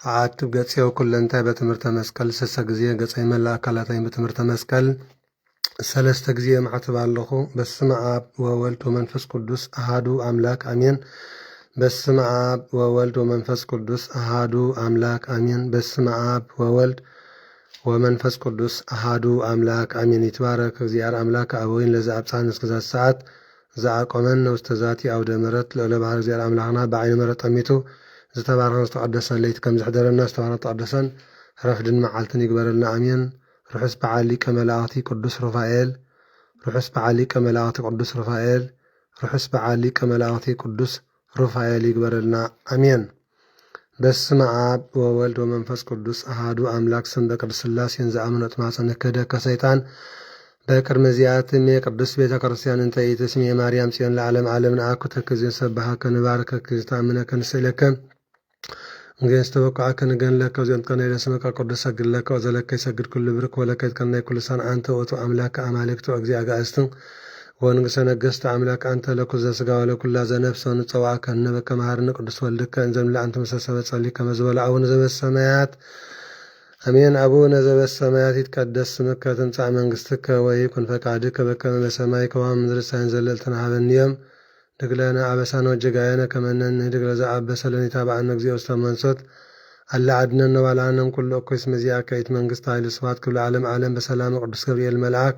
አትብ ገጽው ኩለንታይ በትምህርተ መስቀል ሰሰ ጊዜ ገጽይ መላ አካላታይ በትምህርተ መስቀል ሰለስተ ጊዜ ማዕተብ አለኹ። በስመ አብ ወወልድ ወመንፈስ ቅዱስ አሃዱ አምላክ አሜን። በስመ አብ ወወልድ ወመንፈስ ቅዱስ አሃዱ አምላክ አሜን። በስመ አብ ወወልድ ወመንፈስ ቅዱስ አሃዱ አምላክ አሜን። ይትባረክ እግዚአብሔር አምላክ አበዊን ለዛ አብፃን እስከዛት ሰዓት ዘአቆመን ውስተ ዛቲ አውደ ምሕረት ለለ ባህር እግዚአብሔር አምላክና በዓይነ ምሕረት ጠሚቱ ዝተባረከ ዝተቀደሰን ለይቲ ከም ዝሕደረና ዝተባረከ ተቀደሰን ረፍድን መዓልትን ይግበረልና አሜን። ርሑስ በዓል ሊቀ መላእክቲ ቅዱስ ሩፋኤል ርሑስ በዓል ሊቀ መላእክቲ ቅዱስ ሩፋኤል ርሑስ በዓል ሊቀ መላእክቲ ቅዱስ ሩፋኤል ይግበረልና አሜን። በስመ አብ ወወልድ ወመንፈስ ቅዱስ አሃዱ አምላክ ስም በቅድስት ሥላሴን ዘአምኖት ማፀነ ክህደ ከሰይጣን በቅድመ ዚአትም የቅዱስ ቤተ ክርስቲያን እንተ ኢትስሜ ማርያም ጽዮን ለዓለም ዓለም ነአኩ ተክዝን ሰባሃከ ንባርከ ክዝታምነከ ንስእለከ እንግዲህ ተወቃከ ንገንለከ ዚን ቀነይ ለስመከ ቅዱስ ሰግድለከ ወዘለከ ይሰግድ ኩሉ ብርክ ወለከ ይትቀነይ ኩሉ ሰን አንተ ወቱ አምላክ አማልክቱ እግዚአ አጋእዝትን ወንግሰ ነገሥተ አምላክ አንተ ለኩዘ ሥጋ ወለኩላ ዘነፍስ ወንጸዋከ ነበከ መሐርነ ቅዱስ ወልድከ እንዘምላ አንተ መሰሰበ ጸልይ ከመዝበለ አቡነ ዘበሰማያት አሜን። አቡነ ዘበሰማያት ይትቀደስ ስምከ ትምጻእ መንግሥትከ ወይኩን ፈቃድከ በከመ በሰማይ ከማሁ በምድር ሲሳየነ ዘለለዕለትነ ሀበነ ዮም ድግለነ አበሳነ ወጌጋየነ ከመ ንሕነኒ ለዘአበሰ ለነ ኢታብአነ እግዚኦ ውስተ መንሶት አላ አድኅነነ ወባልዐነ ኩሉ እኩይ እስመ ዚአከ ይእቲ መንግሥት ኃይል ስብሐት ክብር ለዓለመ ዓለም በሰላም ቅዱስ ገብርኤል መልአክ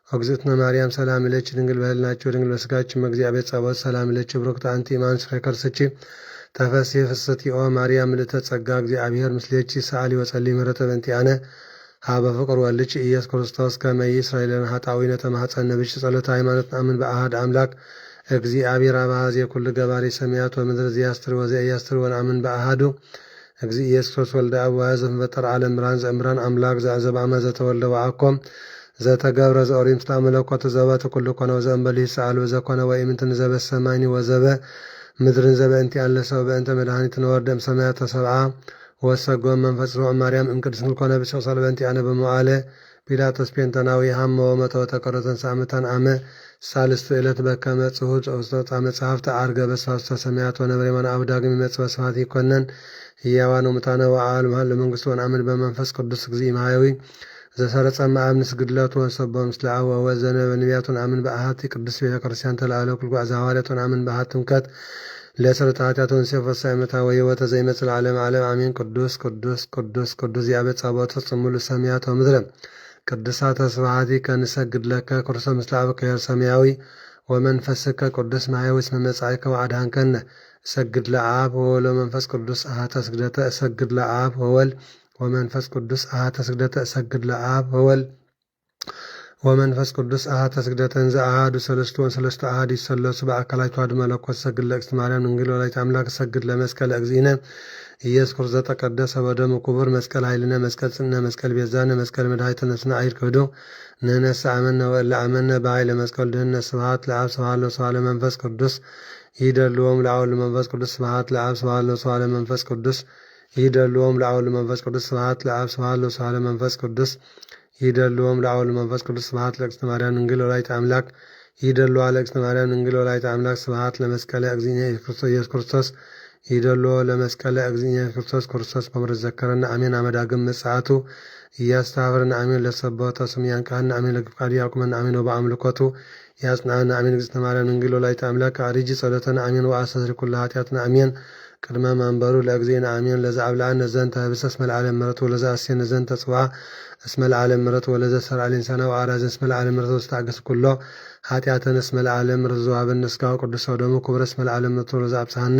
እግዝእትነ ማርያም ሰላም ለኪ ድንግል በሕሊናኪ ወድንግል በሥጋኪ እምእግዚአብሔር ጸባኦት ሰላም ለኪ ብሩክት አንቲ እማንስ ፍሬ ከርሥኪ ተፈሥሒ ፍስሕቲ ኦ ማርያም ምልዕተ ጸጋ እግዚአብሔር ምስሌኪ ሰአሊ ወጸልይ ምሕረተ በእንቲአነ ሀበ ፍቁር ወልድኪ ኢየሱስ ክርስቶስ ከመ ይስረይ ለነ ኃጣውኢነ ተማኅፀነ ብኪ ጸሎተ ሃይማኖት ነአምን በአሐድ አምላክ እግዚአብሔር አብ አኀዜ ኩሉ ገባሬ ሰማያት ወምድር ዘያስተር ወዘኢያስተር ወነአምን በአሐዱ እግዚእ ኢየሱስ ክርስቶስ ወልደ አብ ዋሕድ ዘፈጠረ ዓለም ብርሃን ዘእምራን አምላክ ዘአዘብአመ ዘተወልደ ወአኮም ዘተገብረ ዘኦሪም ስለ መለኮት ዘበተ ኩሉ ኮነ ወዘእንበል ይስአል ወዘኮነ ወኢምንትን ዘበ ሰማይኒ ወዘበ ምድርን ዘበ እንቲአን ለሰብ በእንተ መድኃኒትን ወርደም ሰማያተ ሰብአ ወሰጎም መንፈስ ሮም ማርያም እምቅድስ ኮነ ብሰውሳል በእንቲአነ በመዋዕለ ጲላጦስ ፔንተናዊ ሃመ ወመተወ ተቀረተን ሳምታን አመ ሳልስት ዕለት በከመ ጽሑፍ ጸውስተ መጽሐፍተ አርገ በሳስተ ሰማያት ወነብረ የማነ አብ ዳግም ይመጽእ በስብሐት ይኮነን ሕያዋን ወሙታነ ወአል መሃል ለመንግስቱ ወነአምን በመንፈስ ቅዱስ እግዚእ ማያዊ ዘሰረጸ ማአብ ንስግድለቱ ወንሰቦ ምስለ አብ ወወልድ ዘነቢያት ወነአምን በአሐቲ ቅዱስ ቤተ ክርስቲያን ተላዕለ ኩሉ ሐዋርያት ወነአምን በአሐቲ ጥምቀት ለሰረተ ኃጢአት ወንሴፈ ሳይመታ ወሕይወተ ዘይመጽእ ለዓለመ ዓለም አሜን። ቅዱስ ቅዱስ ቅዱስ ቅዱስ ያበ ጸባኦት ጽሙሉ ሰማያት ወምድረ ቅዱሳተ ስብሐቲከ ንሰግድ ለከ ክርስቶስ ምስለ አብ ከኄር ሰማያዊ ወመንፈስከ ቅዱስ ማያዊ እስመ መጻእከ ወአድኃንከነ እሰግድ ለአብ ወወልድ ወመንፈስ ቅዱስ አሐተ ስግደተ እሰግድ ለአብ ወወልድ ወመንፈስ ቅዱስ አሐተ ስግደተ እሰግድ ለአብ ወወልድ ወመንፈስ ቅዱስ አሐተ ስግደተ እንዘ አሐዱ ሰለስቱ ወሰለስቱ አሐዱ ይሰለሱ በአካላቱ አሐዱ መለኮት እሰግድ ለእግዝእትነ ማርያም ድንግል ወላዲተ አምላክ እሰግድ ለመስቀለ እግዚእነ ኢየሱስ ክርስቶስ ዘተቀደሰ በደሙ ክቡር መስቀል ኃይልነ መስቀል ጽንዕነ መስቀል ቤዛነ መስቀል መድኃኒተ ነፍስነ አይርክዶ ንሕነሰ አመነ ወእለ አመነ በኃይለ መስቀል ድኅነት ስብሐት ለአብ ስብሐት ለወልድ ለመንፈስ ቅዱስ ይደልዎም ለአብ ለመንፈስ ቅዱስ ስብሐት ለአብ ስብሐት ለወልድ ለመንፈስ ቅዱስ ይደልዎም ለአብ ለመንፈስ ቅዱስ ስብሐት ለአብ ስብሐት ለወልድ ለመንፈስ ቅዱስ ይደልዎም ለአብ ለመንፈስ ቅዱስ ስብሐት ለእግዝእትነ ማርያም ድንግል ወላዲተ አምላክ ይደልዋ ለእግዝእትነ ማርያም ድንግል ወላዲተ አምላክ ስብሐት ለመስቀለ እግዚእነ ኢየሱስ ክርስቶስ ይደልዎ ለመስቀለ እግዚእነ ኢየሱስ ክርስቶስ በምሕረት ዘከረና አሜን። አመዳግም ምጽአቱ እያስተባበረና አሜን። ለሰበተ ስሙ ያንቃና አሜን። ለፍቃዱ ያቁመና አሜን። ወበአምልኮቱ ያጽናና አሜን። እግዝእትነ ማርያም ድንግል ወላዲተ አምላክ አሪጅ ጸሎተና አሜን። ወአስተስሪ ኩሉ ኃጢአትና አሜን። ቅድመ መንበሩ ለእግዚእነ አሜን። ለዛ አብልዐነ ዘንተ ህብሰ እስመ ለዓለም ምሕረቱ ወለዛ አሴነ ዘንተ ጽዋ እስመ ለዓለም ምሕረቱ ወለዘ ሰርዐ ሊንሳነ ወአራዘ እስመ ለዓለም ምሕረቱ ወስተአገሰ ኩሎ ኃጢአተነ እስመ ለዓለም ምሕረቱ ዘወሀበነ ሥጋው ቅዱስ ወደሙ ክቡረ እስመ ለዓለም ምሕረቱ ወለዘ አብጽሐነ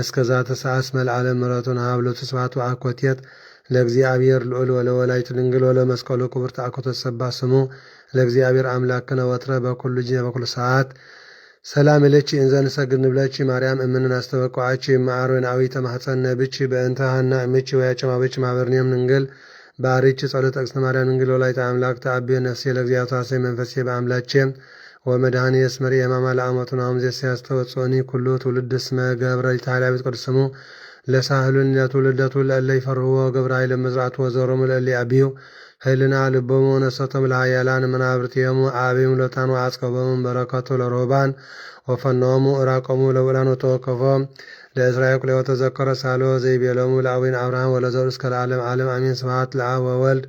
እስከ ዛተ ሰዓት እስመ ለዓለም ምሕረቱ ነሀብሎቱ ስብሐት ወአኮቴት ለእግዚአብሔር ልዑል ወለወላዲቱ ድንግል ወለመስቀሉ ክቡር ተአኮተ ተሰባ ስሙ ለእግዚአብሔር አምላክነ ወትረ በኩሉ ጊዜ በኩሉ ሰዓት ሰላም እለቺ እንዘ ንሰግድ ንብለቺ ማርያም እምንን አስተበቋአቺ ማዕሮን አዊተ ማኅፀነ ብቺ በእንተ ሐና እምቺ ወያጨማበቺ ማበርኒየም ንግል ባሪቺ ጸሎተ እግዝእትነ ማርያም ድንግል ወላዲተ አምላክ ተአብዮ ነፍሴ ለእግዚአብሔር ታሰይ መንፈሴ በአምላቼ ወመድኃኒ የስመሪ የማማ ለአመቱ ናሁም ዜስ ያስተወጽኦኒ ኩሉ ትውልድ እስመ ገብረ ይትሃልያ ቤት ቅዱስ ስሙ ለሳህሉን ለትውልደቱ ለእለ ይፈርህዎ ገብረ ኃይለ መዝራዕቱ ወዘሮሙ ለእለ አብዩ ኃይልና ልቦሙ ነሰቶም ለሃያላን መናብርቲዮሙ አብዮም ለታኑ አጽቀቦሙ በረከቱ ለሮባን ወፈኖሙ እራቆሙ ለውላን ወተወከፎም ለእስራኤል ኩለ ወተዘከረ ሳሎ ዘይቤሎሙ ለአቡነ አብርሃም ወለዘሩ እስከ ለዓለም ዓለም አሜን። ስብሐት ለአብ ወወልድ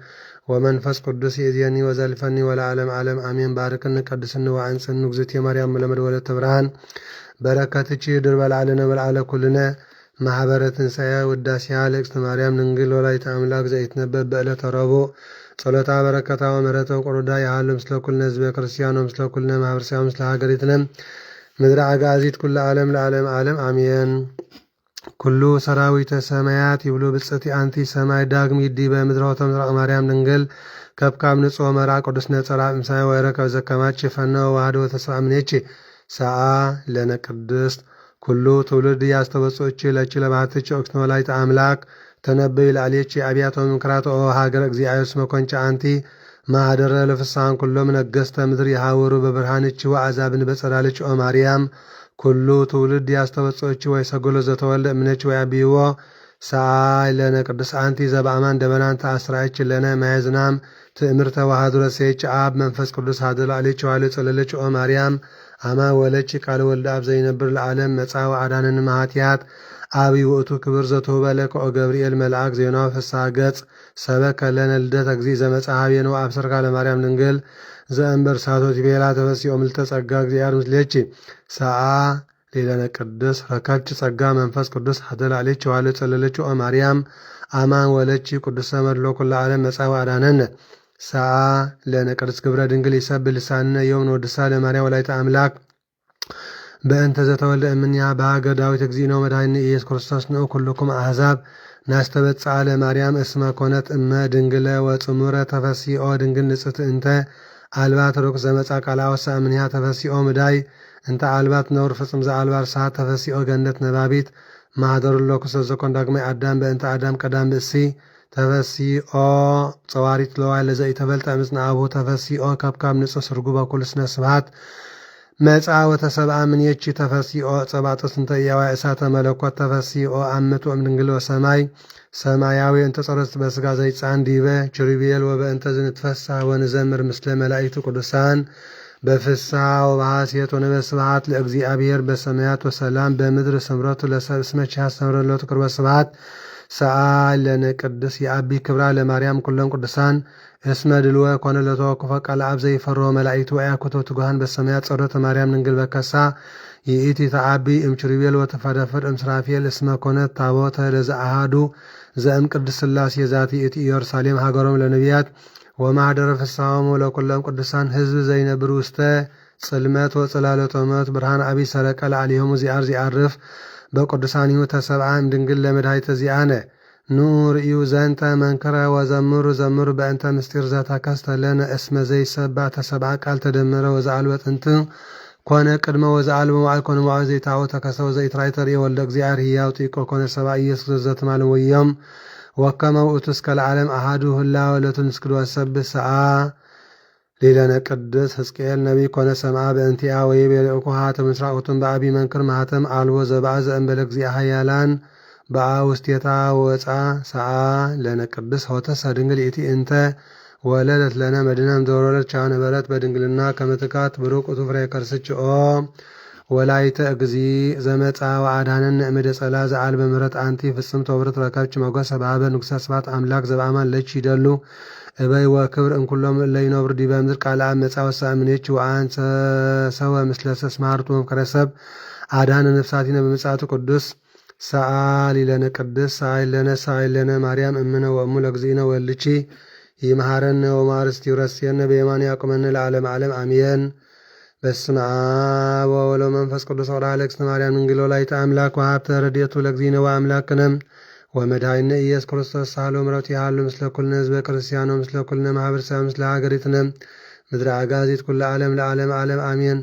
ወመንፈስ ቅዱስ ይእዜኒ ወዘልፈኒ ወለዓለም ዓለም አሜን። ባርክን ቀድስን ወአንጽን እግዝእትየ ማርያም ለመድ ወለተ ብርሃን በረከትቺ ድር በልዓልነ በልዓለ ኩልነ ማኅበረ ትንሣኤ ውዳሴያ ለእግዝእትነ ማርያም ድንግል ወላዲተ አምላክ ዘኢትነበብ በዕለተ ረቡዕ ጸሎታ በረከታ ወምሕረተ ወቁርዳ ያህሉ ምስለ ኩልነ ህዝበ ክርስቲያን ወምስለ ኩልነ ማኅበረሰብ ምስለ ሀገሪትነ ምድረ አጋዚት ኩለ ዓለም ለዓለም ዓለም አሜን። ኩሉ ሰራዊተ ሰማያት ይብሉ ብጽእቲ አንቲ ሰማይ ዳግም ይዲ በምድረወተ ምድረ ማርያም ድንግል ከብካብ ንጹሕ መራ ቅዱስ ነጸራ ምሳይ ወረከብ ዘከማች ፈነወ ዋህዶ ተሰብአ እምኔቺ ሰአ ለነ ቅድስት ኩሉ ትውልድ ያስተበጽኦች ለች ለባህትች እግዝእትነ ወላዲተ አምላክ ተነበይ ለአሌች አብያተ ምክራተ ሀገረ እግዚአብሔር እስመ ኮንቻ አንቲ ማህደረ ለፍሳን ኩሎም ነገስተ ምድር የሃወሩ በብርሃንች ወአዛብን በጸዳልች ኦ ማርያም ኩሉ ትውልድ ያስተበጽኦች ወይ ሰጎሎ ዘተወልደ እምነች ወይ አብይዎ ሰአይ ለነ ቅዱስ አንቲ ዘበአማን ደበናን ተአስራይች ለነ ማየዝናም ትእምርተ ዋሃዱ ረሴች አብ መንፈስ ቅዱስ ሃደለ አሌች ዋለ ጸለለች ኦ ማርያም አማ ወለች ቃል ወልደ አብ ዘይነብር ለዓለም መጻ ወአዳነን ማኃጢአት አብይ ውእቱ ክብር ዘተወበለ ከኦ ገብርኤል መልአክ ዜናው ፍስሐ ገጽ ሰበከ ለነ ልደተ እግዚእ ዘመጽሐቤ ነው አብሰርካ ለማርያም ድንግል ዘእንበር ሳቶት ቤላ ተፈሲኦ ምልተ ጸጋ እግዚአብሔር ምስሌች ሰአ ሌለነ ቅዱስ ረከብች ጸጋ መንፈስ ቅዱስ ሀደለ አሌች ዋለ ጸለለች ኦ ማርያም አማን ወለች ቅዱሰ መድሎ ኩለ ዓለም መጻ ወአዳነን ሰአ ለነ ቅዱስ ግብረ ድንግል ይሰብል ልሳንነ ዮም ወድሳ ለማርያም ወላዲተ አምላክ በእንተ ዘተወልደ እምኔሃ በሀገር ዳዊት እግዚእነ ወመድኃኒነ ኢየሱስ ክርስቶስ ንዑ ኩልኩም አሕዛብ ናስተበጽአ ለማርያም እስመ ኮነት እመ ድንግለ ወጽሙረ ተፈሲኦ ድንግል ንጽሕት እንተ አልባት ርኩስ ዘመጻ ቃላ ወሳ እምኔሃ ተፈሲኦ ምዳይ እንተ አልባት ነውር ፍጽም ዘአልባር ሰዓት ተፈሲኦ ገነት ነባቢት ማኅደሩ ለኩስ ዘኮን ዳግማይ አዳም በእንተ አዳም ቀዳም ብእሲ ተፈሲኦ ፀዋሪት ለዋይ ለዘኢተበልጠ ምስና አቡ ተፈሲኦ ከብካብ ንጹህ ስርጉበ ኩሉ ስነ ስብሐት መጻ ወተሰብአ ምንየቺ ተፈሲኦ ጸባጦስ እንተ ያዋይ እሳተ መለኮት ተፈሲኦ አመቱ እምድንግል ወሰማይ ሰማያዊ እንተ ጸረስት በስጋ ዘይጻን ዲበ ችሪቤል ወበእንተ ዝንትፈሳ ወንዘምር ምስለ መላእክቱ ቅዱሳን በፍስሐ ወበሐሴት ወነበስብሐት ለእግዚአብሔር በሰማያት ወሰላም በምድር ስምረቱ ለሰብስመች ያስተምረለቱ ቅርበ ስብሐት ሰአል ለነ ቅዱስ የአቢ ክብራ ለማርያም ኩሎም ቅዱሳን እስመ ድልወ ኮነ ለተወክፎ ቃል አብ ዘይፈርሆ መላእክቱ ወያኩቶ ትጉሃን በሰማያት ጸሎተ ማርያም ድንግል በከሳ ይእቲ ተአቢ እምችሪቤል ወተፈደፈድ እምስራፌል እስመ ኮነት ታቦተ ለዘአሃዱ ዘእም ቅዱስ ሥላሴ ዛቲ እቲ ኢየሩሳሌም ሀገሮም ለነቢያት ወማህደረ ፍስሐሆሙ ለኩሎም ቅዱሳን ህዝብ ዘይነብሩ ውስተ ጽልመት ወጽላለተ ሞት ብርሃን አቢ ሰረቀ ለዓሊሆሙ ዚአርፍ በቅዱሳኒሁ ተሰብአ እምድንግል ለመድኃኒተ ዚአነ ኑ ርእዩ ዘንተ መንክረ ወዘምሩ ዘምሩ በእንተ ምስጢር ዘተከስተ ለነ እስመ ዘይሰብአ ተሰብአ ቃል ተደመረ ወዘአልበ ጥንት ኮነ ቅድመ ወዘአልበ መዋዕል ኮነ መዋዕል ዘይታወ ተከሰ ወዘይትራይ ተርእየ ወልደ እግዚአብሔር ሕያው ጥቆ ኮነ ሰብአ ኢየሱስ ዘተማለም ወዮም ወከመ ውእቱ እስከ ለዓለም አሃዱ ህላዌ ለትንስክድ ወሰብእ ሰአ ሌለነ ቅዱስ ሕዝቅኤል ነቢይ ኮነ ሰምአ በእንቲአ ወይቤልኩሃ ተምስራቁቱን በአቢ መንክር ማህተም አልቦ ዘብአ ዘእንበለ እግዚአ ኃያላን በአ ውስቴታ ወፃ ሰአ ለነ ቅዱስ ሆተሰ ድንግል እቲ እንተ ወለደት ለነ መድነም ዘወረደት ቻ ነበረት በድንግልና ከመትካት ብሩቅ ውእቱ ፍሬ ከርስችኦ ወላይተ እግዚ ዘመፃ ወአድኀነነ እምደ ጸላ ዘአልበ ምሕረት አንቲ ፍጽምት ወብርት ረከብች መጎሰ በሀበ ንጉሠ ስብሐት አምላክ ዘበአማን ለቺ ይደሉ እበይ ወክብር እንኩሎም ለይነብር ዲበ ምድር ቃል አብ መጻ ወሰአ እምኔች ወአንሰ ሰወ ምስለ ስማርቱ መምከረ ሰብ አድኀነ ነፍሳቲነ በምጽአቱ ቅዱስ ሰአሊ ለነ ቅዱስ ሰአሊ ለነ ማርያም እምነ ወእሙ ለእግዚእነ ወልቺ ይምሃረነ ወማርስቲ ይረስየነ በየማን ያቁመነ ለዓለም ዓለም አሜን። በስመ አብ ወወልድ ወመንፈስ ቅዱስ ወርኃ ለእግዝእትነ ማርያም ድንግል ወላዲተ አምላክ ወሀብተ ረድኤቱ ለእግዚእነ ወአምላክነ ወመድኃኒነ ኢየሱስ ክርስቶስ ሳህሎ ምሕረቱ ያህሉ ምስለ ኩልነ ህዝበ ክርስቲያኖ ምስለ ኩልነ ማህበረሰብ ምስለ ሀገሪትነ ምድረ አጋዚት ኩለ ዓለም ለዓለም ዓለም አሜን።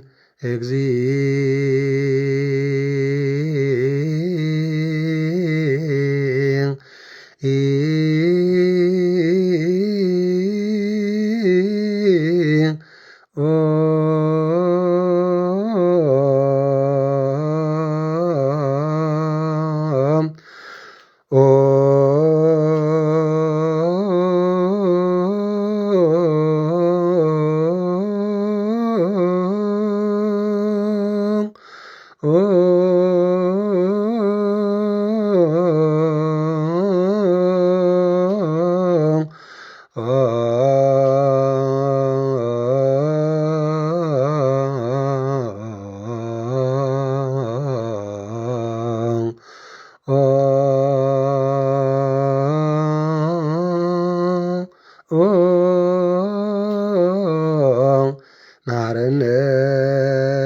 መሐረነ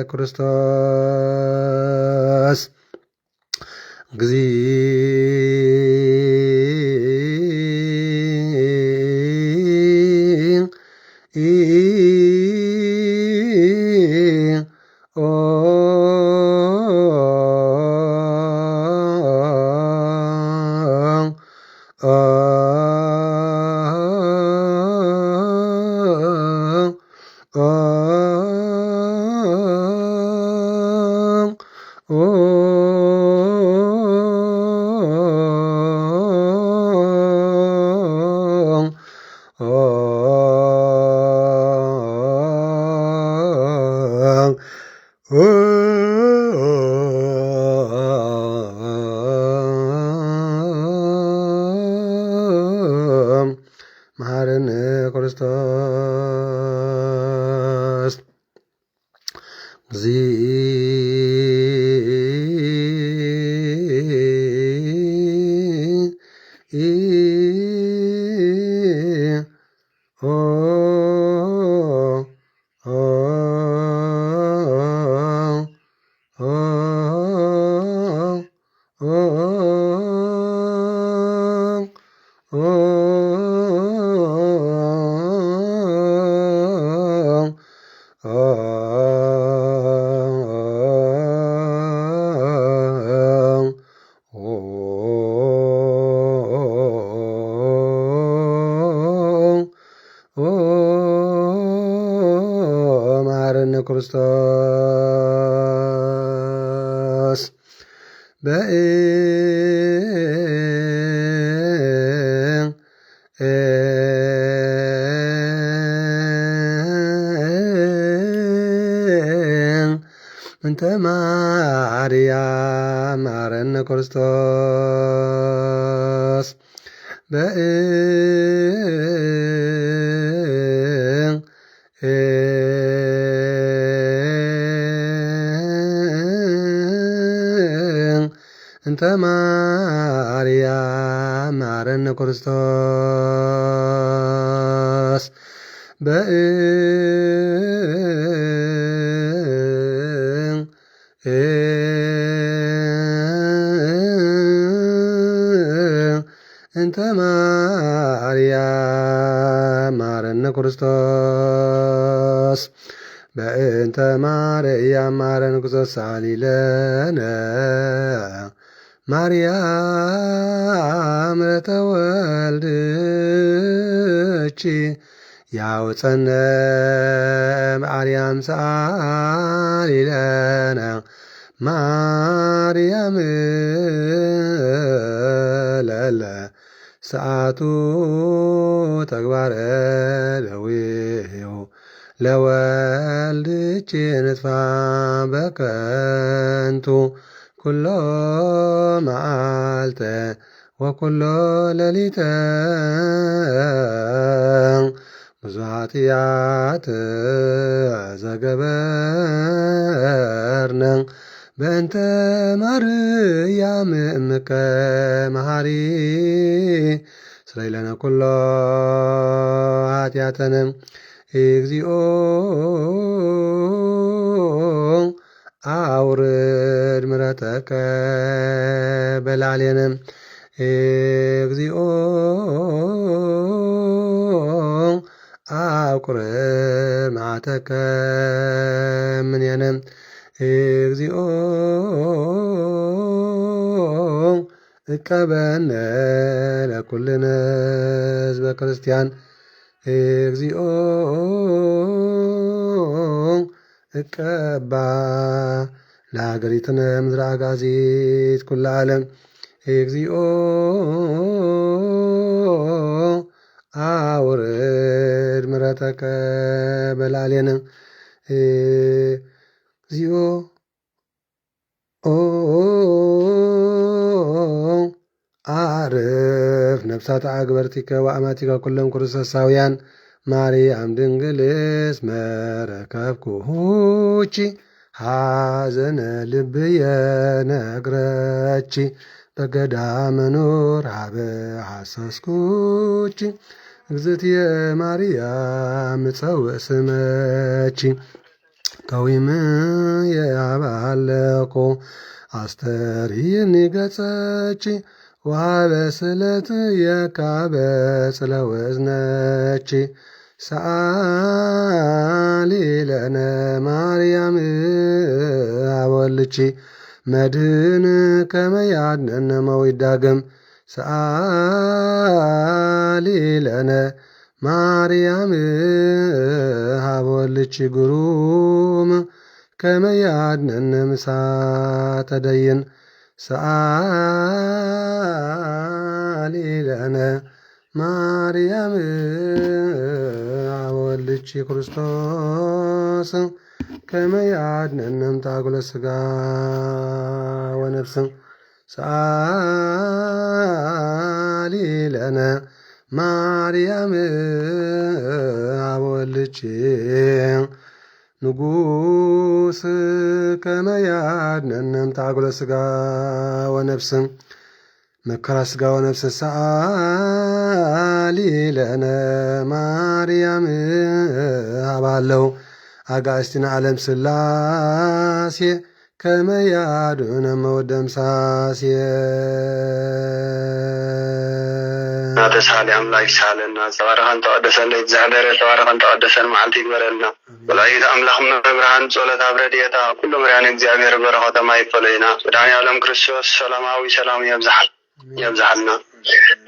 ክርስቶስ መሐረነ ክርስቶስ ክርስቶስ እንተ ማርያም ማረነ ክርስቶስ እንተ ማርያም ማረነ ክርስቶስ እንተ ማርያም ማረነ ክርስቶስ በእንተ ማርያም ማረነ ክርስቶስ ሳሊለነ ማርያም ተወልድቺ ያውፀነ ማርያም ሳሊለነ ማርያም ለለ ሰዓቱ ተግባረ ለዊው ለወልድቺ ንጥፋ በከንቱ ኩሎ መዓልተ ወኩሎ ሌሊተ ብዙኃትያት ዘገበርነ በእንተ ማርያም እምከ መሃሪ ስረይለነ ኩሎ ኃጢአተነ እግዚኦ አውርድ ምሕረተከ በላዕሌነ እግዚኦ አቁርብ መዓተከ እምኔነ እግዚኦ እቀበነ ለኩልነ ሕዝበ ክርስቲያን እግዚኦ እቀባ ለሀገሪትነ ምድረ አጋዚት ኩለ ዓለም እግዚኦ አውርድ ምሕረተከ በላዕሌነ እግዚኦ አርፍ ነፍሳተ አግበርቲከ ወአማቲከ ኩሎም ክርስቶሳውያን ማርያም ድንግልስ መረከብኩቺ ሐዘነ ልብየ ነግረቺ በገዳመ ኑር ሀበ ሐሰስኩቺ እግዝእትየ ማርያም እፀውእ ስመቺ ከዊምየ አባለኮ አስተርይኒ ገጸቺ ወሀበ ስእለትየ ካበ ጽለ ወእዝነቺ ሰአሊ ለነ ማርያም አወልቺ መድህን ከመ ያድኅነነ እመዊዳግም ሰአሊ ለነ ማርያም አወልቺ ግሩም ከመ ያድኅነነ እምሳተ ደይን ሰአሊ ለነ ማርያም አወልቺ ክርስቶስ ከመ ያድኅነነ እምታጉለ ሥጋ ወነፍስ ሰአሊ ለነ ማርያም አወልቺ ንጉሥ ከመ ያድኅነነ እምታጉለ ሥጋ ወነፍስ መከራ ሥጋ ወነፍስ ሰአሊ ለነ ማርያም አባለው አጋእዝቲነ ዓለም ሥላሴ ከመ ያድኅነነ እመወደምሳሴ ተሳሊ አምላክ ሳለና ተባረከን ተቀደሰን እግዚአብሔር ተባረከን ተቀደሰን መዓልቲ ይግበረልና ወላዲተ አምላክ መብርሃን ጸሎት አብረድየታ ኩሉ ምርያን እግዚአብሔር በረከተ ማይፈለይና መድኃኔ ዓለም ክርስቶስ ሰላማዊ ሰላም يبزحلنا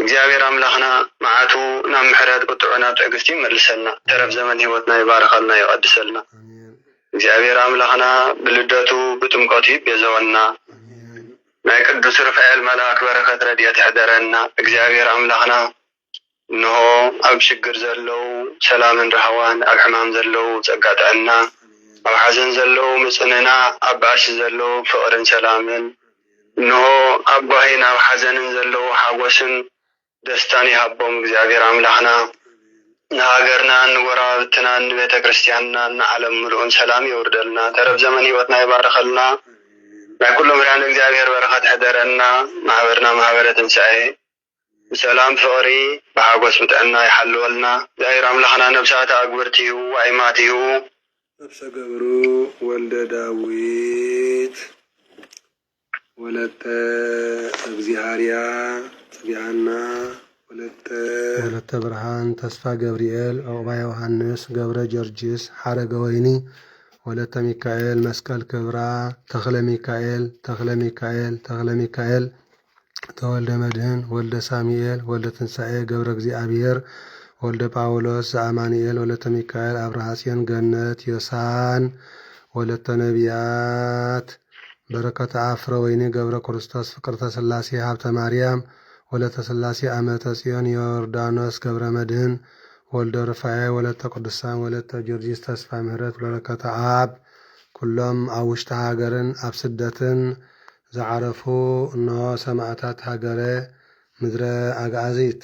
እግዚአብሔር አምላክና መዓቱ ናብ ምሕረት ቁጥዑና ትዕግስቲ ይመልሰልና ተረፍ ዘመን ህይወትና ይባረከልና ይቀድሰልና እግዚአብሔር አምላኽና ብልደቱ ብጥምቀቱ ይቤዘወና ናይ ቅዱስ ሩፋኤል መልአክ በረከት ረድኤት ይሕደረና እግዚአብሔር አምላኽና እንሆ ኣብ ሽግር ዘለው ሰላምን ረሃዋን ኣብ ሕማም ዘለው ጸጋ ጥዕና ኣብ ሓዘን ዘለው ምጽንና ኣብ ባእሲ ዘለው ፍቅርን ሰላምን እንሆ ኣብ ጓሂን ኣብ ሓዘንን ዘለው ሓጎስን ደስታን ይሃቦም እግዚአብሔር አምላኽና ንሃገርና ንጎረባብትና ንቤተ ክርስቲያንና ንዓለም ምሉእን ሰላም ይውርደልና ተረብ ዘመን ህይወትና ይባረኸልና ናይ ኩሎም ርያን እግዚአብሔር በረከት ይሕደረና ማህበርና ማህበረ ትንሣኤ ሰላም ፍቅሪ በሓጎስ ብጥዕና ይሓልወልና እግዚአብሔር አምላኽና ነብሳት አግብርቲሁ አይማቲሁ ነፍሰ ገብሩ ወልደ ዳዊት ወለተ እግዚአርያ ጽቢያና ወለተ ብርሃን ተስፋ ገብርኤል ዕቁባ ዮሐንስ ገብረ ጀርጅስ ሓረገ ወይኒ ወለተ ሚካኤል መስቀል ክብራ ተክለ ሚካኤል ተወልደ መድህን ወልደ ሳሙኤል ወልደ ትንሣኤ ገብረ እግዚአብሔር ወልደ ጳውሎስ ዘአማኑኤል ወለተ ሚካኤል አብርሃ ጽዮን ገነት ዮሳን ወለተ ነቢያት በረከተ አፍረ ወይኒ ገብረ ክርስቶስ ፍቅርተ ስላሴ ሀብተ ማርያም ወለተ ስላሴ አመተ ጽዮን ዮርዳኖስ ገብረ መድህን ወልደ ሩፋኤል ወለተ ቅዱሳን ወለተ ጊዮርጊስ ተስፋ ምህረት በረከተ አብ ኩሎም ኣብ ውሽጢ ሃገርን ኣብ ስደትን ዝዓረፉ እነሆ ሰማዕታት ሃገረ ምድረ አጋዚት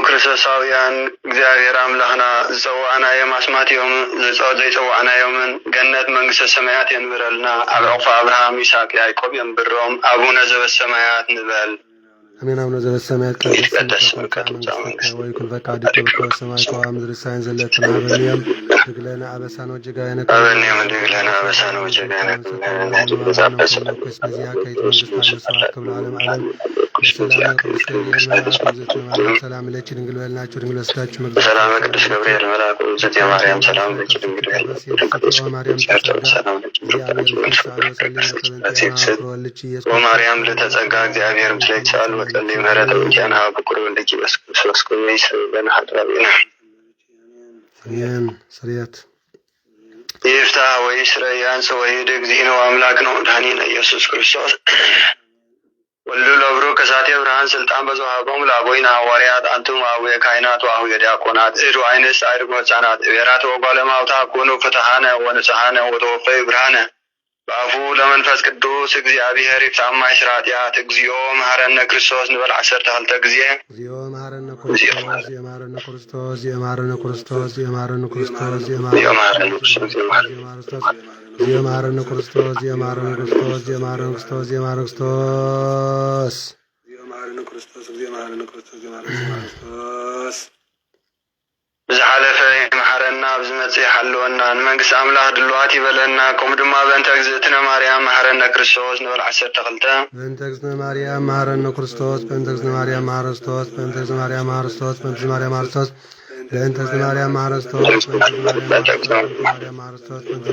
ክርስቶሳውያን እግዚአብሔር አምላኽና ዝፀዋዕናዮም አስማትዮም ዘይፀዋዕናዮምን ገነት መንግስተ ሰማያት የንብረልና ኣብ ዕቑፋ አብርሃም ይስሐቅ ያዕቆብ የንብሮም አቡነ ዘበሰማያት ንበል አሜን። አቡነ ዘበሰማያት ቀድስ ወይኩን ፈቃድከ በሰማይ ከማሁ በምድር ሲሳየን ዘለለዕለትነ ሀበነ ድግለነ አበሳነ ወጌጋየነ ድግለነ አበሳነ ወጌጋየነ በዚያ ከይት መንግስት ሰባት ክብለ ዓለም ዓለም ሰላም ቅዱስ ገብርኤል መልአክ ሰላም ለኪ ድንግል በልናችሁ ድንግል ወስዳችሁ መግዛት ሰላም ቅዱስ ገብርኤል መልአክ ዘት የማርያም ሰላም ለኪ ድንግል ወማርያም ለተጸጋ እግዚአብሔር ምስለ ይሳል ወጸልይ ምህረት ወኪያና በኩር ወልደኪ በስክርስቶስ ኮሜስ በናሐጥራቢና አሜን። ስርየት ይፍታ ወይ ስረያን ሰወይድ እግዚእነ አምላክ ነው ዳኒነ ኢየሱስ ክርስቶስ ወልዱ ለብሩ ከሳቴ ብርሃን ስልጣን በዘዋሃቦም ለአቦይና ሐዋርያት አንቱም አቡየ ካህናት ወአቡየ ዲያቆናት እዱ አይነስ አይርጎ ሕፃናት ብሔራት ወጓለማውታ ኮኑ ፍትሐነ ወንጽሐነ ወተወፈዩ ብርሃነ በአፉ ለመንፈስ ቅዱስ እግዚአብሔር ይፍታማይ ስራትያት እግዚኦ መሐረነ ክርስቶስ ንበል 12 ጊዜ እግዚኦ መሐረነ ክርስቶስ የማረነ ክርስቶስ የማረነ ክርስቶስ የማረነ ክርስቶስ የማረነ ክርስቶስ የማረነ ክርስቶስ የማረነ ክርስቶስ የማረነ ክርስቶስ የማረነ ክርስቶስ የማረነ ክርስቶስ የማረነ ክርስቶስ የማረነ ክርስቶስ ብዝሓለፈ መሐረና ብዝመጽእ ሓልወና ንመንግስቲ አምላኽ ድልዋት ይበለና ከምኡ ድማ በእንተ እግዝእትነ ማርያም መሐረነ ክርስቶስ ንበል 12 በእንተ እግዝእትነ ማርያም መሐረነ ክርስቶስ በእንተ እግዝእትነ ማርያም መሐረነ ክርስቶስ በእንተ እግዝእትነ ማርያም መሐረነ ክርስቶስ በእንተ እግዝእትነ ማርያም መሐረነ ክርስቶስ በእንተ እግዝእትነ ማርያም መሐረነ ክርስቶስ በእንተ እግዝእትነ ማርያም መሐረነ ክርስቶስ በእንተ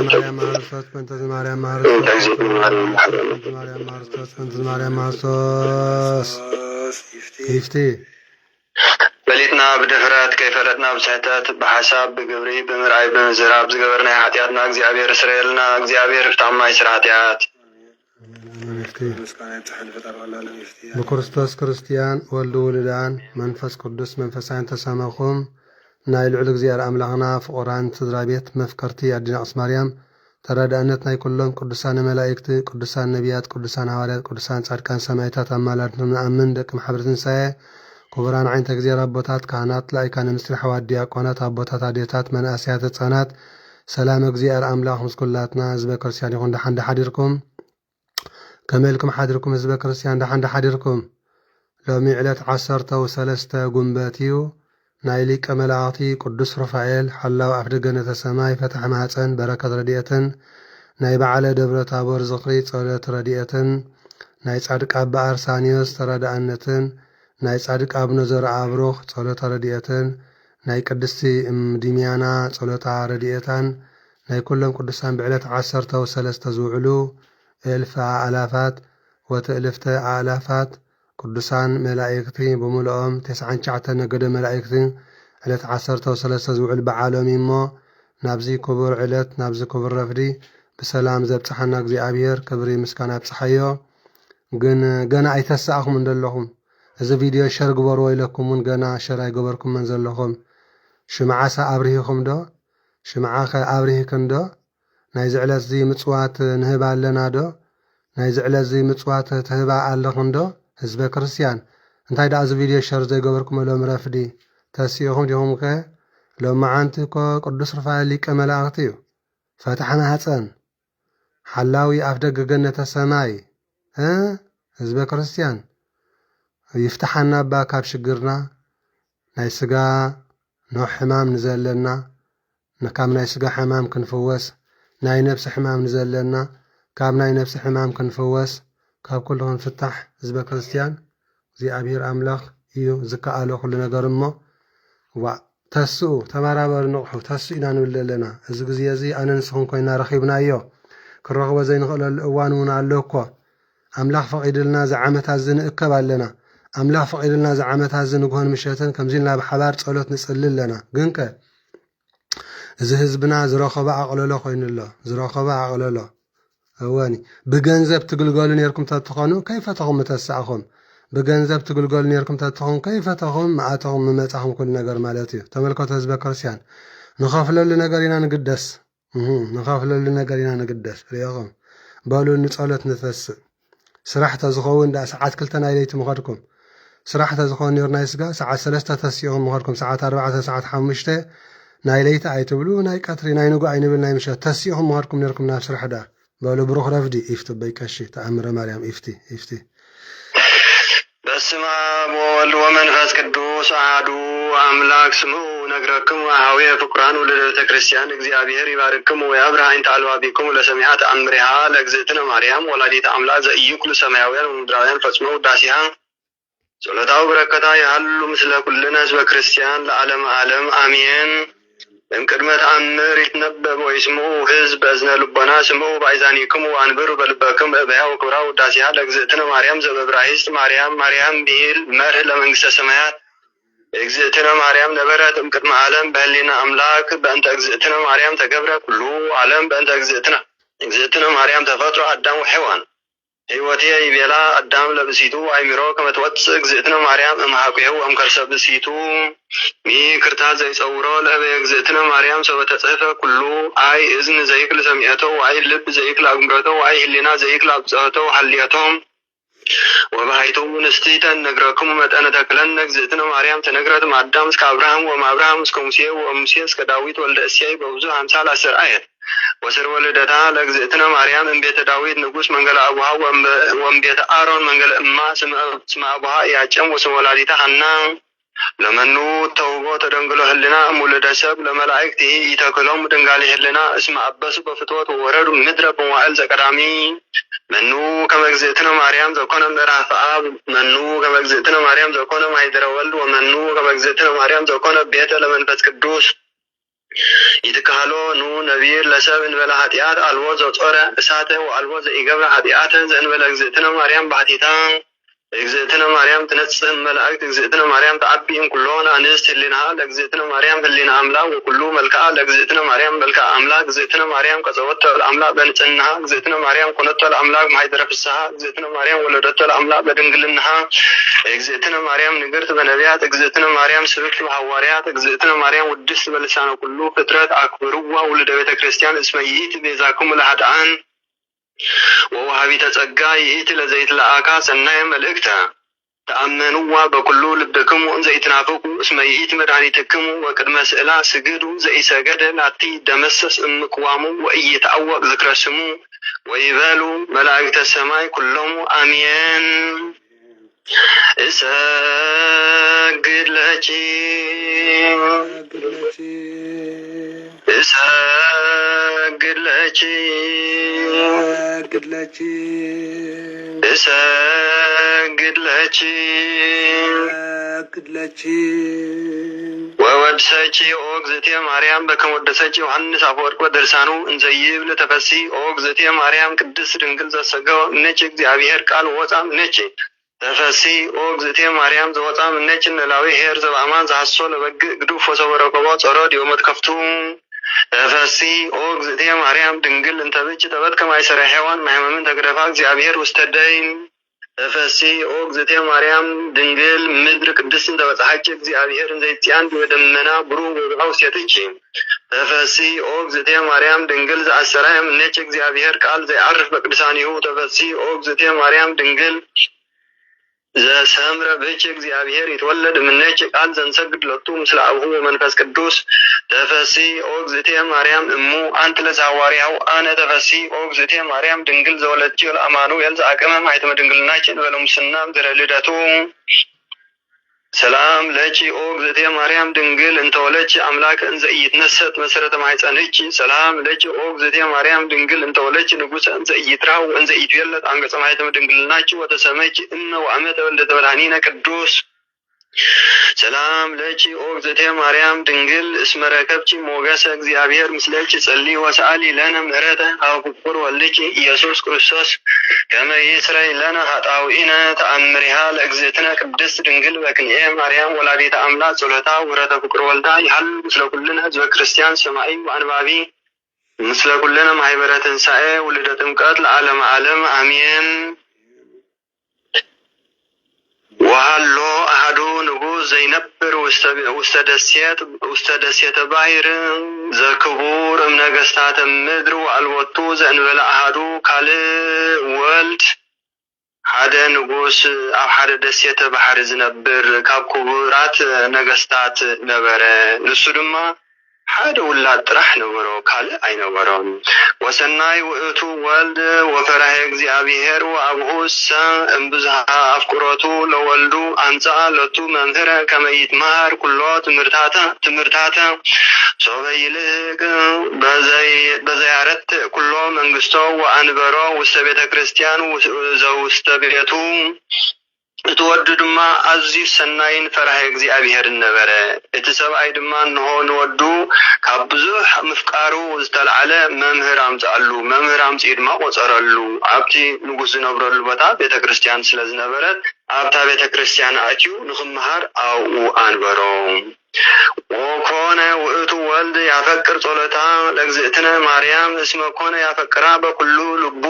ማርያም መሐረነ ክርስቶስ በእንተ ማርያም መሐረነ ክርስቶስ በእንተ ማርያም መሐረነ ክርስቶስ በእንተ ማርያም መሐረነ ክርስቶስ በእንተ ማርያም መሐረነ ክርስቶስ ይፍቲ በሊትና ብድፍረት ከይፈለጥና ብስሕተት ብሓሳብ ብግብሪ ብምርኣይ ብምዝራብ ዝገበርናይ ሓጢኣትና እግዚአብሔር እስረየልና እግዚአብሔር ፍታማይ ስራ ሓጢኣት በክርስቶስ ክርስቲያን ወልዱ ውልዳን መንፈስ ቅዱስ መንፈሳውያን ተሰመኹም ናይ ልዑል እግዚአብሔር አምላኽና ፍቁራን ስድራ ቤት መፍቀርቲ ኣዲና ቅድስት ማርያም ተራዳእነት ናይ ኩሎም ቅዱሳን መላእክቲ ቅዱሳን ነቢያት ቅዱሳን ሐዋርያት ቅዱሳን ጻድቃን ሰማዕታት ኣማላድን ንኣምን ደቂ ማሕበር ትንሣኤ ክቡራን ዓይነተ እግዚአብሔር አቦታት ካህናት ላይካነ ምስጢር ሐዋርያት ዲያቆናት አቦታት አዴታት መናእስያት ሕፃናት ሰላም እግዚአብሔር አምላክ ምስኩላትና ህዝበ ክርስቲያን ይኹን ዳሓን ሓዲርኩም ከመልኩም ሓዲርኩም ህዝበ ክርስቲያን ዳሓን ሓዲርኩም ሎሚ ዕለት 13 ጉንበት እዩ ናይ ሊቀ መላእክቲ ቅዱስ ሩፋኤል ሓላዊ ኣፍ ደገ ነተ ሰማይ ፈትሐ ማህፀን በረከት ረድኤትን ናይ በዓለ ደብረ ታቦር ዝኽሪ ጸሎት ረድኤትን ናይ ጻድቅ አባ አርሳኒዮስ ተራዳእነትን ናይ ጻድቅ አቡነ ዘርአ አብሮኽ ጸሎታ ረድኤትን ናይ ቅድስቲ ድምያና ጸሎታ ረድኤታን ናይ ኩሎም ቅዱሳን ብዕለት 13 ዝውዕሉ እልፍ አእላፋት ወትእልፍተ አእላፋት ቅዱሳን መላእክቲ በሙሉኦም 99 ነገደ መላእክቲ ዕለት 13 ዝውዕል በዓሎም እሞ ናብዚ ክቡር ዕለት ናብዚ ክቡር ረፍዲ ብሰላም ዘብፅሐና እግዚአብሔር ክብሪ ምስጋና ብፅሐዮ ግን ገና ኣይተሳእኹም እንደለኹም እዚ ቪድዮ ሸር ግበርዎ ኢለኩምን ገና ሸር ኣይገበርኩምን ዘለኹም ሽምዓሳ አብሪሂኹም ዶ ሽምዓ አብሪሂክን ዶ ናይ ዝዕለት እዚ ምጽዋት ንህባ ኣለና ዶ ናይ ዝዕለት እዚ ምጽዋት ትህባ ኣለኹም ዶ ህዝበ ክርስቲያን እንታይ ዳ እዚ ቪድዮ ሸር ዘይገበርኩም ሎም ረፍዲ ተሲኢኹም ዲኹም ከ ሎማዓንቲ እኮ ቅዱስ ሩፋኤል ሊቀ መላእክቲ እዩ ፈትሐ ማህፀን ሓላዊ ኣፍ ደገ ገነተ ሰማይ ህዝበ ክርስቲያን ይፍትሐና ባ ካብ ሽግርና ናይ ስጋ ኖሕ ሕማም ንዘለና ካብ ናይ ስጋ ሕማም ክንፍወስ ናይ ነፍሲ ሕማም ንዘለና ካብ ናይ ነፍሲ ሕማም ክንፍወስ ካብ ኩሉ ክንፍታሕ ህዝበ ክርስቲያን እግዚአብሔር አምላኽ እዩ ዝከኣሎ ኩሉ ነገር እሞ ተስኡ ተባራበር ንቑሑ ተስኡ ኢና ንብል ዘለና እዚ ግዜ እዚ ኣነ ንስኹም ኮይና ረኺብናዮ ክረኽቦ ዘይንኽእለሉ እዋን እውን ኣሎ እኮ ኣምላኽ ፈቒድልና ዝዓመታት ዝንእከብ ኣለና ኣምላኽ ፈቒድልና ዝዓመታት ዝንግሆን ምሸትን ከምዚልና ብሓባር ጸሎት ንጽልል ኣለና ግን ከ እዚ ህዝብና ዝረኸበ ኣቕለሎ ኮይኑሎ ዝረኸበ ኣቕለሎ እወኒ ብገንዘብ ትግልገሉ ነርኩም ተትኾኑ ከይፈተኹም ተሳእኹም بجنزب تقول قال نيركم تتخون كيف تخون معاتهم ممتعهم كل نجار مالتي تملكت حزب كرسيان نخاف لنا نجارينا نقدس نخاف لنا نجارينا نقدس رياضهم بالو نتقالت نفس سرحت زخون ده ساعات كلتنا إليت مخاركم سرحت زخون نير نايسجا ساعات 3 تسيهم مخاركم ساعات 4 ساعات 5 نايليت عيتبلو ناي كاتري ناي نقو عيني بالناي مشى تسيهم مخاركم نيركم نفس رحدا بالو بروخ رفدي إفتو بيكشي تأمر مريم إفتي بسم الله والولد ومنفس قدوس أحد أملاك سمو نقرأكم وهاوية فقران ولدت كريستيان እግዚአብሔር ይባርክም ወያብርሃን ተዓልዋ ቢኩም ለሰሚዓት አምሪሃ ለእግዝእትነ ማርያም ወላዲተ አምላክ ዘኢይኩሉ ሰማያውያን ወምድራውያን ፈጽመው ዳሲሃ ጸሎታው በረከታ ያሉ ምስለ ኩልነ ህዝበ ክርስቲያን ለዓለም ዓለም አሜን በቅድመ ተአምር ይትነበብ ወይስሙ ህዝብ በእዝነ ልቦና ስሙ ባይዛኒክሙ አንብሩ በልበክም እበያው ክብራው ዳሲሃ ለእግዝእትነ ማርያም ዘበብራሂስት ማርያም ቢል መርህ ለመንግስተ ሰማያት እግዝእትነ ማርያም ነበረት ቅድመ ዓለም በህሊና አምላክ በእንተ እግዝእትነ ማርያም ተገብረ ኩሉ ዓለም በእንተ እግዝእትነ ማርያም ተፈጥሮ አዳም ወሔዋን ህይወቴ ይቤላ አዳም ለብሲቱ አይምሮ ከመትወጽ እግዝእትነ ማርያም እምሃቁሁ እምከርሰ ብሲቱ ሚክርታ ዘይጸውሮ ለበ እግዝእትነ ማርያም ሰበ ተጽፈ ኩሉ አይ እዝን ዘይክል ሰሚዕቶ አይ ልብ ዘይክል አግምረቶ አይ ህሊና ዘይክል አብጽሖቶ ሐልየቶም ወባይቱ ንስቲተን ነግረኩም መጠነ ተክለን እግዝእትነ ማርያም ተነግረት ማዳም እስከ አብርሃም ወማብርሃም እስከ ሙሴ ወሙሴ እስከ ዳዊት ወልደ እሴይ በብዙ 50 10 ወስር ወልደታ ለእግዝእትነ ማርያም እምቤተ ዳዊት ንጉስ መንገለ አቡሃ ወእምቤተ አሮን መንገለ እማ ስመ አቡሃ ያጨም ወስመ ወላዲታ ሐና ለመኑ ተውቦ ተደንግሎ ህልና ሙልደ ሰብ ለመላእክት ይተክሎም ድንጋሌ ህልና እስመ አበሱ በፍትወት ወረዱ ምድረ በመዋዕል ዘቀዳሚ መኑ ከመግዝእትነ ማርያም ዘኮነ ምዕራፍ አብ መኑ ከመግዝእትነ ማርያም ዘኮነ ማኅደረ ወልድ ወመኑ ከመግዝእትነ ማርያም ዘኮነ ቤተ ለመንፈስ ቅዱስ ይትካሎ ኑ ነቢር ለሰብ እንበለ ኃጢአት አልቦ ዘጾረ እሳተ ወአልቦ ዘኢገብረ ኃጢአተ ዘእንበለ እግዝእትነ ማርያም ባሕቲታ እግዝእትነ ማርያም ትነጽህ መላእክት እግዝእትነ ማርያም ተዓቢም ኩሎን አንስት ህሊናሃ ለእግዝእትነ ማርያም ህሊና አምላክ ወኩሉ መልክዓ ለእግዝእትነ ማርያም መልክዓ አምላክ እግዝእትነ ማርያም ቀጸወተ ለአምላክ በንጽህናሃ እግዝእትነ ማርያም ኮነቶ ለአምላክ ማኅደረ ፍስሐ እግዝእትነ ማርያም ወለደቶ ለአምላክ በድንግልናሃ እግዝእትነ ማርያም ንግርት በነቢያት እግዝእትነ ማርያም ስብክት በሐዋርያት እግዝእትነ ማርያም ውድስት በልሳነ ኩሉ ፍጥረት አክብርዋ ውልደ ቤተ ክርስቲያን እስመ ይእቲ ቤዛክሙ ለኃጥኣን ወወሃቢተ ጸጋ ይእቲ ለዘይት ለአካ ሰናይ መልእክተ ተአመኑዋ በኩሉ ልብክሙ ዘይትናፍቁ እስመ ይእቲ መድኃኒትክሙ ወቅድመ ስእላ ስግዱ ዘይሰገደ ላቲ ደመሰስ እምቅዋሙ ወኢይትዐወቅ ዝክረ ስሙ ወይበሉ መላእክተ ሰማይ ኩሎሙ አሜን እሰግድ ለኪ እሰግድ ለኪ ወወድሰቺ ኦግዝእትየ ማርያም በከመ ወደሰቺ ዮሐንስ አፈወርቅ በድርሳኑ እንዘይብል ተፈሲ ኦግዝእትየ ማርያም ቅድስት ድንግል ዘሰገወ እምኔኪ እግዚአብሔር ቃል ወፃ እምኔኪ ተፈሲ ኦግዝእትየ ማርያም ዘወፃ እምኔኪ ንላዊ ኄር ዘበአማን ዘሐሶ ለበግዕ ግዱፍ ወሰበ ረከቦ ጸሮ ዲበ መትከፍቱ ተፈሲ ኦ እግዝእትየ ማርያም ድንግል እንተ ብእች ጠበት ከማይ ሰረ ሔዋን ማይመምን ተግረፋ እግዚአብሔር ውስተ ደይን ተፈሲ ኦ እግዝእትየ ማርያም ድንግል ምድር ቅድስት እንተ በጽሐች እግዚአብሔር እንዘይትያን በደመና ብሩህ ወብርሃው ሴትች ተፈሲ ኦ እግዝእትየ ማርያም ድንግል ዘአሰራየ እምኔች እግዚአብሔር ቃል ዘይዓርፍ በቅዱሳኒሁ ተፈሲ ኦ እግዝእትየ ማርያም ድንግል ዘሰምረ ብእች እግዚአብሔር ይትወለድ እምኔች ቃል ዘንሰግድ ለቱ ምስለ አቡሁ ወመንፈስ ቅዱስ ተፈሲ ኦ እግዝእትየ ማርያም እሙ አንት ለሐዋርያው አነ ተፈሲ ኦ እግዝእትየ ማርያም ድንግል ዘወለድኪ ለአማኑኤል ዘአቅመ ማኅተመ ድንግልናችን በለሙስና ምድረ ልደቱ ሰላም ለቺ ኦ እግዝእትየ ማርያም ድንግል እንተወለች አምላክ እንዘ ኢይትነሰት መሰረተ ማኅፀንኪ ሰላም ለቺ ኦ እግዝእትየ ማርያም ድንግል እንተወለች ንጉሠ እንዘ ኢይትራው እንዘ ኢይትዌለጥ አንቀጸ ማኅተመ ድንግልናች ወተሰመች እመ ወአመተ ወልደ ተብርሃኒነ ቅዱስ ሰላም ለቺ ኦ እግዝእትየ ማርያም ድንግል እስመ ረከብቺ ሞገሰ እግዚአብሔር ምስለኪ ጸሊ ወሰአሊ ለነ ምህረተ አብ ፍቁር ወልድኪ ኢየሱስ ክርስቶስ ከመ ይስረይ ለነ ኃጣውኢነ ተአምሪሃ ለእግዝእትነ ቅድስት ድንግል በክልኤ ማርያም ወላዲተ አምላክ ጸሎታ ወረተ ፍቁር ወልዳ ይሃሉ ምስለ ኩልነ ህዝበ ክርስቲያን ሰማዒ ወአንባቢ ምስለ ኩልነ ማኅበረ ትንሣኤ ውልደ ጥምቀት ለዓለመ ዓለም አሜን። ወሃሎ አሐዱ ንጉሥ ዘይነብር ውስተ ደሴተ ባሕር ዘክቡር እምነገሥታተ ምድር ወአልቦቱ ዘእንበለ አሐዱ ካልእ ወልድ ሓደ ንጉሥ ኣብ ሓደ ደሴተ ባሕሪ ዝነብር ካብ ክቡራት ነገሥታት ነበረ። ንሱ ድማ ሓደ ውላድ ጥራሕ ነበሮ ካልእ ኣይነበሮም። ወሰናይ ውእቱ ወልድ ወፈራሄ እግዚአብሔር ወአብሁሰ እምብዝሃ አፍቁሮቱ ለወልዱ አንጽአ ለቱ መምህረ ከመ ይትመሃር ኩሎ ትምህርታተ ሶበ ይልቅ በዘያረት ኩሎ መንግስቶ ወአንበሮ ውስተ ቤተ ክርስቲያን ዘውስተ ቤቱ እትወዱ ድማ አዝዩ ሰናይን ፈራሄ እግዚአብሔር ነበረ። እቲ ሰብኣይ ድማ እንሆ ንወዱ ካብ ብዙሕ ምፍቃሩ ዝተልዓለ መምህር አምጽአሉ መምህር አምጽኡ ድማ ቆጸረሉ። ኣብቲ ንጉሥ ዝነብረሉ ቦታ ቤተ ክርስቲያን ስለ ዝነበረት ኣብታ ቤተ ክርስቲያን ኣትዩ ንኽምሃር ኣብኡ አንበሮ። ወኮነ ውእቱ ወልድ ያፈቅር ጸሎታ ለእግዝእትነ ማርያም እስመ ኮነ ያፈቅራ በኩሉ ልቡ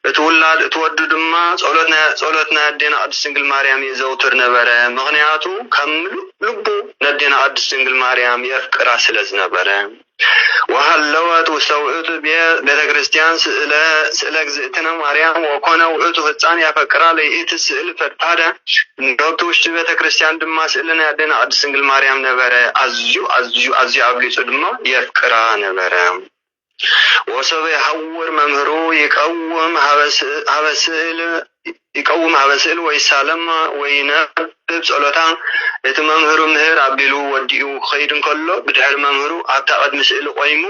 እትውላድ እትወዱ ድማ ጸሎትና አዴና ቅድስት ድንግል ማርያም ይዘውትር ነበረ። ምክንያቱ ከምሉ ልቡ ነዴና ቅድስት ድንግል ማርያም የፍቅራ ስለ ዝነበረ። ወሃለወት ውስተ ውእቱ ቤተ ክርስቲያን ስእለ እግዝእትነ ማርያም ወኮነ ውእቱ ህፃን ያፈቅራ ለይእቲ ስእል ፈድፋደ ዶብቲ ውሽጢ ቤተ ክርስቲያን ድማ ስእልና አዴና ቅድስት ድንግል ማርያም ነበረ። አዝዩ አብሊጹ ድማ የፍቅራ ነበረ። ወሰበ ይሐውር መምህሩ ይቀውም ሀበስእል ወይሳለማ ወይነብብ ጸሎታ እቲ መምህሩ ምህር አቢሉ ወዲኡ ኸይድ እንከሎ ብድሕሪ መምህሩ ኣብታ ቀድሚ ስእሊ ቆይሙ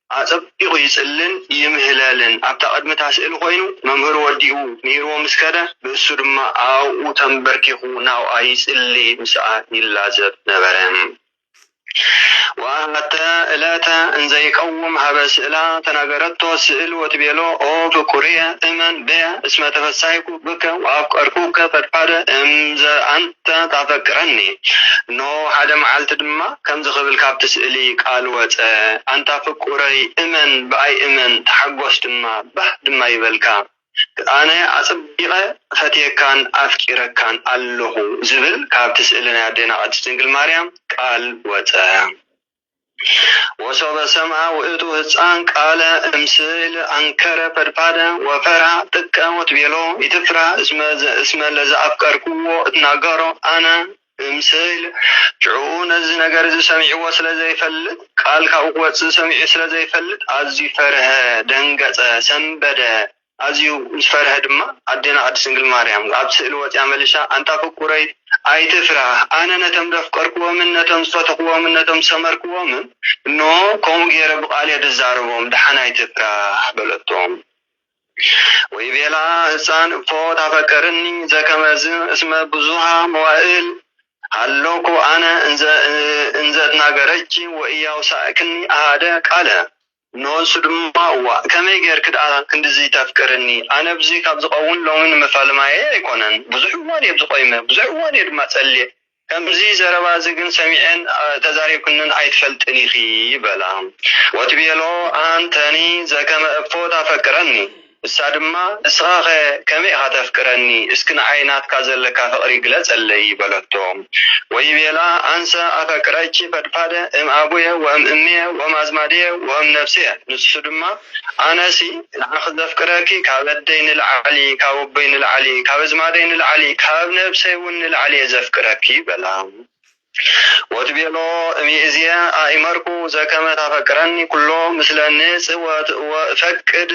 አጸቢቑ ይጽልን ይምህለልን። ኣብታ ቀድሚታ ስእሊ ኮይኑ መምህሩ ወዲኡ ሚሂርዎ ምስ ከደ ብእሱ ድማ ኣብኡ ተንበርኪኹ ናብኣ ይጽሊ ምስኣ ይላዘብ ነበረ። ወአተ ዕለተ እንዘ ይቀውም ሀበ ስእላ ተናገረቶ ስእል ወትቤሎ ኦ ፍቁርየ እመን በየ እስመ ተፈሳይኩ ብከ ወአፍቀርኩከ ፈድፋደ እምዘ አንተ ታፈቅረኒ። ኖ ሓደ መዓልቲ ድማ ከምዚ ክብል ካብቲ ስእሊ ቃል ወፀ። አንታ ፍቁረይ እመን ብኣይ እመን ተሓጎስ ድማ ባህ ድማ ይበልካ አነ አጽቢቀ ፈትየካን አፍቂረካን ኣለኹ ዝብል ካብቲ ስእሊ ናይ አዴና ቅድስት ድንግል ማርያም ቃል ወፀ። ወሶበ ሰምዐ ውእቱ ህፃን ቃለ እምስእል አንከረ ፈድፋደ ወፈራ ጥቀ ወትቤሎ ይትፍራ እስመ ለዘአፍቀርክዎ እትናገሮ አነ እምስእል ጭዑ ነዚ ነገር እዚ ሰሚዕዎ ስለ ዘይፈልጥ ቃል ካብኡ ክወፅእ ሰሚዑ ስለ ዘይፈልጥ ኣዝዩ ፈርሀ፣ ደንገፀ፣ ሰንበደ። ኣዝዩ ምስ ፈርሀ ድማ አዴና ቅድስት ድንግል ማርያም ኣብ ስእሊ ወፅያ መሊሻ አንታ ፍቁረይ ኣይትፍራህ ኣነ ነቶም ዘፍቀርክዎምን ነቶም ዝፈተኽዎምን ነቶም ዝሰመርክዎምን እኖ ከምኡ ገይረ ብቃልየ ድዛረቦም ድሓን ኣይትፍራህ በለቶም። ወይቤላ ህፃን እፎ ታፈቅረኒ ዘከመዝ እስመ ብዙሃ መዋእል ሃሎኩ ኣነ እንዘ እትናገረች ወእያውሳእክኒ ኣሃደ ቃለ። ንሱ ድማ እዋ ከመይ ጌርክ ድኣ ክንዲዚ ተፍቅረኒ ኣነ ብዚ ካብ ዝኸውን ሎሚ ንምፋልማየ ኣይኮነን ብዙሕ እዋን እየ ብዝቆይመ ብዙሕ እዋን እየ ድማ ጸልየ كمزي زربا زغن سمعن تزاريكنن ايتفلطني خي بلا وتبيلو انتني زكما افوتا فكرني السادما اسخاخه كمي هتفكرني اسكن عينات كازلك فقري غلص اللي بلتهم ويبيلا انسى افكرچ فدفاده ام ابويا وام امي وام ازمادي وام نفسي نسدما انسي اخذ افكركي كابدين العلي كابين العلي كابزمادين العلي كاب نفسي ون العلي زفكركي بلا وتبيلو ميزيا ايمركو زكما تفكرني كله مثل الناس وفكد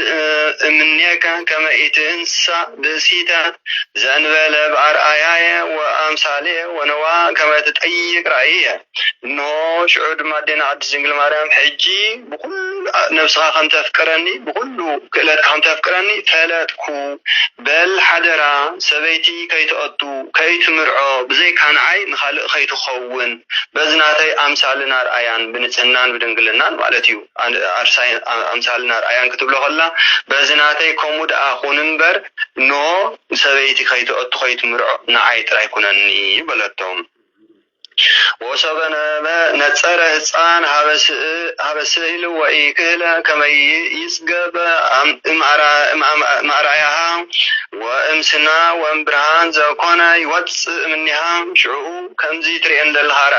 منيك كما يتنسى بسيتا زنبل بارآياي وامثالي ونوا كما تتأيق رأيه انه شعود مادينا عد سنجل مريم حجي بكل نفسها خم تفكرني بكل كلات خم تفكرني فلاتكو بل حدرا سبيتي كي تقطو كي تمرعو بزي كان عاي نخالق خي تخو بزناتي امثالنا رأيان بنتسنان بدنقلنان مالتيو ارساين امثالنا رأيان كتب له الله بزناتي كومود اخونن بر نو سبيتي خيتو اتو خيت مرع نعيت رايكونني بلتهم وصبنا ما نتصر هصان هبسئل وإيكلا كما يسقب معرايها وامسنا وامبرهان زاكونا يوتس منها شعو كمزي ترين للهار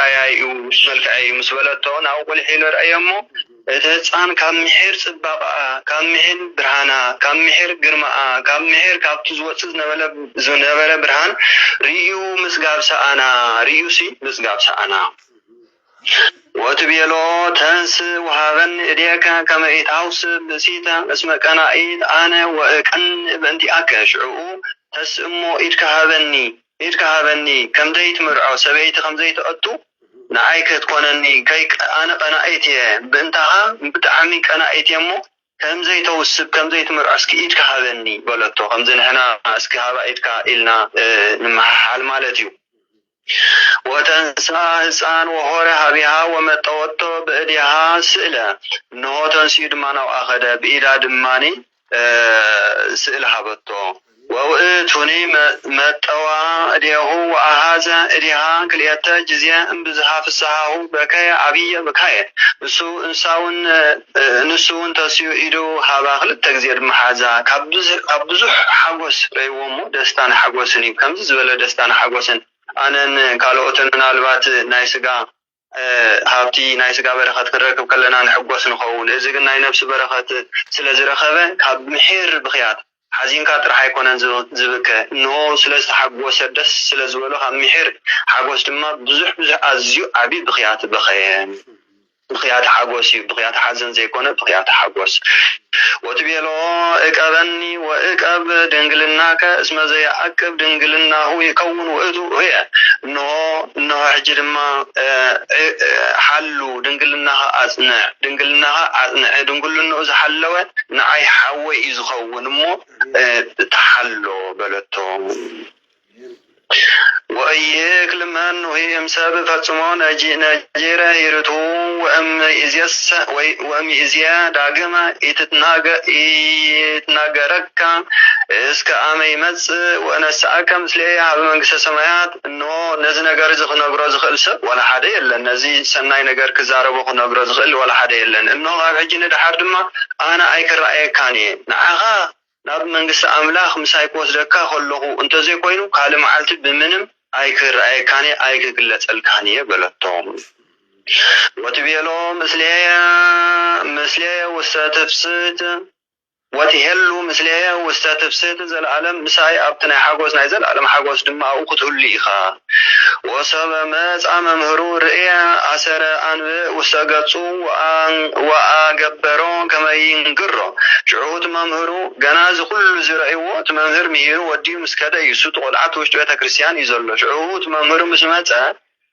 ملكعي مسبلتون أول حيل رأيمو هصان كم محير صباقا كم محير برهانا كم محير قرماء كم محير كابتوز زنبلا برهان ريو مسقاب سانا ريوسي مسقاب سانا وتبيلو تنس وهابن إليك كما يتعوص بسيطة اسمك أنا إيد أنا وكان بنتي أكشعو تسمو إيدك هابني كم ديت مرعو سبيت خم ديت أتو نعيك تكونني كيك أنا أيتي بنتها بتعميك أنا أيتي مو كم زي توسب كم زي تمر اسكي ايدك هابني بلتو كم زين هنا اسكي هابا ايدك إلنا نمحال مالتيو وتنسى هصان وهورها بها ومتوتو بإديها سئلة نهو تنسيد مانو أخذ بإيدا دماني سئلها بطو ووئتوني متوا إديه وأهازا إديها كليتا جزيا انبزها فسحاو بكايا عبية بكايا نسون تسيو إدو هابا خلط تكزير محازا كابزح حقوس ريومو دستان حقوسني كمز زبالة دستان حقوسن أنا كالوتن نالبات نايسقا هابتي نايسقا برخات كركب كلنا نحقوس نخون إذا قلنا نفس برخات سلازي رخبة كاب محير بخيات حزين كاتر حيكون زبك إنه سلاز حقوس دس سلاز ولو هم محير حقوس دما بزح أزيو عبيد بخيات بخيان بخيات حقوسي بخيات حزن زي كونه بخيات حقوس وتبيلو اقابني واقاب دنقلناك اسم زي عقب دنقلنا هو يكون وإذو هي انه حجر ما حلو دنقلناها أثناء دنقلنا إذا حلوه نعي حوي يزخون مو تحلو بلتو وأيك لمن وهي مسابة فتسمون نجيرة يرتو وأم إزيا داقما يتناقرك إسكا آمي مدس وأنا ساكا مثلي عبا منقس السمايات إنه نزي نقر زخ نقر زخ إلسا ولا حدا يلا نزي سناي نقر كزارب وخ نقر زخ إل ولا حدا يلا إنه غاب عجيني دحار دما أنا أيك الرأي كاني نعاها ناب منقس أملاخ مسايك وزركا خلقو انت زي كوينو كالي معالت بمنم أيكر أيكاني أيك قلت الكانية بلتهم وتبيلو مثلية وستفسد وتهلو مثلية وستفسد زي العالم مساي أبتنا حاقوس نايزل العالم حاقوس دماء وقتل ليخا وصاب ماز مهرور رئيا أسر أنوي وستقصو وأقبرون كما ينقروا شعود ممهرو جناز كل زرعيوات ممهر مهيرو ودي مسكدا يسوط والعت وشتويتا كريستيان يزلو شعود ممهرو مسمات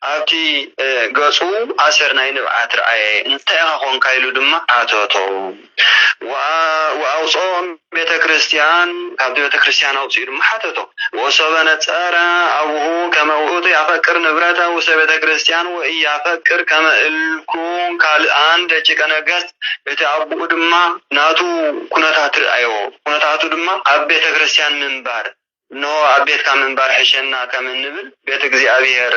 أبتي قصو أسر ناين بعت رأي انت أخون كايلو دم عتوتو وأوصو بيت كريستيان كابدو بيت كريستيان أوصير محاتتو وصبنا تسارا أبوه كما وقوتي أفكر نبراتا وسبيت كريستيان وإي أفكر كما الكون كالآن دجيك أنا قست بيت أبوه دم ناتو كنتات رأيو كنتاتو دم أب بيت كريستيان منبار نو أبيت كم منبر حشنا كم نبل بيت እግዚአብሔር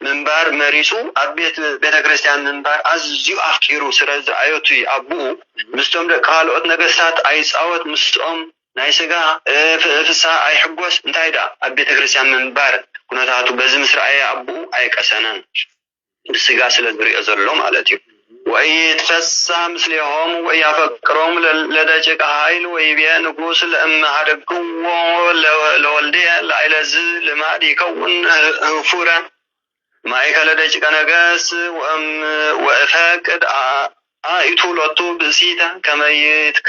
منبر مريسو أبيت بيت كريستيان منبر أزيو أفكيرو سرز أيوتي أبو مستوم قالوت نجسات أيس أوت مستوم نايسجا فسا أي حجوس انتهيدا أبيت كريستيان منبر كنا تاتو بزم سرعي أبو أي كسنان بالسجا سلزبري أزرلهم على تيو ويتفسى مثلهم ويفكرهم لدجك هايل ويبيع نقوس لأم هرقوا لولدي لعلز لما يكون فورا ما يكالدجك نقاس وأفاكد يتولطو بسيطة كما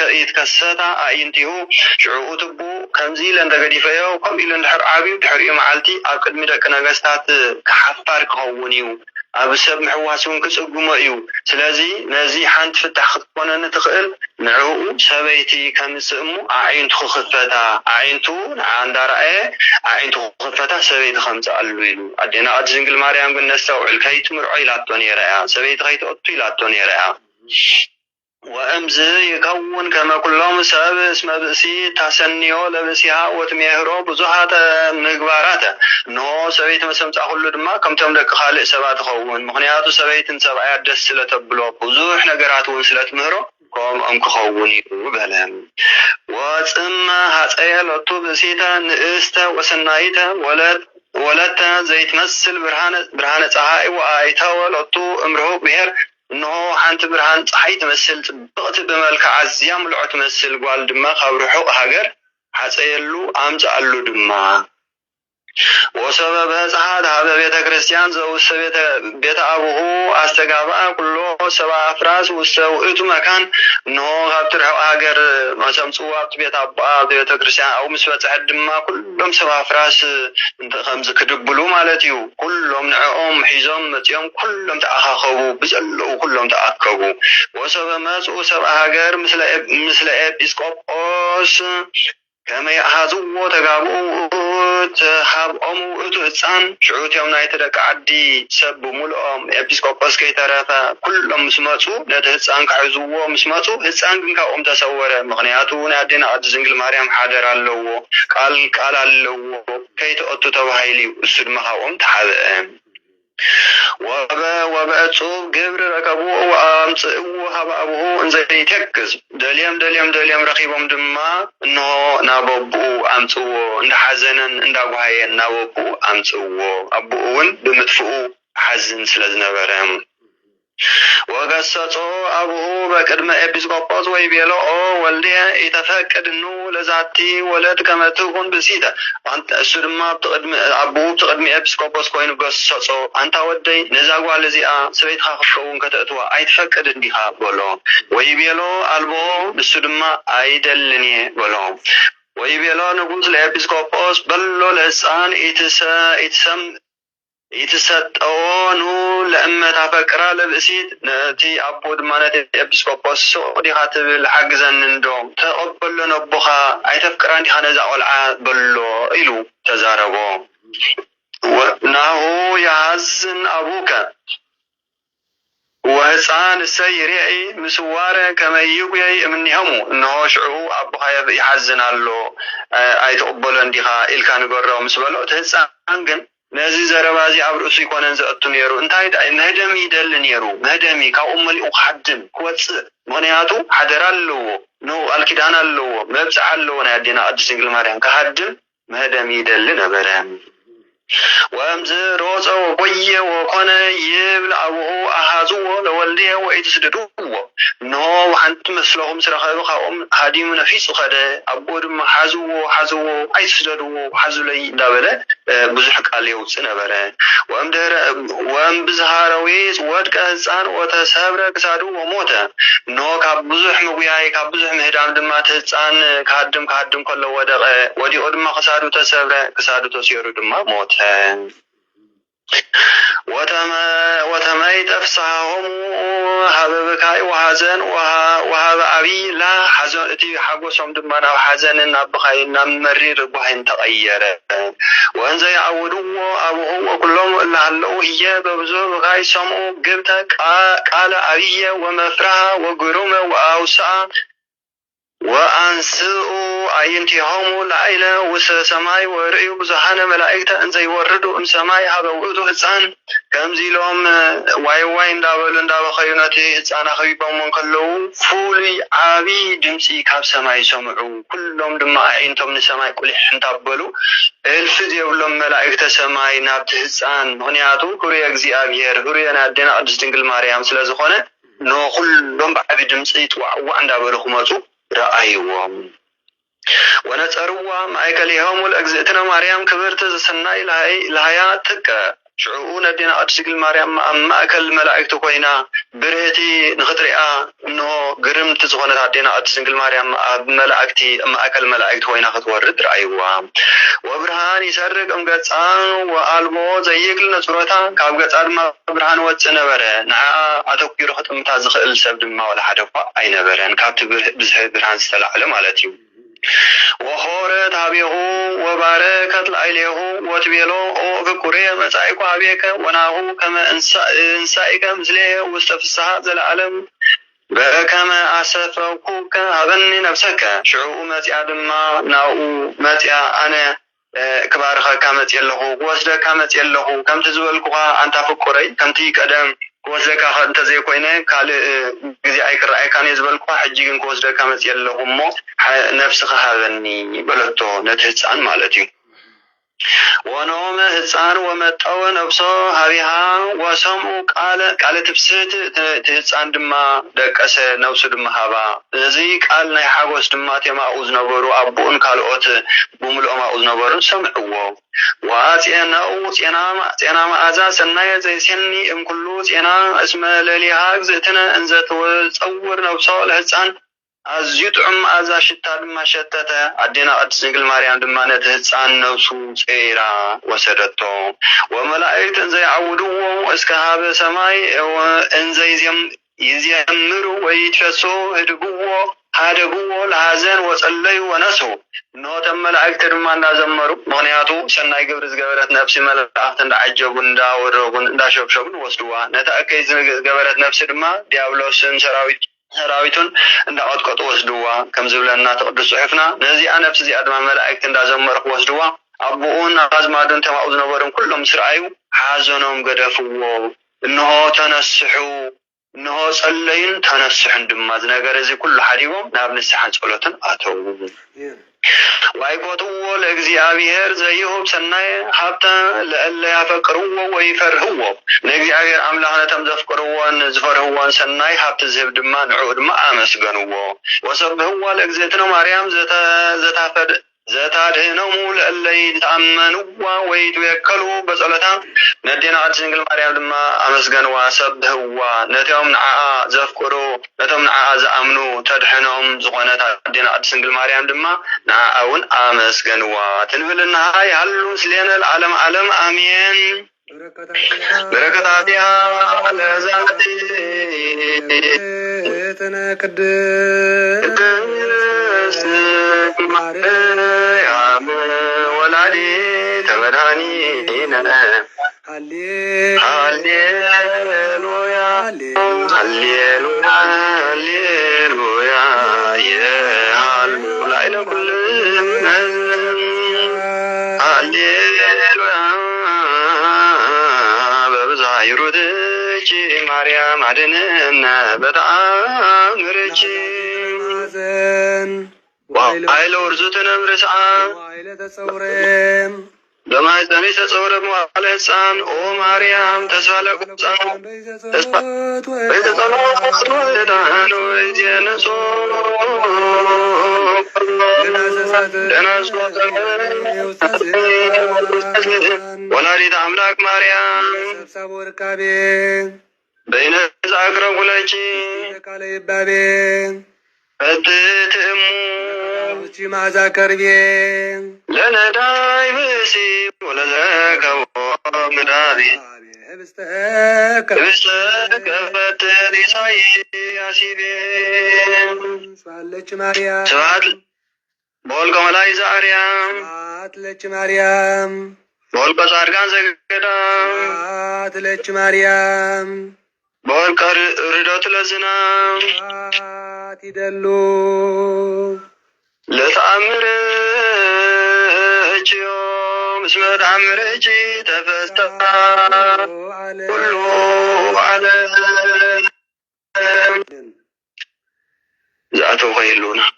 يتكسطا ينتهو شعوء تبو كنزيل انت قديفيو قم إلى الحر عابي بحرية معالتي أكد مدك نقاستات كحفار كهونيو أبسب محواسون كسقوم أيو سلازي نازي حانت فتح خطوانا نتخيل نعو سبيتي كمسمو عين تخفتا عين تو عند رأي عين تخفتا سبيت خمسة ألويلو أدينا أجزنقل ماريان قلنا استوعي كيت مرعي لاتوني رأيها سبيت غيت أطي لاتوني رأيها وأمز يكون كما كلهم سبب اسم بسي تسنيو لبسيها وتميهرو بزوحات مقباراته نو سبيت مسمت أقول دما كم تملك خالق سبات خون مغنياتو سبيت سبعيات دسلة تبلو بزوح نقرات ونسلة مهرو كم أمك خوني وبهلهم وثم هاتأيل بسيتا نئستا وسنايتا ولدتا زي تمثل برهانة صحائي وآيتا ولطو امرهو بهر إنه حنت برهان صحي تمثل بقت بملك عزيام لعو تمثل قال دما خبرحو هاجر حسيلو أمج علو دما وسبب هذا بيت كريستيان زو بيت أبوه استجابا كله سبع أفراس وسويت مكان إنه خبرحو هاجر ما سمسوا بيت أبا بيت كريستيان أو مسوات عد ما كلهم سبع أفراس خمسة كدبلو مالتيو كلهم نعوم حزام متيوم كلهم تأخخوا بزلوا كلهم تأكبوا وسبب ما سبع هاجر مثل إبسكوبوس كما يحازوا تجابوا تحب أمو إتوهتسان شعوت يوم نايترك عدي سب ملؤم إبسكوبوس كي ترى كلهم مسماتو نتهتسان كعزوا مسماتو هتسان كنك تسوره مغنياتو نادينا أدزنجل مريم حاضر اللو قال اللو كي تأتو توهيلي السد مخاوم تحب وبأتو قبر ركبوه وأمسئوه هبأبوه انزي تكز دليم رقيبهم دما انه نابوبو أمسئوه اند حزنن اند أبوهاين نابوبو أمسئوه أبوهن بمدفئو حزن سلزنا برهم وقصته أبوه بكدم إبسكوبوس ويبيلو ولدي يتفكد إنه لزعتي ولد كما تكون بسيطة أنت السلمة بتقدم أبوه بتقدم إبسكوبوس كوين قصته أنت ودي نزاقوا على زيا سبيت خافون كتأتوا أيتفكد إنها بولو ويبيلو ألبو بالسلمة أيدلني بولو ويبيلو نقول لإبسكوبوس بلو لسان يتسطونو لأما تفكرا لبسيت نتي أبود مانتي إبسكوبوس سودي خاتب الحقزن ندوم تقبل نبخا أي تفكران دي خانزا أولعا بلو إلو تزاربو ونهو يحزن أبوك وهسان السيريعي مسوارة كما يقوي من يهمو إنه شعو أبوها يحزن له أي تقبلن ديها إلكان قرر مسبلو تهسان قن نازي زربازي عبرسي كونن زأتو نيرو انتايد مهدمي دل نيرو مهدمي كأم اللي أخدم كواتس مغنياتو حدران له نو الكدان له مبسع له نادينا أدسنق المريم كهدم مهدمي دل نبرام وأمز روزا وقوية وقنا يبل أبوه أحازوه لولديه وإتسددوه نو وحنت مثلهم سرخيبو خاوم هاديم نفيس خده أبود حازوه أيتسددوه حازو لي دابله بزحك عليه سنبره وأم بزهارويز ودك هزان وتسابره كسادو وموته نو كابزح مبيعي كابزح مهدام دمات هزان كهدم كله ودي أدما كسادو تسابره كسادو تسيرو دما موته وتميت أفسحهم هببكاي وحزن وهب أبي لا حزن تي حقوسهم دمنا وحزن نبخاي نمرير بحين تغير وأنزي عودوا أبوه وكلهم إلا هلو هي ببزو بكاي سمو قبتك قال أبي ومفرها وقروم وأوسع وأنسئوا أينتهم لعيلة وس سماي ورئيوا بزحان ملائكة أنزي يوردوا سماي هبوؤدوا هتسان كمزي لهم واي ندابل خيونتي هتسان خيبا من كلو فولي عابي دمسي كاب سماي سمعوا كلهم دما أينتم نسماي كل حنتابلوا الفدي ولهم ملائكة سماي نابت هتسان هنياتو كوريا اكزي أبيهر كوريا نادينا قدس دنقل ماريام سلازخونة نو كلهم بعبي دمسي توعوا ندابلوا خمسوا رأيوهم ونتصروا مايكليهم الأجزئتنا مريم كبرت سناي لهايا تكا شعونا دينا أتسجل مريم أما أكل ملائكة كوينا برهتي نخطرئة إنه قرمت زغنة دينا أتسجل مريم ملائكتي أما أكل ملائكة كوينا خطورد رأيوهم وبرهان يسرق قصان وألبو زيك لنصرتا كاب قصان ما برهان واتسنبره نعا أتوكيرو ختم تازخ السبد ما ولا حدفا أي نبرن كاب بزهد برهان استلعلم على وخورت هابيه وباركت لعيله وتبيله وفكوريه مسائك هابيك وناهو كما انسائك مثله واستفسها ذا العالم بكما أسفوكوك هبني نفسك شعوء ماتيا دما ناو ماتيا أنا كبارخا كامت يلهو واسدا كامت يلهو كم تزولكوها أنت فكوري كم تيك أدم كوزدك أنت زي كوينة قال جزء أي كرأي كان يزبلكوا حجيجن كوزدك كامت يلهو مو نفسك هذني بلتو نتهز عن مالتي ونوم هزان ومتأو نفسه هبيها وسمو قال تبسط تهزان دما دكاس نفسه دما هبا زي قال ناي حاغوس دما تيما اوز نبرو ابون قالوت بوملو ما اوز نبرو سمعوا واتينا ما ازا سناي زي سني ام كلو تينا اسم لليها زتنا انزت وتصور نفسه لهزان أزيتهم أزا شتاد ما شتته أدينا أتسنقل مريم دمانة هتسان نوسو سيرا وسدتو وملائكة انزي عودوا اسكهاب سماي وانزي يزيمروا ويتفسوا هدقوا لهازن وصليوا ونسوا نوتم ملائكة دمانا زمروا مغنياتو سناي قبرز قبرت نفسي ملائكة عجبوا نداوروا نداشوبشوبوا وصلوا نتأكيز قبرت نفسي دما ديابلوسن سراويتون عند أوتقط وسدوا كم زبلنا تقدس صحفنا نزي أنا بسزي أدم ملائكة عند زمرق وسدوا أبوون أزمادن تما أوزن ورم كلهم سرعيو حازنهم قدفوا إنه تنسحوا إنه صلين تنسح دماز نجارزي كل حريهم نابن السحن صلوتن أتوا ويقوتوا لأجزيابير زيهم سناي حتى لألا يفكروا ويفرهوا لأجزيابير عملها تمزفكروا نزفرهوا سناي حتى زهب دمان عود ما أمسقنوا وصبهوا لأجزيتنا مريم زتادهنمو لألا يتأمنوا ويتوكلوا بصلتا ندينا عدسنقل مريم دما أمسقنوا سبهوا نتيهم نعا زفكروا نتيهم نعا زأمنوا تدحنهم زغنة ندينا عدسنقل مريم دما نعاون أمسقنوا تنفل النهاية هلو سلينا العالم عالم آمين بركاتها على ذاتي قدس مريم ولادي تمدانينا هاليلويا هاليلويا هاليلويا يا هالولا إلى كل هاليلويا ببزايرودك مريم عدننا بتعامرك وعيلة ورزوتنا برسعان وعيلة تصورهم لما يزدني تصورهم وعلى إنسان أو مريم تسفلك بسان تسفلك وإذا صلوات وإذا وإذا نسوك ولا ريد أملاك مريم بين ذاكرة ولكي فتتمو ما ذاكربين لنا دايمسي ولا ذاك ومدابي بستك فتدي يا سيدين سوالك مريم سوال بولك ملاي زاريام سوالك مريم بولك ساركان زكدام سوالك مريم بولك ردوت لزنام تدلو لتأمر يوم اسم تأمر تفستا كله على زعتو خيلونا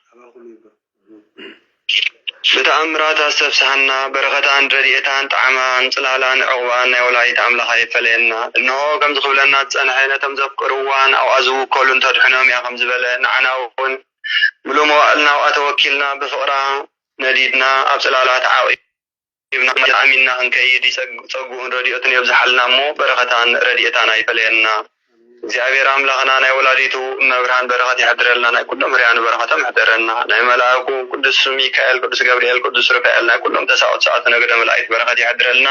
بتأمرات السبسحنا برغتان رديتان طعمان صلالان عقبان ولايت أملاخ يفلينا إنه كم تقبلنا تسنحينا تمزفقروان أو أزو كلن تدحنهم يا خمز بلين عناون بلو موالنا وأتوكلنا بفقرا نديدنا أبسلالات عاوي ابن عمينا أنكيد يسقون رديتان يبزحلنا مو برغتان رديتان يفلينا እግዚአብሔር አምላክና ናይ ወላዲቱ መብርሃን በረከት ያድረልና ናይ ኩሎም ሪያን በረከት ያድረልና ናይ መላእኩ ቅዱስ ሚካኤል ቅዱስ ገብርኤል ቅዱስ ሩፋኤል ናይ ኩሎም ተሳውት ሰዓት ነገደ መላእክት በረከት ያድረልና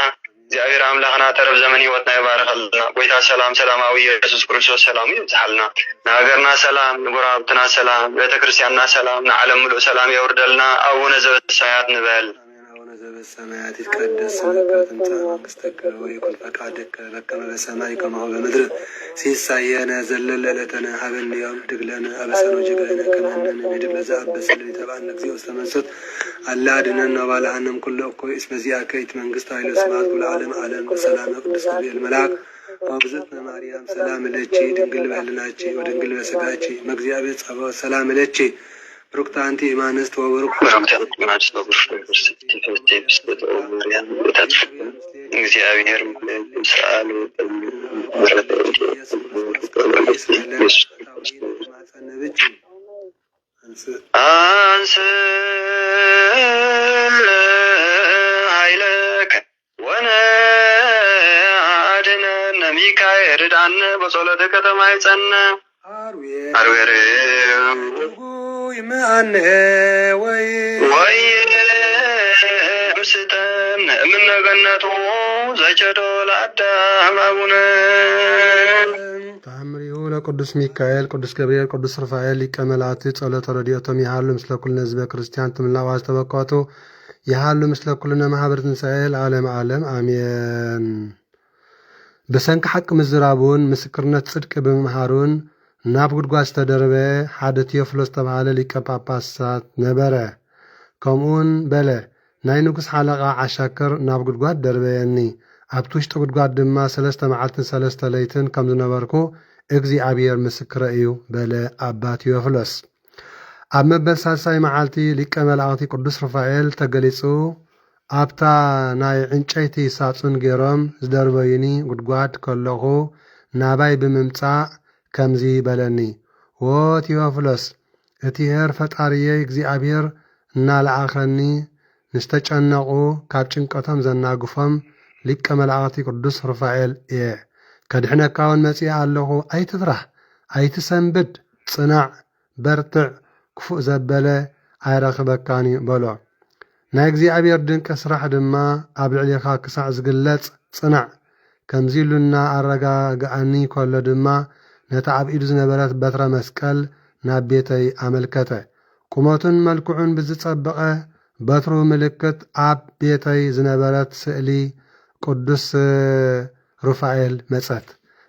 እግዚአብሔር አምላክና ተረፍ ዘመን ህይወትና ይባረክልና ጎይታ ሰላም ሰላማዊ ኢየሱስ ክርስቶስ ሰላም ይብዛልና ናገርና ሰላም ንጉራብትና ሰላም ቤተክርስቲያንና ሰላም ንዓለም ሙሉ ሰላም ያወርደልና አቡነ ዘበሰማያት ንበል السماوات يتقدس اسمك تمتع منግሥትከ ويكن فقدك በከመ በሰማይ ከማሁ በምድር ሲሳየነ ዘለለለተነ ሀበነ ዮም ድግለነ አበሰነ ወጀጋነ ከመነነ ንድብ ለዘአበሰለ ተባን እግዚኦ ተመሰጥ አላ አድነን ወባልዓንም ኩሉ እኮ እስመ ዚአከ መንግሥት ኃይለ ስብሐት ኩሉ ዓለም ዓለም በሰላም ቅዱስ ገብርኤል መልአክ ወብዘት ማርያም ሰላም ለቺ ድንግል በህልናቺ ወድንግል በስጋቺ መግዚአብሔር ጸባኦት ሰላም ለቺ ብሩክታንቲ ኢማንስት ወብሩክ እግዚአብሔር ሰአሉ አንስ ኃይለከ ወነአድነነ ሚካኤል ዳነ በጸሎተ ከተማ ይጸነ አርዌር ይማን ወይ ምስተን ምን ገነቱ ዘጨዶ ለአዳም አቡነ ተአምሪሁ ለቅዱስ ሚካኤል ቅዱስ ገብርኤል ቅዱስ ሩፋኤል ሊቀ መላእክት ጸሎተ ረድኤቶም ይሃሉ ምስለ ኩልነ ህዝበ ክርስቲያን ትምላዋ ዝተበቋቱ ይሃሉ ምስለ ኩልነ ማህበር ትንሣኤ ለዓለም ዓለም አሜን። በሰንኪ ሓቂ ምዝራቡን ምስክርነት ጽድቂ ብምምሃሩን ናብ ጉድጓድ ዝተደረበ ሓደ ቴዎፍሎስ ተባሃለ ሊቀ ጳጳሳት ነበረ። ከምኡን በለ ናይ ንጉስ ሓለቃ ዓሻክር ናብ ጉድጓድ ደርበየኒ ኣብቲ ውሽጢ ጉድጓድ ድማ 3 መዓልትን 3 ለይትን ከም ዝነበርኩ እግዚአብሔር ምስክረ እዩ በለ ኣባ ቴዎፍሎስ። ኣብ መበል ሳልሳይ መዓልቲ ሊቀ መላእክቲ ቅዱስ ሩፋኤል ተገሊጹ ኣብታ ናይ ዕንጨይቲ ሳጹን ገይሮም ዝደርበዩኒ ጉድጓድ ከለኹ ናባይ ብምምጻእ ከምዚ በለኒ ወ ቴዎፍሎስ እቲ ሄር ፈጣሪየ እግዚአብሔር እናለኣኸኒ ንስተጨነቁ ካብ ጭንቀቶም ዘናግፎም ሊቀ መላእክቲ ቅዱስ ሩፋኤል እየ። ከድሕነካውን መጺእ ኣለኹ ኣይትፍራህ ኣይትሰንብድ ጽናዕ በርትዕ ክፉእ ዘበለ ኣይረኽበካኒ በሎ። ናይ እግዚአብሔር ድንቂ ስራሕ ድማ ኣብ ልዕሊኻ ክሳዕ ዝግለጽ ጽናዕ ከምዚ ኢሉና ኣረጋግኣኒ ከሎ ድማ ነታ ኣብ ኢዱ ዝነበረት በትረ መስቀል ናብ ቤተይ ኣመልከተ። ቁመቱን መልክዑን ብዝጸበቐ በትሩ ምልክት ኣብ ቤተይ ዝነበረት ስእሊ ቅዱስ ሩፋኤል መጸት።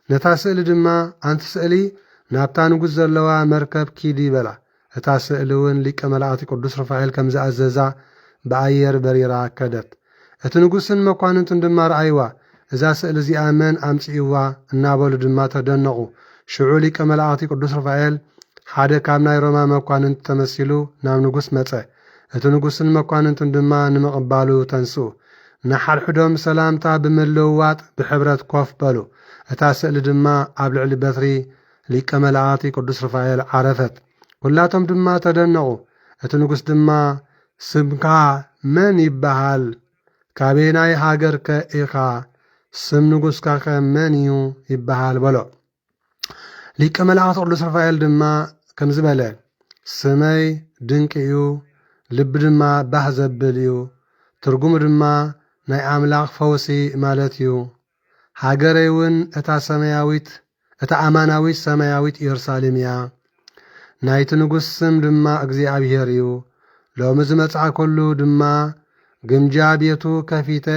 ነታ ስእሊ ድማ ኣንቲ ስእሊ ናብታ ንጉስ ዘለዋ መርከብ ኪዲ በላ። እታ ስእሊ እውን ሊቀ መላእክቲ ቅዱስ ሩፋኤል ከም ዝኣዘዛ ብኣየር በሪራ ከደት። እቲ ንጉስን መኳንንቱን ድማ ረኣይዋ። እዛ ስእሊ እዚኣ መን ኣምፂእዋ እናበሉ ድማ ተደነቑ። ሽዑ ሊቀ መላእክቲ ቅዱስ ሩፋኤል ሓደ ካብ ናይ ሮማ መኳንንት ተመሲሉ ናብ ንጉስ መጸ። እቲ ንጉስን መኳንንቱን ድማ ንምቕባሉ ተንስኡ። ንሓድሕዶም ሰላምታ ብምልውዋጥ ብሕብረት ኮፍ በሉ። እታ ስእሊ ድማ ኣብ ልዕሊ በትሪ ሊቀ መላእክቲ ቅዱስ ሩፋኤል ዓረፈት። ኩላቶም ድማ ተደነቑ። እቲ ንጉስ ድማ ስምካ መን ይበሃል? ካበየናይ ሃገር ከ ኢኻ? ስም ንጉስካ ኸ መን እዩ ይበሃል በሎ። ሊቀ መላእክቲ ቅዱስ ሩፋኤል ድማ ከም ዝበለ ስመይ ድንቂ እዩ፣ ልቢ ድማ ባህ ዘብል እዩ። ትርጉሙ ድማ ናይ ኣምላኽ ፈውሲ ማለት እዩ። ሃገረይ እውን እታ ኣማናዊት ሰማያዊት ኢየሩሳሌም እያ። ናይቲ ንጉስ ስም ድማ እግዚአብሔር እዩ። ሎሚ ዝመጽኣ ከሉ ድማ ግምጃ ቤቱ ከፊተ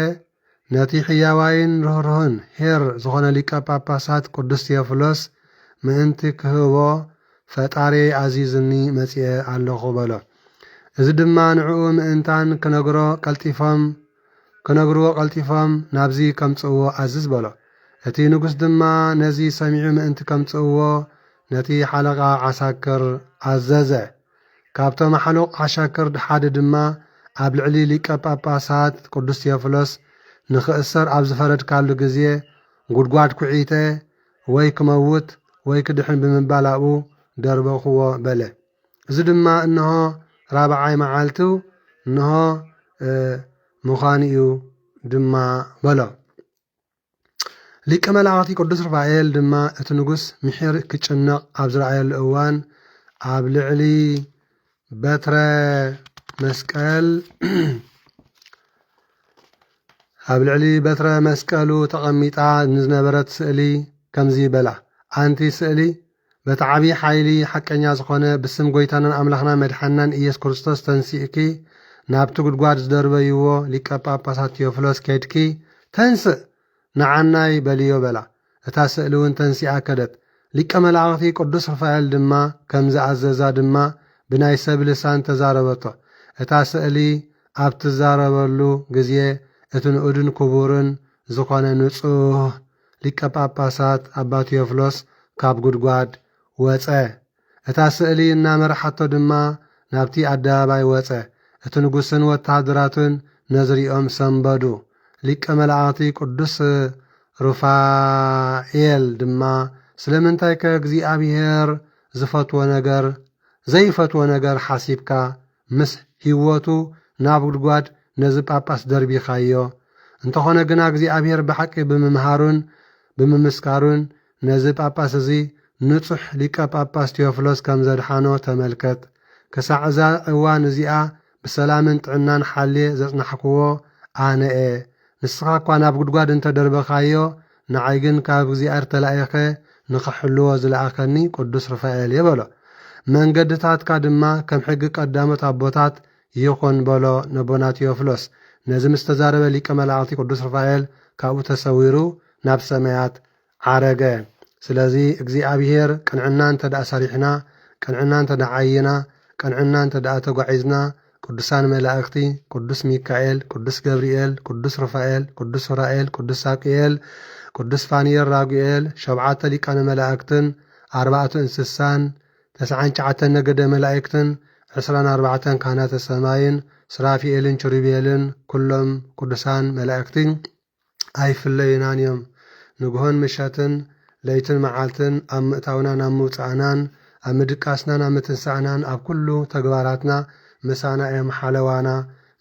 ነቲ ሕያዋይን ርህርህን ሄር ዝኾነ ሊቀ ጳጳሳት ቅዱስ ቴዎፍሎስ ምእንቲ ክህቦ ፈጣሪ አዚዝኒ መጽየ ኣለኹ በሎ። እዚ ድማ ንዕኡ ምእንታን ክነግርዎ ቀልጢፎም ናብዚ ከምጽእዎ ኣዝዝ በሎ። እቲ ንጉስ ድማ ነዚ ሰሚዑ ምእንቲ ከምጽእዎ ነቲ ሓለቓ ዓሳክር ኣዘዘ። ካብቶም ሓለቕ ዓሻክር ሓደ ድማ ኣብ ልዕሊ ሊቀ ጳጳሳት ቅዱስ ቴዎፍሎስ ንኽእሰር ኣብ ዝፈረድካሉ ግዜ ጉድጓድ ኩዒተ ወይ ክመውት ወይ ክድሕን ብምባል ኣብኡ ደርበኽዎ በለ። እዚ ድማ እንሆ ራብዓይ መዓልቱ እንሆ ምዃኑ እዩ ድማ በሎ። ሊቀ መላእኽቲ ቅዱስ ሩፋኤል ድማ እቲ ንጉስ ምሕር ክጭነቕ ኣብ ዝረኣየሉ እዋን ኣብ ልዕሊ በትረ መስቀሉ ተቐሚጣ ንዝነበረት ስእሊ ከምዚ በላ። ኣንቲ ስእሊ በቲ ዓብዪ ሓይሊ ሓቀኛ ዝኾነ ብስም ጎይታናን ኣምላኽና መድሓናን ኢየሱስ ክርስቶስ ተንሲእኪ ናብቲ ጉድጓድ ዝደርበይዎ ሊቀ ጳጳሳት ቴዎፍሎስ ከይድኪ ተንስእ ንዓናይ በልዮ በላ። እታ ስእሊ እውን ተንሲኣ ከደት። ሊቀ መላእኽቲ ቅዱስ ሩፋኤል ድማ ከም ዝኣዘዛ ድማ ብናይ ሰብ ልሳን ተዛረበቶ። እታ ስእሊ ኣብ ትዛረበሉ ግዜ እቲ ንኡድን ክቡርን ዝኾነ ንጹህ ሊቀ ጳጳሳት ኣባ ቴዎፍሎስ ካብ ጉድጓድ ወፀ። እታ ስእሊ እናመርሓቶ ድማ ናብቲ ኣደባባይ ወፀ። እቲ ንጉስን ወታሃደራቱን ነዝሪኦም ሰንበዱ። ሊቀ መላእኽቲ ቅዱስ ሩፋኤል ድማ ስለምንታይ ከእግዚአብሔር ዘይፈትዎ ነገር ሓሲብካ ምስ ህይወቱ ናብ ጉድጓድ ነዚ ጳጳስ ደርቢኻዮ? እንተኾነ ግና እግዚኣብሔር ብሓቂ ብምምስካሩን ነዚ ጳጳስ እዚ ንጹሕ ሊቀ ጳጳስ ቴዎፍሎስ ከም ዘድሓኖ ተመልከት። ክሳዕ እዛ እዋን እዚኣ ብሰላምን ጥዕናን ሓልየ ዘጽናሕክዎ ኣነ እየ። ንስኻ እኳ ናብ ጉድጓድ እንተደርበኻዮ ንዓይ ግን ካብ እግዚኣብሔር ተላኢኸ ንኽሕልዎ ዝለኣኸኒ ቅዱስ ሩፋኤል የበሎ። መንገድታትካ ድማ ከም ሕጊ ቀዳሞት ኣቦታት ይኹን በሎ ነቦና ቴዎፍሎስ። ነዚ ምስ ተዛረበ ሊቀ መላእኽቲ ቅዱስ ሩፋኤል ካብኡ ተሰዊሩ ናብ ሰማያት ዓረገ። ስለዚ እግዚኣብሔር ቅንዕና እንተደኣ ሰሪሕና፣ ቅንዕና እንተደኣ ዓይና፣ ቅንዕና እንተደኣ ተጓዒዝና ቅዱሳን መላእኽቲ ቅዱስ ሚካኤል፣ ቅዱስ ገብርኤል፣ ቅዱስ ሩፋኤል፣ ቅዱስ ኡራኤል፣ ቅዱስ ሳቅኤል፣ ቅዱስ ፋኒኤል ራጉኤል፣ 7 ሊቃነ መላእክትን 4 እንስሳን 99 ነገደ መላእክትን 24 ካህናተ ሰማይን ስራፊኤልን ኪሩቤልን ኩሎም ቅዱሳን መላእክቲ ኣይፍለዩናን እዮም። ንግሆን ምሸትን ለይትን መዓልትን ኣብ ምእታውናን ኣብ ምውፃእናን ኣብ ምድቃስናን ኣብ ምትንሳእናን ኣብ ኩሉ ተግባራትና ምሳና እዮም ሓለዋና፣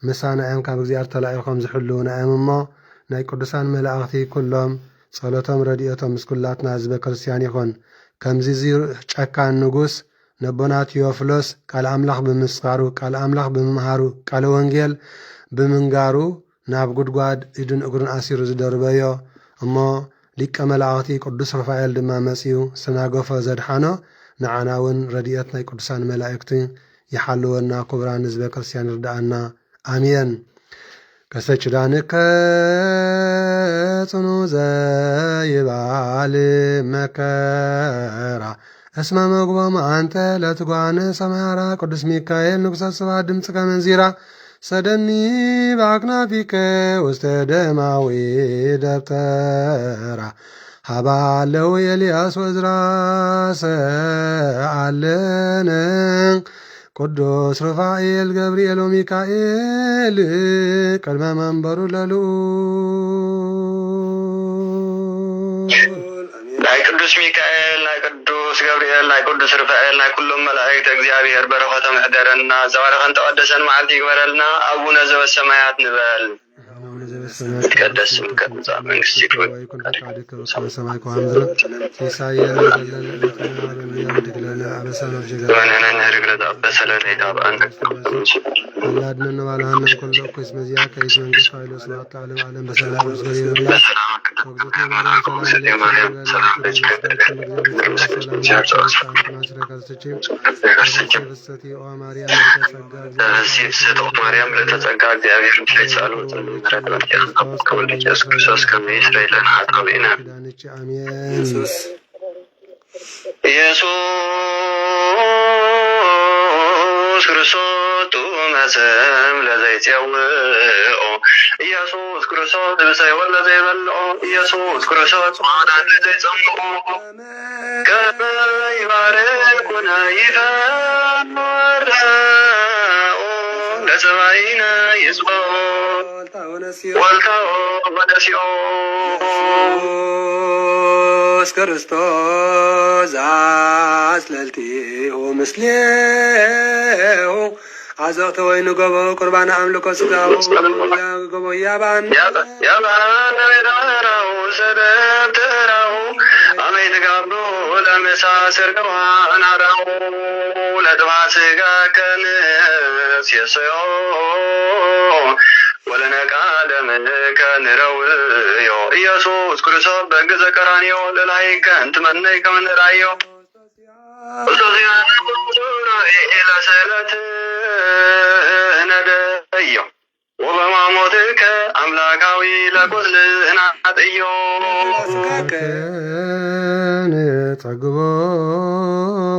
ምሳና እዮም ካብ እግዚኣብሔር ተላኢኾም ዝሕልውና እዮም እሞ ናይ ቅዱሳን መላእኽቲ ኩሎም ጸሎቶም ረድኤቶም ምስ ኩላትና ህዝበ ክርስቲያን ይኹን። ከምዚ ጨካን ንጉስ ነቦና ቴዎፍሎስ ቃል ኣምላኽ ብምስኻሩ፣ ቃል ኣምላኽ ብምምሃሩ፣ ቃል ወንጌል ብምንጋሩ ናብ ጉድጓድ ኢድን እግሩን ኣሲሩ ዝደርበዮ እሞ ሊቀ መላእኽቲ ቅዱስ ሩፋኤል ድማ መጺኡ ስናገፎ ዘድሓኖ ንዓና እውን ረድኤት ናይ ቅዱሳን መላእክቲ ይሓልወና። ክቡራን ህዝበ ክርስቲያን ይርዳኣና ኣሜን። ከሰችዳንከ ጽኑ ዘይባል መከራ እስመ መግቦም አንተ ለትጓነ ሰማራ ቅዱስ ሚካኤል ንጉሠ ስብሐት ድምፅከ መንዚራ ሰደኒ በአክናፊከ ውስተ ደማዊ ደብተራ ሃባለው ኤልያስ ወዝራ ሰአለነ ቅዱስ ሩፋኤል ገብርኤል ወሚካኤል ቅድመ መንበሩ ለልዑል ናይ ቅዱስ ሚካኤል ናይ ቅዱስ ገብርኤል ናይ ቅዱስ ሩፋኤል ናይ ኩሎም መላእክት እግዚአብሔር በረኸቶም ይሕደረና ዘባረኸን ተቀደሰን መዓልቲ ይግበረልና። አቡነ ዘበሰማያት ንበል። ይትቀደስ ስምከ ትምጻእ መንግሥትከ ወይኩን ፈቃድከ በከመ በሰማይ ከማሁ በምድር ሲሳየነ ዘለለ አበሳነ ወጀጋነ ንህድግ በሰለለ ይታብአነ ወላድነ ባልሃነ ኩሎ እኩይ እስመ ዚአከ ይእቲ መንግሥት ኃይል ወስብሐት ለዓለመ ዓለም በሰላም ወዝገሪላ ወግዝእትነ ማርያም ሰላም ለኪ ማርያም ለተጸጋ እግዚአብሔር ይፈጽአሉ ከወልድ ኢየሱስ ክርስቶስ ከመ ይስረይ ለነ ኃጣውኢነ ኢየሱስ ኢየሱስ ክርስቶስ መስም ለዘይጼውኦ ኢየሱስ ክርስቶስ ብሰይወት ለዘይበልኦ ኢየሱስ ክርስቶስ ጻዕዳን ለዘይጸምኦ ከይባርኩነ ይፈርኦ ለሰማይነ ይጽኦ ወልታኦ ወደሲኦ ኢየሱስ ክርስቶስ አስለልቲሁ ምስሌሁ አዘቅተ ወይኑ ገቦ ቁርባን አምልኮ ስጋው ገቦ ያባን ቤተራው ሰደብትራው አመይት ጋብሮ ለመሳስር ገዋናራው ለጥባ ስጋ ከንስ የሰዮ ወለነቃ ደምከ ንረውዮ ኢየሱስ ክርስቶስ በግዘ ቀራንዮ ለላይከ እንትመነይ ከመንራዮ ለስዕለት ነደዮ ወበማሞትከ አምላካዊ ለቁስል ናጥዮ ንጠግቦ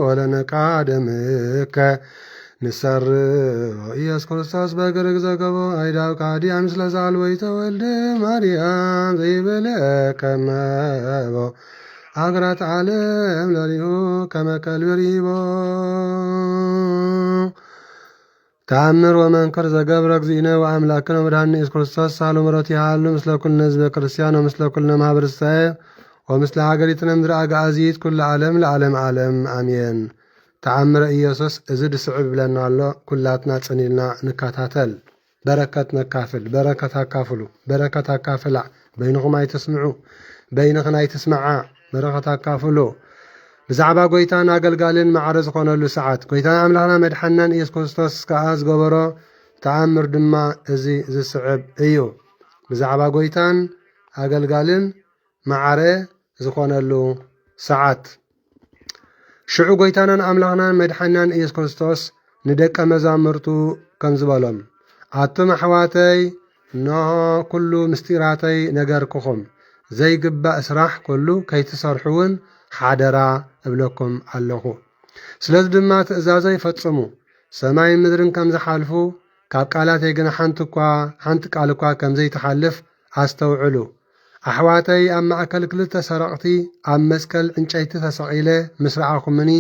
ወለነቃ ደምከ ንሰር ኢየሱስ ክርስቶስ በግርግ ዘገቦ አይዳው ካዲያ ምስለ ዛልወይ ተወልደ ማርያም ዘይበለ ከመቦ አገራት ዓለም ለሊሁ ከመከልብሪቦ ተአምር ወመንከር ዘገብረ እግዚእነ ወአምላክነ ወመድኃኒነ ኢየሱስ ክርስቶስ ሳሉ ምሕረት ይሃሉ ምስለ ኩልነ ህዝበ ክርስቲያን ወምስለ ኩልነ ማህበረ እስራኤል ወምስለ ሀገሪትነ ምድረ አጋእዚት ኩሉ ዓለም ለዓለም ዓለም አሜን። ተአምረ ኢየሱስ እዚ ድስዕብ ብለና ኣሎ። ኩላትና ጽኒልና ንከታተል። በረከት ነካፍል፣ በረከት አካፍሉ፣ በረከት አካፍላ። በይንኹም ኣይትስምዑ፣ በይንኽን ኣይትስመዓ፣ በረከት አካፍሉ። ብዛዕባ ጎይታን አገልጋልን ማዕረ ዝኾነሉ ሰዓት ጎይታን ኣምላኽና መድሓናን ኢየሱስ ክርስቶስ ከዓ ዝገበሮ ተአምር ድማ እዚ ዝስዕብ እዩ። ብዛዕባ ጎይታን አገልጋልን ማዕረ ዝኾነሉ ሰዓት ሽዑ ጎይታናን ኣምላኽናን መድሓናን ኢየሱስ ክርስቶስ ንደቀ መዛሙርቱ ከም ዝበሎም ኣቱም ኣሕዋተይ እንሆ ኩሉ ምስጢራተይ ነገርክኹም ዘይግባእ ስራሕ ኩሉ ከይትሰርሑውን ሓደራ እብለኩም ኣለኹ። ስለዚ ድማ ትእዛዘይ ፈጽሙ። ሰማይን ምድርን ከም ዝሓልፉ ካብ ቃላተይ ግን ሓንቲ ቃል እኳ ከም ዘይትሓልፍ ኣስተውዕሉ። ኣሕዋተይ ኣብ ማእከል ክልተ ሰረቕቲ ኣብ መስቀል ዕንጨይቲ ተሰቒለ ምስ ረኣኹምኒ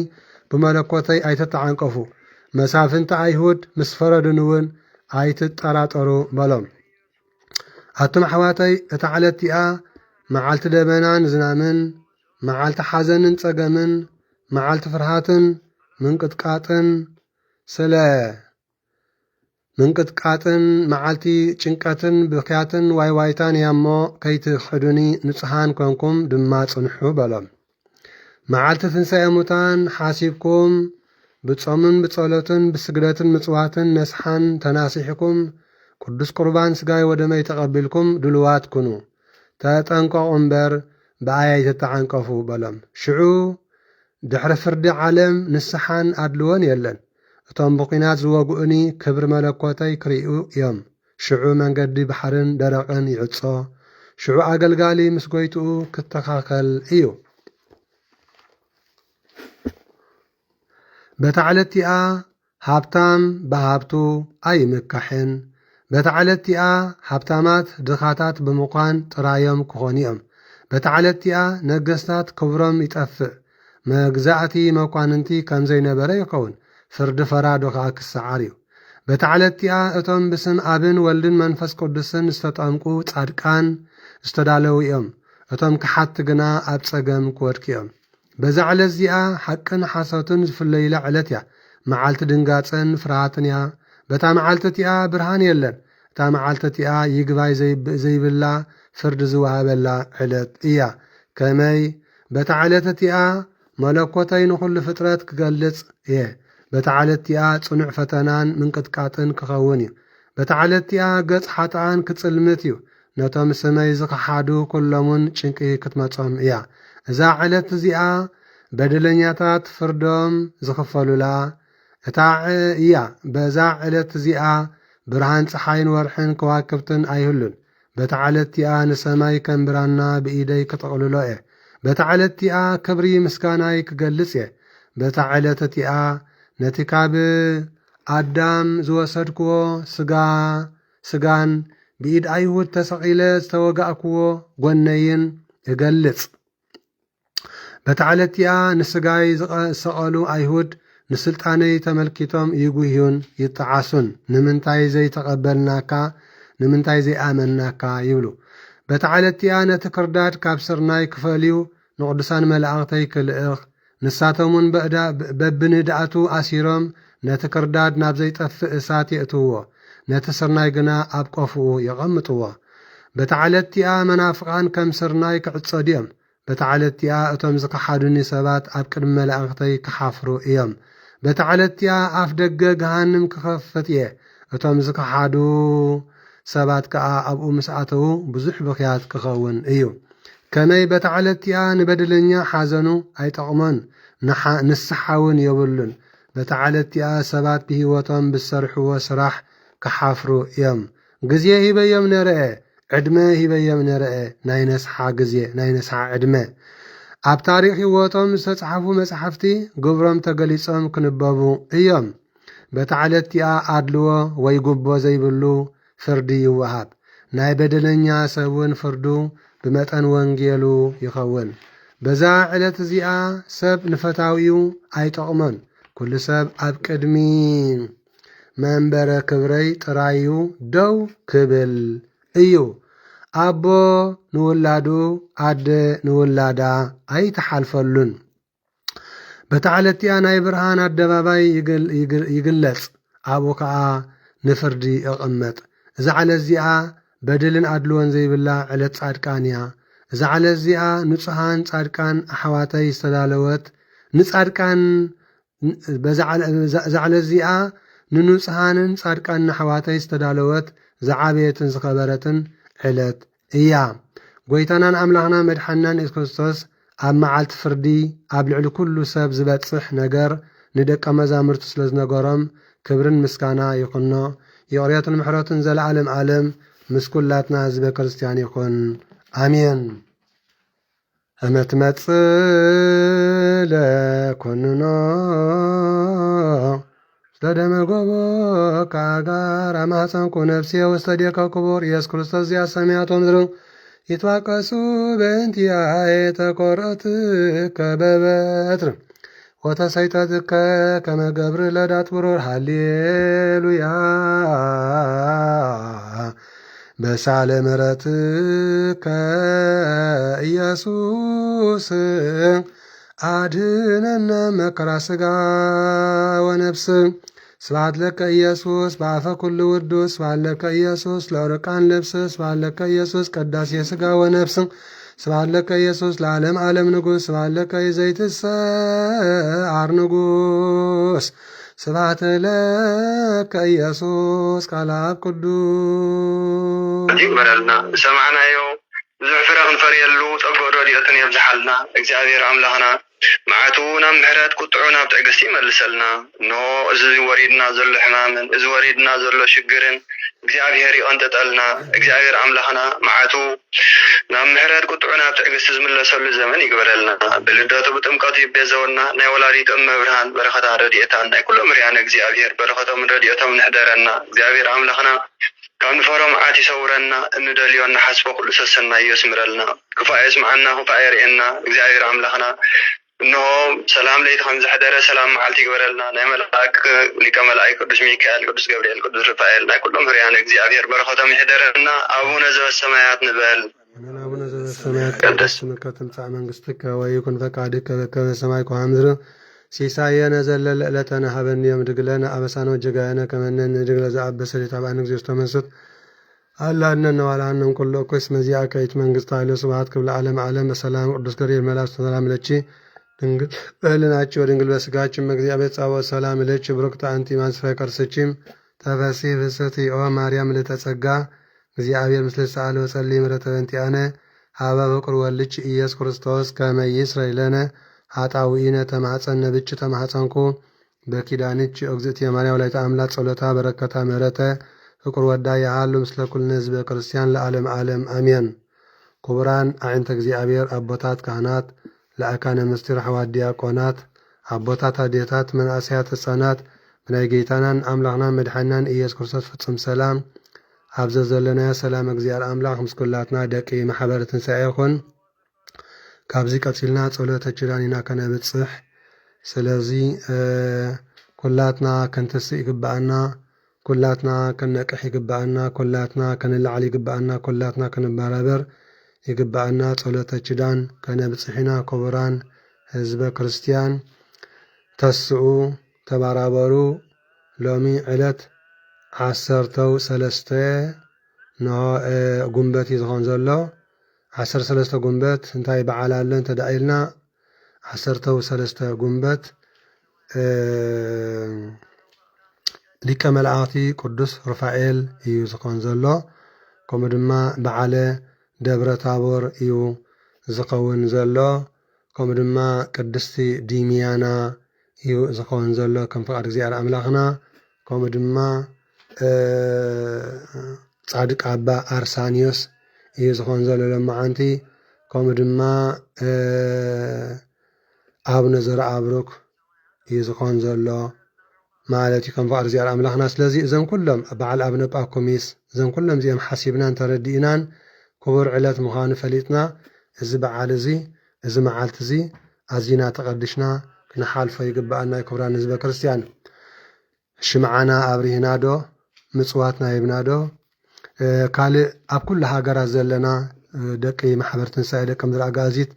ብመለኮተይ ኣይተተዓንቀፉ። መሳፍንቲ ኣይሁድ ምስ ፈረድን እውን ኣይትጠራጠሩ በሎም። ኣቱም ኣሕዋተይ እታ ዓለት እቲኣ መዓልቲ ደበናን ዝናምን መዓልቲ ሓዘንን ጸገምን መዓልቲ ፍርሃትን ምንቅጥቃጥን መዓልቲ ጭንቀትን ብክያትን ዋይዋይታን እያ እሞ ከይትኽዱኒ ንጹሓን ኮንኩም ድማ ጽንሑ በሎም። መዓልቲ ትንሣኤ ሙታን ሓሲብኩም ብጾምን ብጸሎትን ብስግደትን ምጽዋትን ነስሓን ተናሲሕኩም ቅዱስ ቁርባን ስጋይ ወደመይ ተቐቢልኩም ድልዋት ኩኑ። ተጠንቀቑ እምበር ብኣይ ኣይተተዓንቀፉ በሎም። ሽዑ ድሕሪ ፍርዲ ዓለም ንስሓን ኣድልወን የለን። እቶም ብኹናት ዝወግኡኒ ክብሪ መለኮተይ ክርእዩ እዮም። ሽዑ መንገዲ ባሕርን ደረቕን ይዕጾ። ሽዑ ኣገልጋሊ ምስ ጎይትኡ ክተኻኸል እዩ። በታ ዓለት እቲኣ ሃብታም ብሃብቱ ኣይምካሕን። በታ ዓለት እቲኣ ሃብታማት ድኻታት ብምዃን ጥራዮም ክኾኑ እዮም። በታ ዓለት እቲኣ ነገስታት ክብሮም ይጠፍእ። መግዛእቲ መኳንንቲ ከም ዘይነበረ ይኸውን። ፍርዲ ፈራዶ ከዓ ክሰዓር እዩ። በታ ዓለት እቲኣ እቶም ብስም ኣብን ወልድን መንፈስ ቅዱስን ዝተጠምቁ ጻድቃን ዝተዳለዉ እዮም። እቶም ክሓቲ ግና ኣብ ጸገም ክወድቂ እዮም። በዛ ዕለት እዚኣ ሓቅን ሓሶትን ዝፍለይላ ዕለት እያ። መዓልቲ ድንጋፅን ፍርሃትን እያ። በታ መዓልቲ እቲኣ ብርሃን የለን። እታ መዓልቲ እቲኣ ይግባይ ዘይብላ ፍርዲ ዝወሃበላ ዕለት እያ። ከመይ በታ ዓለት እቲኣ መለኮተይ ንኹሉ ፍጥረት ክገልጽ እየ። በታ ዓለት እቲኣ ጽኑዕ ፈተናን ምንቅጥቃጥን ክኸውን እዩ። በታ ዓለት እቲኣ ገጽ ሓጥኣን ክጽልምት እዩ። ነቶም ስመይ ዝኸሓዱ ኩሎሙን ጭንቂ ክትመጾም እያ። እዛ ዕለት እዚኣ በደለኛታት ፍርዶም ዝኽፈሉላ እታ እያ። በዛ ዕለት እዚኣ ብርሃን ፀሓይን ወርሕን ከዋክብትን ኣይህሉን። በታ ዓለት እቲኣ ንሰማይ ከም ብራና ብኢደይ ክጠቕልሎ እየ። በታ ዓለት እቲኣ ክብሪ ምስጋናይ ክገልጽ እየ። በታ ዕለት እቲኣ ነቲ ካብ ኣዳም ዝወሰድክዎ ስጋን ብኢድ ኣይሁድ ተሰቒለ ዝተወጋእክዎ ጐነይን እገልጽ። በታ ዓለትያ ንስጋይ ዝሰቐሉ ኣይሁድ ንስልጣነይ ተመልኪቶም ይጉህዩን ይጠዓሱን ንምንታይ ዘይተቐበልናካ ንምንታይ ዘይኣመናካ ይብሉ። በታ ዓለትያ ነቲ ክርዳድ ካብ ስርናይ ክፈልዩ ንቅዱሳን መላእኽተይ ክልእኽ ንሳቶምን በብንድኣቱ ኣሲሮም ነቲ ክርዳድ ናብ ዘይጠፍእ እሳት የእትውዎ ነቲ ስርናይ ግና ኣብ ቆፍኡ የቐምጥዎ። በታ ዓለትያ መናፍቃን ከም ስርናይ ክዕጸዱ እዮም። በታ ዓለትያ እቶም ዝከሓዱኒ ሰባት ኣብ ቅድሚ መላእኽተይ ክሓፍሩ እዮም። በታ ዓለትያ ኣፍ ደገ ገሃንም ክኸፍት እየ። እቶም ዝከሓዱ ሰባት ከዓ ኣብኡ ምስኣተዉ ብዙሕ ብኽያት ክኸውን እዩ። ከመይ በታ ዓለትያ ንበደለኛ ሓዘኑ ኣይጠቕሞን ንስሓውን የብሉን። በታ ዓለትያ ሰባት ብሂወቶም ብዝሰርሕዎ ስራሕ ክሓፍሩ እዮም። ግዜ ሂበዮም ነርአ ዕድመ ሂበዮም ነርአ ናይ ነስሓ ግዜ ናይ ነስሓ ዕድመ ኣብ ታሪክ ህይወቶም ዝተጻሕፉ መጻሕፍቲ ግብሮም ተገሊጾም ክንበቡ እዮም። በታ ዓለትያ ኣድልዎ ወይ ጉቦ ዘይብሉ ፍርዲ ይወሃብ። ናይ በደለኛ ሰብን ፍርዱ ብመጠን ወንጌሉ ይኸውን። በዛ ዕለት እዚኣ ሰብ ንፈታዊኡ ኣይጠቕሞን። ኩሉ ሰብ ኣብ ቅድሚ መንበረ ክብረይ ጥራዩ ደው ክብል እዩ። ኣቦ ንውላዱ ኣደ ንውላዳ ኣይተሓልፈሉን። በታ ዓለትያ ናይ ብርሃን ኣደባባይ ይግለጽ ኣብኡ ከዓ ንፍርዲ ይቕመጥ። እዛ ዓለት እዚኣ በደልን ኣድልወን ዘይብላ ዕለት ጻድቃን እያ። እዛ ዓለት እዚኣ ንጹሃን ጻድቃን ኣሕዋተይ ዝተዳለወት ንጻድቃን እዛ ዓለት እዚኣ ንንጹሃንን ጻድቃን ኣሕዋተይ ዝተዳለወት ዝዓበየትን ዝኸበረትን ዕለት እያ። ጐይታናን ኣምላኽና መድሓናን ኢየሱስ ክርስቶስ ኣብ መዓልቲ ፍርዲ ኣብ ልዕሊ ኩሉ ሰብ ዝበጽሕ ነገር ንደቀ መዛሙርቱ ስለ ዝነገሮም ክብርን ምስጋና ይኹኖ። ይቕርዮትን ምሕረትን ዘለዓለም ዓለም ምስ ኩላትና ህዝበ ክርስቲያን ይኹን ኣሜን። እመትመጽእ ለኮንኖ ስለደመጎቦ ካጋር አማፀንኩ ነፍሴ ውስተ ዴከ ክቡር ኢየሱስ ክርስቶስ ዚያ ሰማያቶም ምድር ይትዋቀሱ በእንቲአየ ተኰርአትከ በበትር ወተሰይጠትከ ከመ ገብር ለዳት ብሩር ሃሌሉያ በሳለ ምሕረትከ ኢየሱስ አድኅነነ መከራ ሥጋ ወነፍስ ስብሐት ለከ ኢየሱስ በአፈ ኩሉ ውዱስ ስብሐት ለከ ኢየሱስ ለወርቃን ልብስ ስብሐት ለከ ኢየሱስ ቀዳሴ ሥጋ ወነፍስ ስብሐት ለከ ኢየሱስ ለዓለም ዓለም ንጉሥ ስብሐት ለከ ዘይትሰዓር ንጉሥ ስብሐት ለከ ኢየሱስ ቃል አብ ቅዱስ ይግበረልና ሰማዕናዮ ብዙሕ ፍረ ክንፈርየሉ ጸግኦ ረድኤትን የብዝሓልና እግዚአብሔር አምላኽና መዓቱ ናብ ምሕረት ቁጥዑ ናብ ትዕግስቲ ይመልሰልና። እንሆ እዚ ወሪድና ዘሎ ሕማምን እዚ ወሪድና ዘሎ ሽግርን እግዚአብሔር ይቐንጥጠልና። እግዚአብሔር አምላኽና መዓቱ ናብ ምሕረት ቁጥዑ ናብ ትዕግስቲ ዝምለሰሉ ዘመን ይግበረልና። ብልደቱ ብጥምቀቱ ይቤዘወና ናይ ወላዲት እመብርሃን በረኸታ ረድኤታን ናይ ኩሎም ርያነ እግዚአብሔር በረኸቶም ረድኤቶም ንሕደረና። እግዚአብሔር አምላኽና ካብ ንፈሮ መዓት ይሰውረና እንደልዮ እናሓስቦ ኩሉ ሰሰና ይስምረልና። ክፉእ ይስምዓና ክፉእ የርእየና። እግዚአብሔር አምላኽና እንሆ ሰላም ለይቲ ከም ዝሕደረ ሰላም መዓልቲ ይግበረልና። ናይ መላእክ ሊቀ መላእክ ቅዱስ ሚካኤል ቅዱስ ገብርኤል ቅዱስ ሩፋኤል ናይ ኩሎም ህርያን እግዚአብሔር በረኸቶም ይሕደረና። አቡነ ዘበሰማያት ንበል። አቡነ ዘበሰማያት ቅዱስ ስምከ ትምጻእ መንግሥትከ ወይኩን ፈቃድከ በከመ በሰማይ ከመ በምድር ሲሳየነ ዘለለ ዕለተነ ሀበነ ዮም ህድግ ለነ አበሳነ ወጌጋየነ ከመ ንሕነኒ ለዘአበሰ ሌታብአነ እግዚኦ ተመንሱት አላህነነ ዋልሃነም ኩሎ እኩይ እስመ ዚአከ ይእቲ መንግሥተ ኃይለ ስብሐት ክብለ ዓለም ዓለም በሰላም ቅዱስ ገብርኤል መልአክ ሰላም ለቺ ድንግል በሕሊናች ወድንግል በሥጋችም እግዚአብሔር ጸባኦት ሰላም ለቺ ብሩክት አንቲ እምአንስተ ከርሥኪ ተፈሥሒ ፍስሕቲ ኦ ማርያም ምልዕተ ጸጋ እግዚአብሔር ምስለ ሰአለ ወጸልይ ምሕረተ በእንቲአነ ሀበ ፍቁር ወልድኪ ኢየሱስ ክርስቶስ ከመ ይስረይ ለነ ኃጣውኢነ ተማኅፀነ ብች ተማኅፀንኩ በኪዳንች እግዝእትየ ማርያም ወላዲተ አምላክ ጸሎታ በረከታ ምሕረተ ፍቁር ወዳ ያሃሉ ምስለ ኩልነ ህዝበ ክርስቲያን ለዓለም ዓለም አሜን። ክቡራን አዕንተ እግዚአብሔር አቦታት ካህናት ለአካነ ምስጢር ሐዋርያት ዲያቆናት አቦታት አዴታት መናእሰያት ሕፃናት بناي جيتانان أملاخنا مدحنان إياس كرسات فتسم سلام عبزة زلنا سلام أجزيار أملاخ مسكولاتنا دقي محبرة سعيخون كابزي قتلنا صلوة تجرانينا كان بتصح سلازي كلاتنا كنتسي يقبعنا كلاتنا كنقح يقبعنا كلاتنا كنلعلي يقبعنا كلاتنا كنباربر يقبعنا صلوة تجران كان بتصحنا كبران حزب كريستيان تسعو تباربرو لومي علت عسرتو سلسته نها قنبتي زخون زلو 13 قنبت انتاي بعلالن تدعيلنا 13 قنبت ليك ملعاتي قدس رفائيل يو زخون زلو كم دما بعلى دبر تابور يو زقون زلو كم دما قدستي ديميانا يو زخون زلو كم فقر زيار أملاخنا كم دما صادق أبا أرسانيوس يزخون زلو لما عنتي كم دما أبن زرع أبروك يزخون زلو مالتي كم فقر زيار أملاخنا سلازي إذن كلهم بعل أبن باكوميس إذن كلهم زي محاسبنا تردينان كبر علات مخان فليتنا إذا بعل زي إذا معالت زي أزينا تقدشنا كنا حالفة يقبأنا يكبران نزبا كريستيان شمعنا أبريهنا دو مصواتنا يبنادو كالي أب كل هاجر زلنا دقي محبرتن سعيدة كم درع جازيت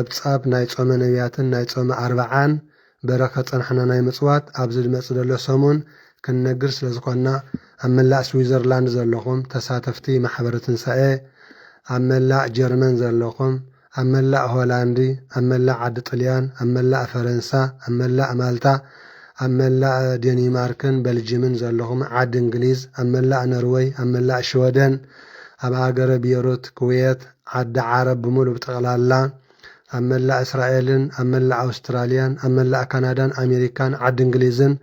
تصاب ناي تصوم نبياتن ناي تصوم 40 بركة أنحنا ناي مصوات أبزل مصدر سمون كنجرس لزقنا أملا سويسرلاند زلهم تساتفتي محبرتن سعي أملا جرمن زلهم أملا هولندي أملا عد طليان أملا فرنسا أملا مالتا أملا دنماركن بلجيمن زلهم عد إنجليز أملا نروي أملا شويدن أبعاجر بيروت كويت عد عرب بمولو بتغلالا أملا إسرائيلن أملا أستراليان أملا كندان أمريكان عد إنجليزن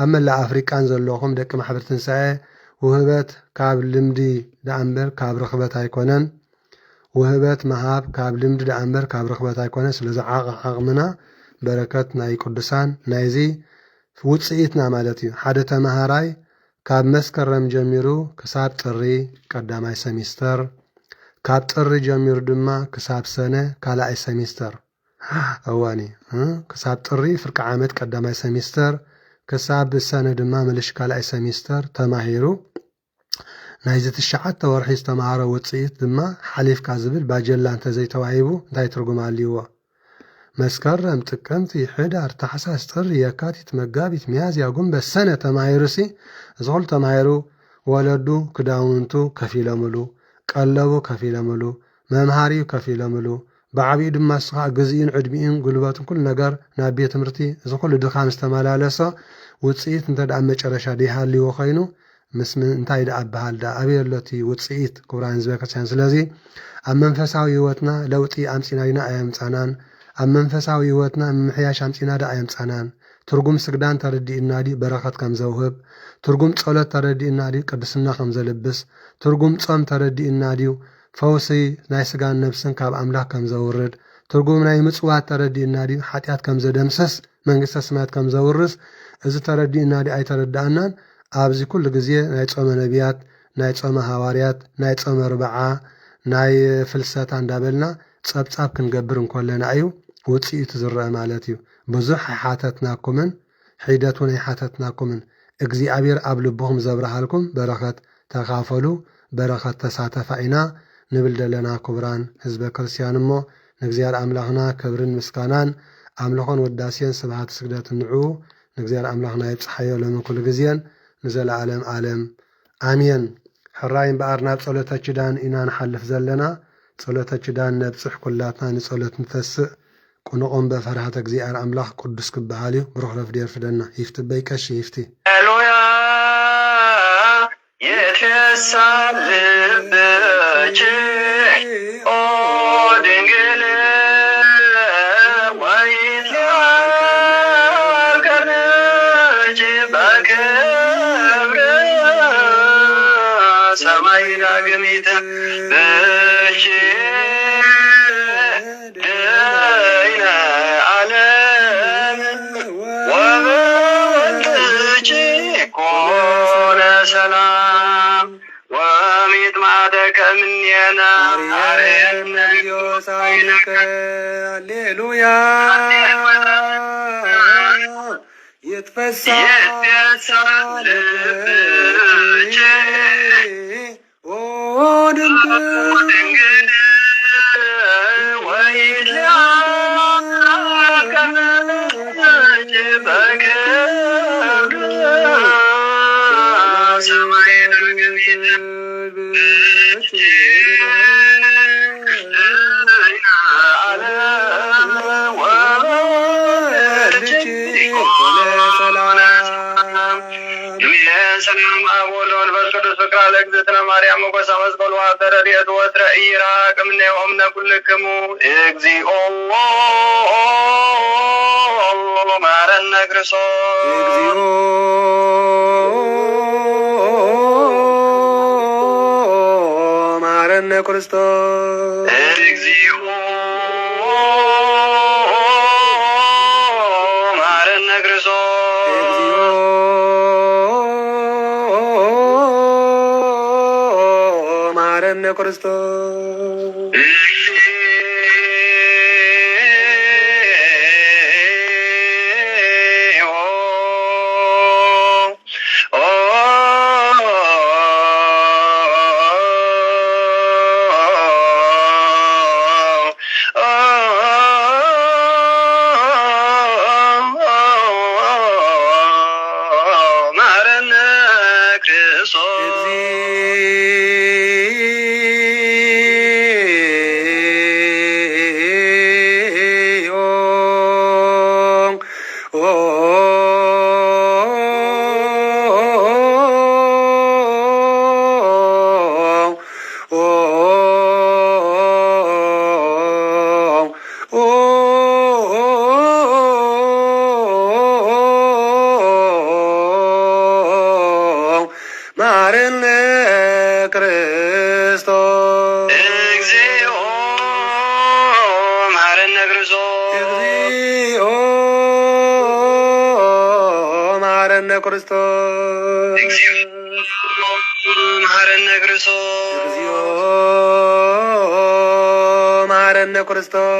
أملا أفريكان زلهم دك محبرتن سعي وهبت كاب لمدي دأمبر كاب رخبت هيكونن وهبت مهاب كاب لمدي دأمبر كاب رخبت هيكونن سلزع عقمنا بركة ناي قدسان نايزي وصيتنا مالتي حدث مهاراي كاب مسكرم جميرو كساب طري قداماي سمستر كاب طري جمير دما كساب سنه كالاي سمستر اواني كساب طري فرق عامد قداماي سمستر كساب سنه دما ملش كالاي سمستر تماهيرو نايزت الشعات ورحي استمعار وصيت دما حليف كازبل باجلا انت زي توعيبو انتي ترجم عليوا مسكرم تكمتي حدار تحساس طر يكاتيت مغابيت ميازيا قم بسنه تمايرسي زغل تمايرو ولدو كداونتو كفيله ملو قلبو كفيله ملو ممهاريو كفيله ملو بعبي دما سخا غزيين عدمين غلباتن كل نجار نابيه تمرتي زغل دخام استمالالسا وصيت انت دا مچرشا دي حالي وخينو مسمن انتي دا ابحال دا ابيلتي وصيت كبران زبكتان سلازي امنفساوي هوتنا لوطي امصيناينا ايمصانان أم منفساوي هوتنا محياش امصينا دا ايمصانان ترجم سجدان تردي النادي بركات كم زوهب ترجم صلاة تردي النادي قدسنا كم زلبس ترجم صام تردي النادي فوسي ناي سجان نفسن كاب املاك كم زورد ترجم ناي مصوات تردي النادي حاتيات كم زدمسس منغست سمات كم زورس اذا تردي النادي اي تردانان ابزي كل غزي ناي صوم نبيات ناي صوم حواريات ناي صوم ربعا ناي فلسات اندابلنا صبصاب كنغبر انكلنا ايو وصيت زرع مالتي بزح حاتتناكمن حيدتون حاتتناكمن እግዚአብሔር አብልቦም ዘብራሃልኩም በረከት ተካፈሉ በረከት ተሳተፋይና ንብል ደለና ክብራን ህዝበ ክርስቲያንሞ ንእግዚአብሔር አምላኽና ክብርን ምስጋናን አምልኾን ወዳሴን ስብሐት ስግደት ንዑ ንእግዚአብሔር አምላኽና ይጽሐዮ ለምኩል ጊዜን ንዘላለም ዓለም አሜን። ሕራይን በአርና ጸሎተ ኪዳን ኢና ንሐልፍ ዘለና ጸሎተ ኪዳን ነብጽሕ ኩላትና ንጸሎት ንተስእ ቁንቆም በፈርሃተ እግዚአብሔር አምላኽ ቅዱስ ክበሃል እዩ ብሩኽ ረፍዴር ፍደና ይፍቲ በይቀሽ ይፍቲ ሃሌሉያ የተሳልበች ኦ ድንግል ወይትያገርች በክብር ሰማይ ዳግሚት ብሽ ደይነ ዓለም ወበወልድች ይጥማተከ እምኔነ አርየነ እግዚኦሳይልከ ሃሌሉያ ይትፈሳህ ልብኪ ኦ ድንግል ሰላም አብ ወወልድ ወመንፈስ ቅዱስ ፍቅር ለእግዝእትነ ማርያም ሞገሰ መስቀሉ አብተረ ርኤቱ ወትረ ኢይራቅ እምኔሆምነ ኩልክሙ እግዚኦ ማረነ ክርስቶስ እግዚኦ ማረነ ክርስቶስ እግዚኦ ማረነ ክርስቶስ ማረነ ክርስቶስ ማረነ ክርስቶስ ማረነ ክርስቶስ እግዚኦ ማረነ ክርስቶስ እግዚኦ ማረነ ክርስቶስ እግዚኦ ማረነ ክርስቶስ እግዚኦ ማረነ ክርስቶስ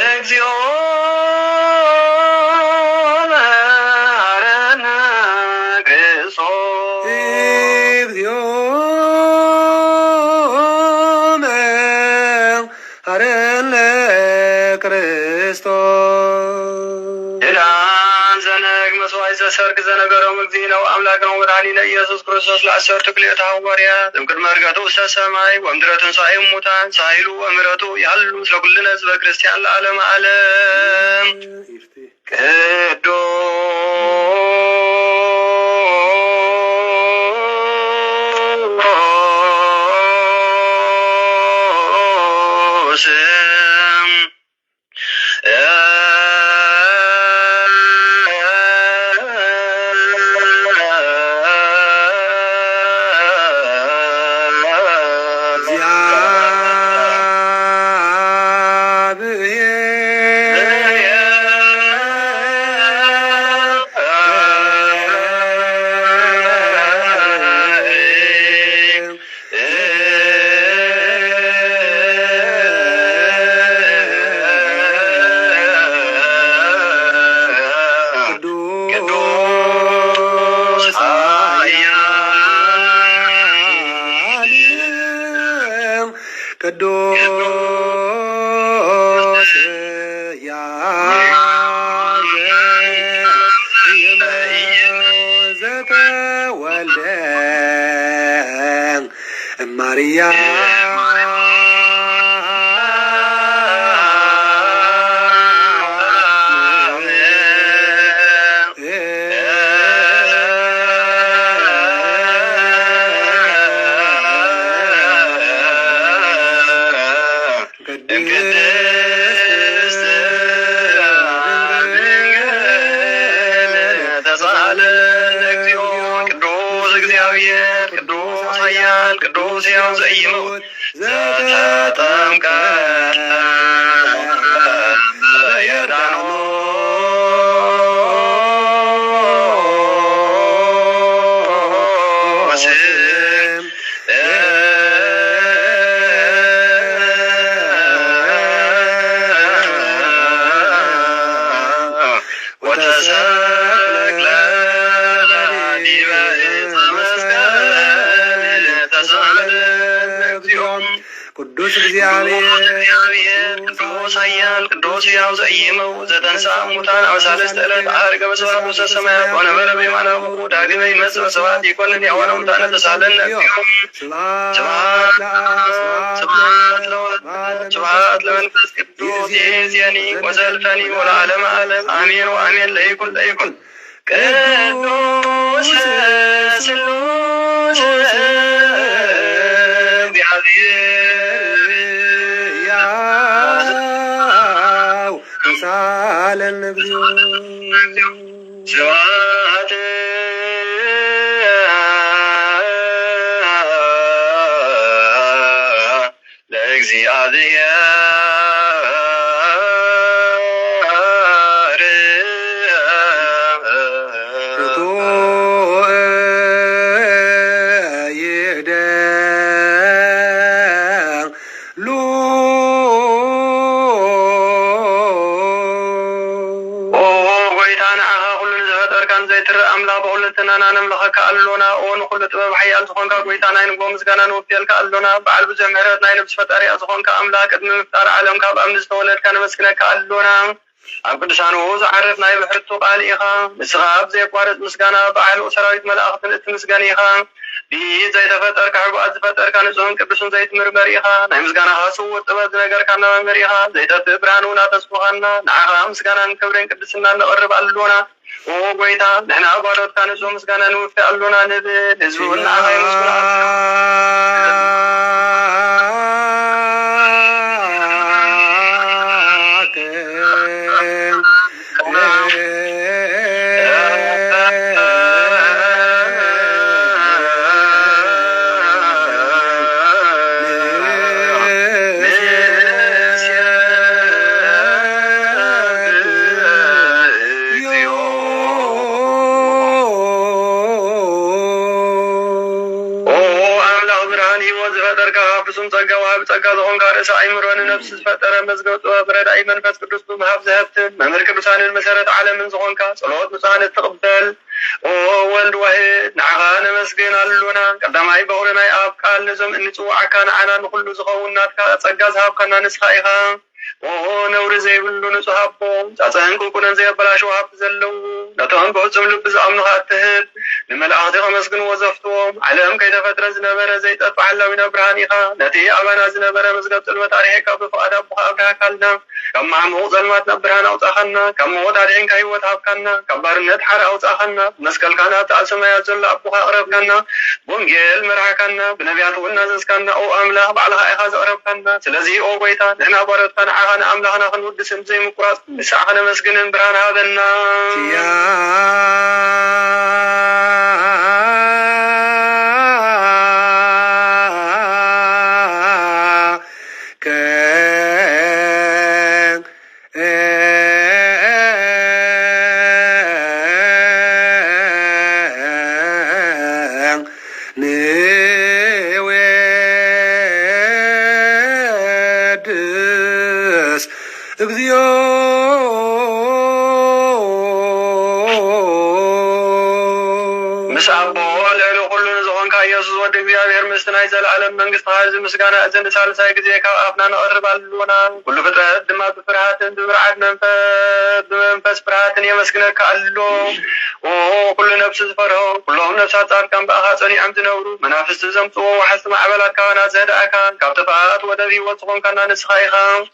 እግዚኦ ማረነ ክርስቶስ እግዚኦ ማረነ ክርስቶስ ኢላን ዘነግ መስዋዕት ዘሰርክ ዘነገሮም እግዚእነ አምላክ ነው መድኃኒነ ኢየሱስ ክርስቶስ ለአሰርቱ ክልኤቱ ሐዋርያት እምቅድመ ዕርገቱ ውስተ ሰማይ ወእምድኅረ ትንሣኤሁ እሙታን ሳይሉ ወምሕረቱ ያሉ ለኵልነ ሕዝበ ክርስቲያን ለዓለመ ዓለም ቅዱስ ቅዱስ ዘተወልደ ቅዱስ ያው ዘኢይሙት ዘተጠምቀ በዮርዳኖስ ቅዱስ እግዚአብሔር ቅዱስ ኃያል ቅዱስ ሕያው ዘኢይመው ዘተንሥአ እሙታን አብ ሣልስት ዕለት ዐርገ በስብሐት ውስተ ሰማያት ወነበረ በየማነ አቡሁ ዳግመ ይመጽእ በስብሐት ይኰንን ሕያዋነ ሙታነ ተሳለነ ስብሐት ለመንፈስ ቅዱስ ይእዜኒ ወዘልፈኒ ወለዓለመ ዓለም አሜን ወአሜን ለይኩን ለይኩን ቅዱስ ሥሉስ ያው ተሳለን እግዚኦ ስብሐት ለእግዚአብሔር አሎና ኦን ሁሉ ጥበብ ኃያል ዝኾንካ ጎይታ ናይ ንጎ ምስጋና ንወፍየልካ አሎና በዓል ብዙሕ ምሕረት ናይ ነብስ ፈጣሪ ዝኾንካ አምላክ ቅድሚ ምፍጣር ዓለም ካብ እምኒ ዝተወለድካ ነመስግነካ አሎና ኣብ ቅዱሳኑ ዝዓርፍ ናይ ብሕርቱ ቃል ኢኻ ንስኻ ኣብ ዘይቋረፅ ምስጋና በዓል ሰራዊት መላእኽትን እትምስገን ኢኻ ዘይተፈጠርካ ሕቡኣት ዝፈጠርካ ንጹህን ቅዱስን ዘይትምርመር ኢኻ ናይ ምስጋናኻ ስውእ ጥበብ ዝነገርካና መምህር ኢኻ ዘይጠፍእ ብርሃን እውን ኣተስብኻና ንዓኻ ምስጋናን ክብርን ቅድስናን ነቕርብ ኣሎና ጎይታ ንሕና ጓዶትካ ንጹህ ምስጋና ንውፍይ ኣሎና ንብል ህዝቡ ንዓኻ ይመስግኑ أيمرون نفس فترة مزجوت وبرد أي منفس قدوس بمهاب ذهبت ممر قدوسان المسارة على من زغونك صلوات مسان التقبل ولد واحد نعغان مسجين اللونا قدام أي بورنا أي أب قال نزم إن توع كان عنا نخل زغونات كأتسجز هاب كنا نسخائها نور زي بلو نسحبهم تأسهنكو كنا زي بلاش وحب زلو نتهم بوزم لبز أمنها التهب لما الأخذها مسجن وزفتهم علم كيدا فترة زنبرة زي تتفعل من برهانيها نتي أبنا زنبرة مسجد المتاريخ بفؤاد أبوها أبرها كالنا كم عمو ظلمات نبرهان أو تأخنا كم موت عليهم كهيوة هابكنا كم بارنت حر أو تأخنا مسكال كانت تأسما يزل أبوها أقرب كنا بونجيل مرها كنا بنبيات والنازز كنا أو أملا بعلها إخاز أقرب كنا سلزي أو بيتا نحنا بارد كنا عغانا أملاخنا خنود سم زي مقراص نساحنا مسجن برهان هذا العالم من قصة هذه المسكانة أزن سالسة كذيك أفنى نقرب اللونا كل فترة دماء بفرحات بمرعات منفس فرحات يمسكنا كألو وكل نفس فرحه كلهم نفسات كان بأخذ أني عم تنورو منافس تزمتو وحسن معبلات كانت زهداء كان كابتفاءات ودفي وصفون كان نسخيخا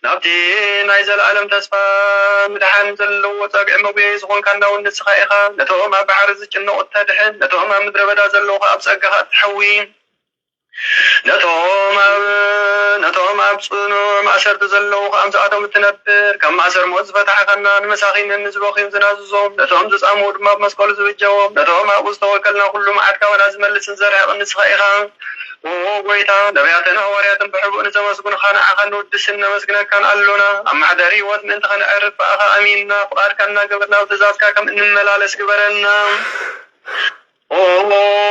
نبتي نايز العالم تسفى مدحان زلو وطاقع مبيز خون كان دون نسخيخا نتوهم بعرز جنو التدحن نتوهم مدربدا زلوها أبسقها تحوين نتوهم أبصنو معشر تزلوخ أمسعتهم التنبر كم معشر موز فتح خنا المساخين النزبوخين زناززوم نتوهم تسأمود ما بمسكول زوجوم نتوهم أبوز توكلنا كل معدك ونازم اللسنزرع والنسخائها وقويتا نبياتنا ورياتنا بحبو نزمسكون خانا عخان ودسنا مسكنا كان ألونا أما عداري واتن انت خانا عرف فأخا أميننا قرار كاننا قبرنا وتزاسكا كم إن الملالس قبرنا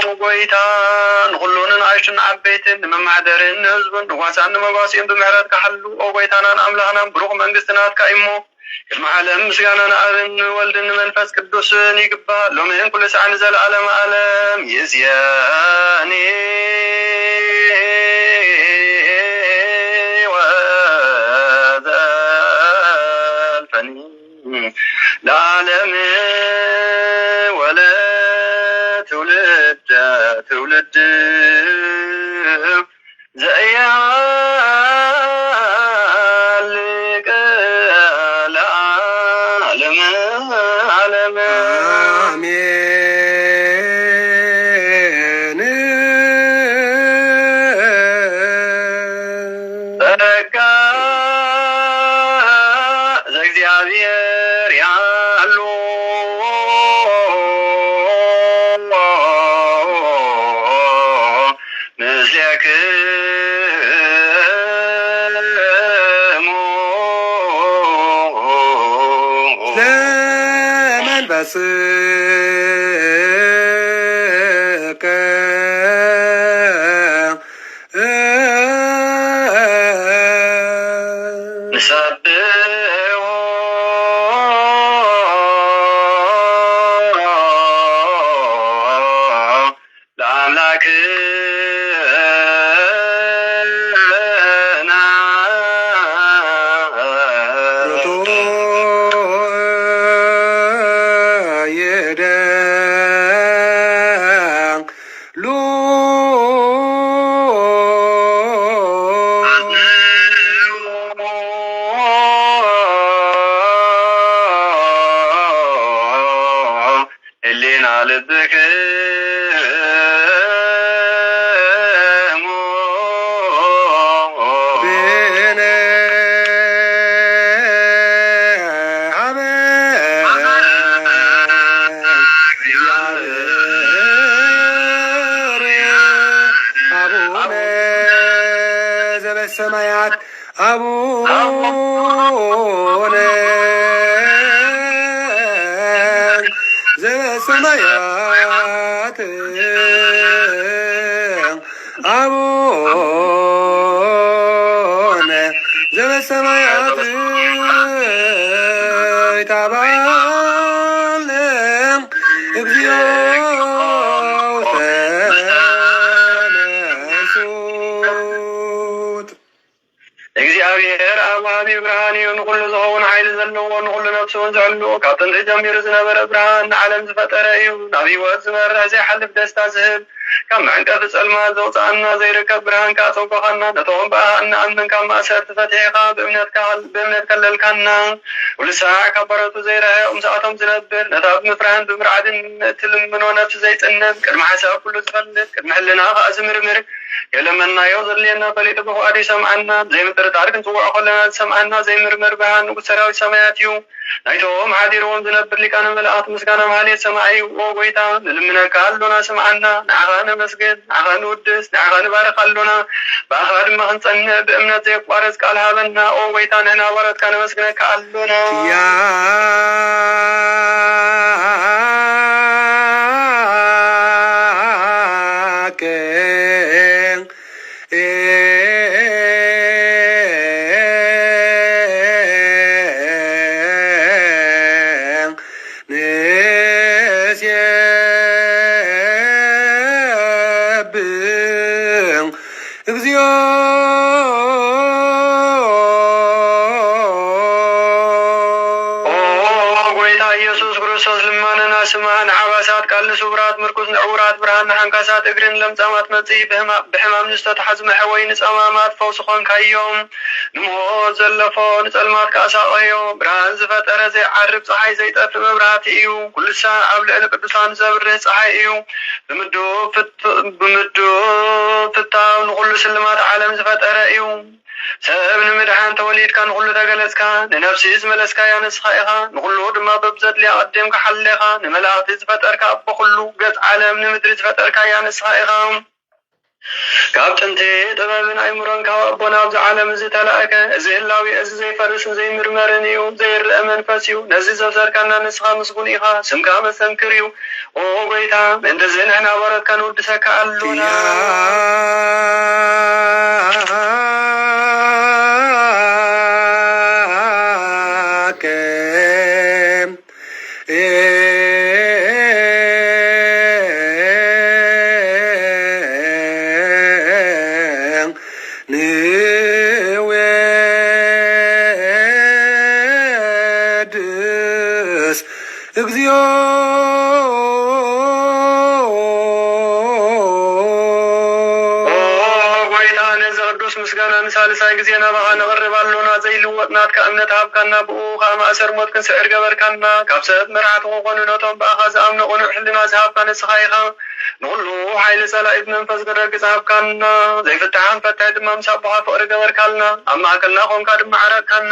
وقويتان كلنا عايشين عبيتين ممعدرين نزبن واسعن مقاسين بمعرات كحلو وقويتانا أملانا بروغ منقستنات كايمو المعالم مسيانا أبن والدن منفس كدوسني قبا لومين كل ساعة نزل علم ألم يزياني ዘበድብ ዘያልቅ ለዓለመ ዓለመ አሜን። ጸጋ ዘእግዚአብሔር ያሉ ምስሌክሙ ለመንፈስከ ንሰብሖ ለአምላክና ርቱዕ ይደሉ ህሊና ልብክሙ ብነ ሀበ እግዚአብሔር አቡነ ዘበሰማያት አቡነ ዘበሰማያት አቡነ ዘበሰማያት ይትባረክ እግዚኦ ተነሱት። እግዚአብሔር አብሃቢ ብርሃን ይሁን ኩሉ ዝኸውን ሓይሊ ዘለዎ ንኩሉ ነፍሲ እውን ዝሕሉ ካብ ጥንቲ ጀሚሩ ዝነበረ ብርሃን ንዓለም ዝፈጠረ እዩ። ናብ ሂወት ዝመርሕ ዘይሓልፍ ደስታ ዝህብ ካብ መዕንቀፊ ጸልማት ዘውፅአና ዘይርከብ ብርሃን ካፀውቀኻና ነቶም በኣኻ እንኣምን ካብ ማእሰርቲ ፈቲሕኻ ብእምነት ከለልካና ኩሉ ሰዓዕ ካብ በረቱ ዘይረሕቕ ምስኣቶም ዝነብር ነታ ብምፍራህን ብምርዓድን እትልምኖ ነፍሲ ዘይፅነብ ቅድሚ ሓሳብ ኩሉ ዝፈልጥ ቅድሚ ሕልና ከዓ ዝምርምር የለመናዮ ዘድልየና ፈሊጡ ብፍቃዱ ይሰምዓና ዘይምጥርጣር ክንፅውዖ ከለና ዝሰምዓና ዘይምርምር ብርሃን ንጉስ ሰራዊት ሰማያት እዩ። ናይቶም ሓዲሮም ዝነብር ሊቃነ መላእክት ምስጋና ማህሌት ሰማይ ኦ ጎይታ ንልምነካ ኣሎና ስምዓና ንዓኻ ነመስግን ንዓኻ ንውድስ ንዓኻ ንባረኽ ኣሎና ብኣኻ ድማ ክንፀንዕ ብእምነት ዘየቋረፅ ቃል ሃበና ኦ ጎይታ ንሕና ባረትካ ነመስግነካ ኣሎና እግዚኦ ጎይታ ኢየሱስ ክርስቶስ ልመናና ስማን ዓባሳት ቃል ስውራት ምርኩስ ንዕውራት ብርሃን ንሓንካሳት እግርን ለምጻማት መጽኢ ብሕማም ዝተታሕዙ መሕወይ ንጸማማት ፈውሲ ኾንካዮም ንሞት ዘለፎ ንጸልማት ከኣሳቐዮ ብርሃን ዝፈጠረ ዘይዓርብ ፀሓይ ዘይጠፍእ መብራህቲ እዩ ኩሉ ሰዓት ኣብ ልዕሊ ቅዱሳን ዘብርህ ፀሓይ እዩ ብምድብ ፍታው ንኩሉ ስልማት ዓለም ዝፈጠረ እዩ ሰብ ንምድሓን ተወሊድካ ንኩሉ ተገለጽካ ንነፍሲ ዝመለስካያ ንስኻ ኢኻ ንኩሉ ድማ በብዘድልያ ቀደምካ ሓሌኻ ንመላእክቲ ዝፈጠርካ ኣቦ ኩሉ ገጽ ዓለም ንምድሪ ዝፈጠርካያ ንስኻ ኢኻ ካብ ጥንቲ ጥበብን ኣይምሮን ካብ ኣቦና ኣብዚ ዓለም እዚ ተላእከ እዚ ህላዊ እዚ ዘይፈርስን ዘይምርመርን እዩ ዘይርአ መንፈስ እዩ ነዚ ዘብሰልካና ንስኻ ምስጉን ኢኻ ስምካ መሰንክር እዩ ኦ ጎይታ እንደዚ ንሕና ባረትካ ንውድሰካ ኣሎና እግዚኦ ቅዱስ ምስጋና ንሳልሳይ ጊዜና ባኻ ነቕርባሉና ዘይልወጥናት ከእምነት ሃብካና ብኡ ከዓ ማእሰር ሞት ክንስዕር ገበርካና ካብ ሰብ መራሕቲ ክኾኑ ነቶም ብኣኻ ዝኣምነ ቁኑዕ ሕልና ዝሃብካ ንስኻ ኢኻ ንኩሉ ሓይሊ ጸላኢ ብመንፈስ ክረግጽ ሃብካና ዘይፍትሓን ፈታይ ድማ ምስ ኣቦኻ ፍቕሪ ገበርካልና ኣብ ማእከልና ኾንካ ድማ ዓረቅካና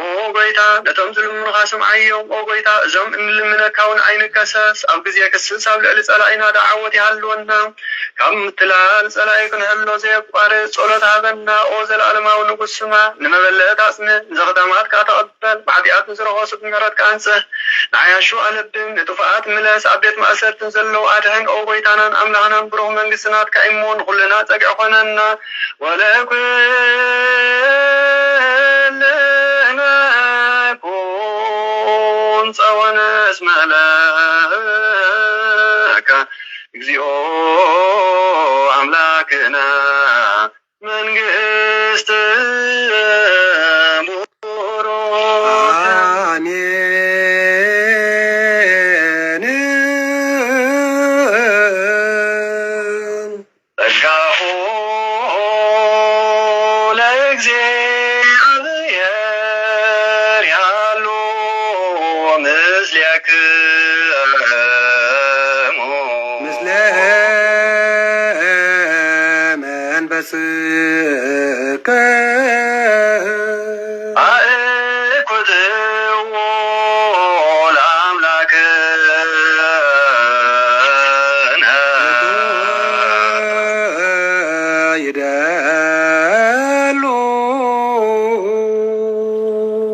ኦ ጎይታ ነቶም ዝልምኑኻ ስምዓዮም ኦ ጎይታ እዞም እንልምነካ እውን ኣይንከሰስ ኣብ ግዜ ክስስ ኣብ ልዕሊ ጸላኢና ዳዓወት ይሃልወና ካብ ምትላል ጸላኢ ክንሕሎ ዘየቋርፅ ጸሎት ሃበና ኦ ዘለኣለማዊ ንጉስ ስማ ንመበለአት ኣጽንዕ ንዘኽተማትካ ተቐበል ብሓጢኣት ንዝረኸሱት ምሕረትካ አንጽህ ንዓያሹ ኣነብን ንጡፍኣት ምለስ ኣብ ቤት ማእሰርትን ዘለዉ ኣድሕን ኦ ጎይታናን ኣምላኽናን ብሩህ መንግስትናትካ እሞ ንኹልና ጸግዕ ኾነና ወለኩልና ኩን ጸወነስ መለከ እግዚኦ አምላክና መንግስት ቡሩክ አሜን ጸጋሁ ለእግዚአብሔር ያሉ ምስሌክሙ ምስለ መንፈስከ አእኩትዎ ለአምላክነ ይደሉ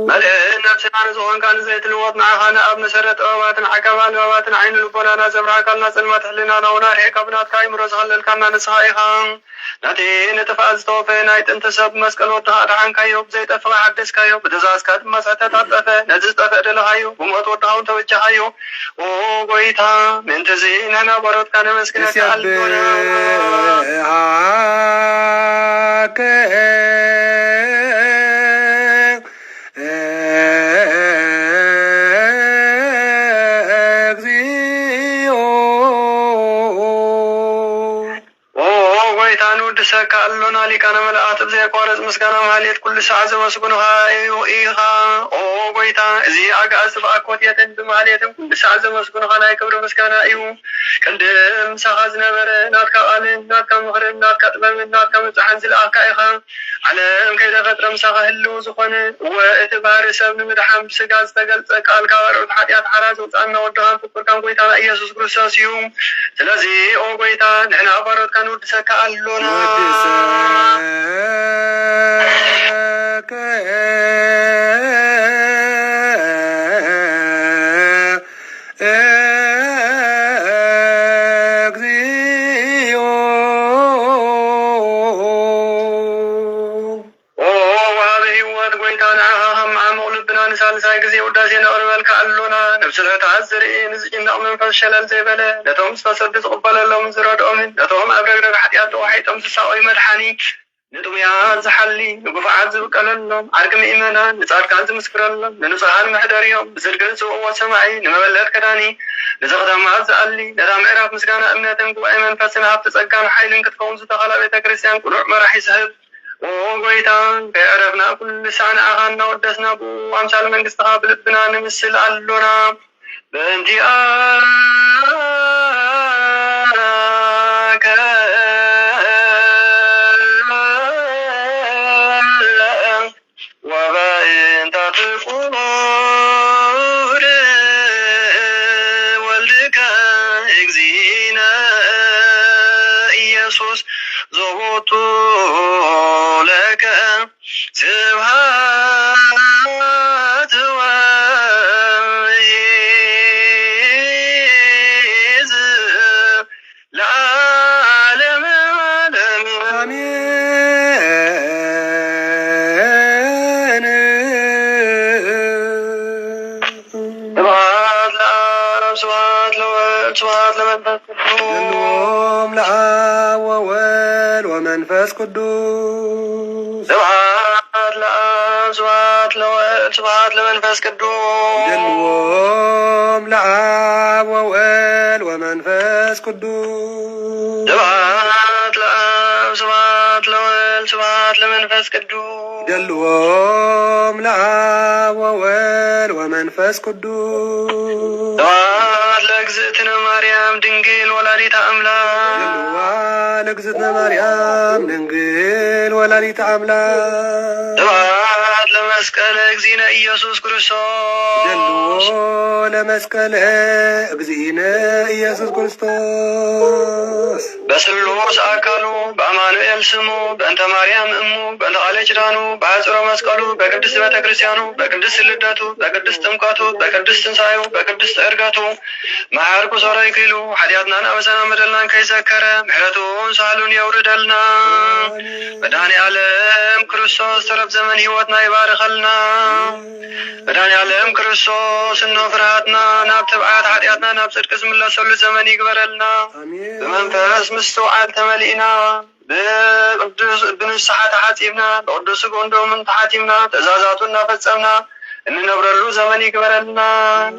መልእን ነፍስና ንዝኾንካ ንዘይትልወጥ ንዓኻነ ኣብ መሰረት ጥበባትን ዓቀባን ልባባትን ዓይኒ ልቦናና ዘብርሃካልና ጽልመት ሕሊናና ውና ርሒካ ብናትካ ይምሮ ዝኸለልካና ንስኻ ኢኻ ናቲ ንጥፍኣት ዝተወፈየ ናይ ጥንቲ ሰብ መስቀል ወድኻ ኣድሓንካዮ ብዘይጠፍኻ ሓደስካዮ ብትእዛዝካ ድማ ስሕተት ኣጠፈ ነዚ ዝጠፍእ ደለኻዮ ብሞት ወድኻ እውን ተበጀኻዮ ኦ ጎይታ ምእንቲ እዚ ንሕና በሮትካ ነመስግነካ ኣልቦና ይስብሐከ እግዚኦ ጎይታ ንውድሰካ ኣሎና ሊቃነ መላእክት ብዘየቋረፅ ምስጋና ማህሌት ኩሉ ሰዓት ዘመስግኑኻ እዩ ኢኻ ኦ ጎይታ እዚ ኣጋእዝቲ ብኣኮቴትን ብማህሌትን ኩሉ ሰዓት ዘመስግኑኻ ናይ ክብሪ ምስጋና እዩ ቅድም ምሳኻ ዝነበረ ናትካ ቃልን ናትካ ምኽርን ናትካ ጥበብን ናትካ ምብፅሓን ዝለኣኽካ ኢኻ ዓለም ከይተፈጥረ ምሳኻ ህልው ዝኾነ እወ እቲ ባህሪ ሰብ ንምድሓን ብስጋ ዝተገልፀ ቃልካ ባርዑት ሓጢኣት ሓራ ዘውፃእና ወድኻን ፍቁርካን ጎይታና ኢየሱስ ክርስቶስ እዩ ስለዚ ኦ ጎይታ ንሕና ባሮትካ ንውድሰካ ኣሎና ወድሰከ እግዚኦ ወሃበ ህይወት ጎይታ ንዓኻ ከም ዓሙቕ ልብና ንሳልሳይ ግዜ ውዳሴ ነቕርበልካ ኣሎና ነብስልሕታት ዝርኢ ንዝጭነቕ መንፈስ ሸለል ዘይበለ ነቶም ዝተሰዱ ዝቕበለሎምን ዝረድኦምን ነቶም ኣብ ረግረግ ሓጢኣት ተዋሒጦም ዝሳቆዩ መድሓኒ ንጥሙያት ዝሓሊ ንጉፍዓት ዝብቀለሎም ዓርቂ ምእመናን ንጻድቃን ዝምስክረሎም ንንጹሃን ምሕደርዮም ብጽድቅን ጽውዕዎ ሰማዒ ንመበለት ከዳኒ ንዘኽተማት ዝኣሊ ነታ ምዕራፍ ምስጋና እምነትን ጉባኤ መንፈስን ሃብቲ ጸጋን ሓይልን ክትከውን ዝተኸላ ቤተ ክርስቲያን ቁኑዕ መራሒ ዝህብ ኦ ጎይታ ከይዕረፍና ኩሉ ሳዕ ንዓኻ እናወደስና ብኡ ኣምሳል መንግስትኻ ብልብና ንምስል ኣሎና በእንቲአከ ወበእንተ ፍቁር ወልድከ እግዚእነ ኢየሱስ ዘቦቱ ለከ ስብሐት ወይዝ ለዓለመ ዓለም አሜን ስብሐት ለአብ ስብሐት ለወልድ ስብሐት ለመንፈስ ቅዱስ ሁሉም ለአብ ወወልድ ወመንፈስ ቅዱስ ስብሐት ለአብ ስብሐት ለወልድ ስብሐት ለመንፈስ ቅዱስ ሁሉም ለአብ ወወልድ ወመንፈስ ቅዱስ ስብሐት ለአብ ስብሐት ለወልድ ስብሐት ስብሐት ለመንፈስ ቅዱስ ደልዎም ለአብ ወወልድ ወመንፈስ ቅዱስ ስብሐት ለእግዝእትነ ማርያም ድንግል ወላዲተ አምላክ ደልዋ ለእግዝእትነ ማርያም ድንግል ወላዲተ አምላክ ስብሐት ለመስቀለ እግዚእነ ኢየሱስ ክርስቶስ ደልዎ ለመስቀለ እግዚእነ ኢየሱስ ክርስቶስ በስሉስ አካሉ በአማኑኤል ስሙ በእንተ ማርያም እሙ በእንተ ቃለ ኪዳኑ በአጽሮ መስቀሉ በቅድስት ቤተ ክርስቲያኑ በቅድስት ልደቱ በቅድስት ጥምቀቱ በቅድስት ትንሣኤው በቅድስት ዕርገቱ መሐርኩ ሶረይ ክሉ ኃጢአትናን አበሳና መደልናን ከይዘከረ ምሕረቱን ሳህሉን የውርደልና መድኃኔ ዓለም ክርስቶስ ተረፍ ዘመን ሕይወትና ይባርከልና መድኃኔ ዓለም ክርስቶስ እኖ ፍርሃትና ናብ ትብዓት ኃጢአትና ናብ ጽድቅ ዝምለሰሉ ዘመን ይግበረልና በመንፈስ ምስትውዓል ተመሊእና ብንስሓ ተሓፂብና ብቅዱስ ስግኡን ደሙን ተሓቲምና ትእዛዛቱ እናፈጸምና እንነብረሉ ዘመን ይግበረልና።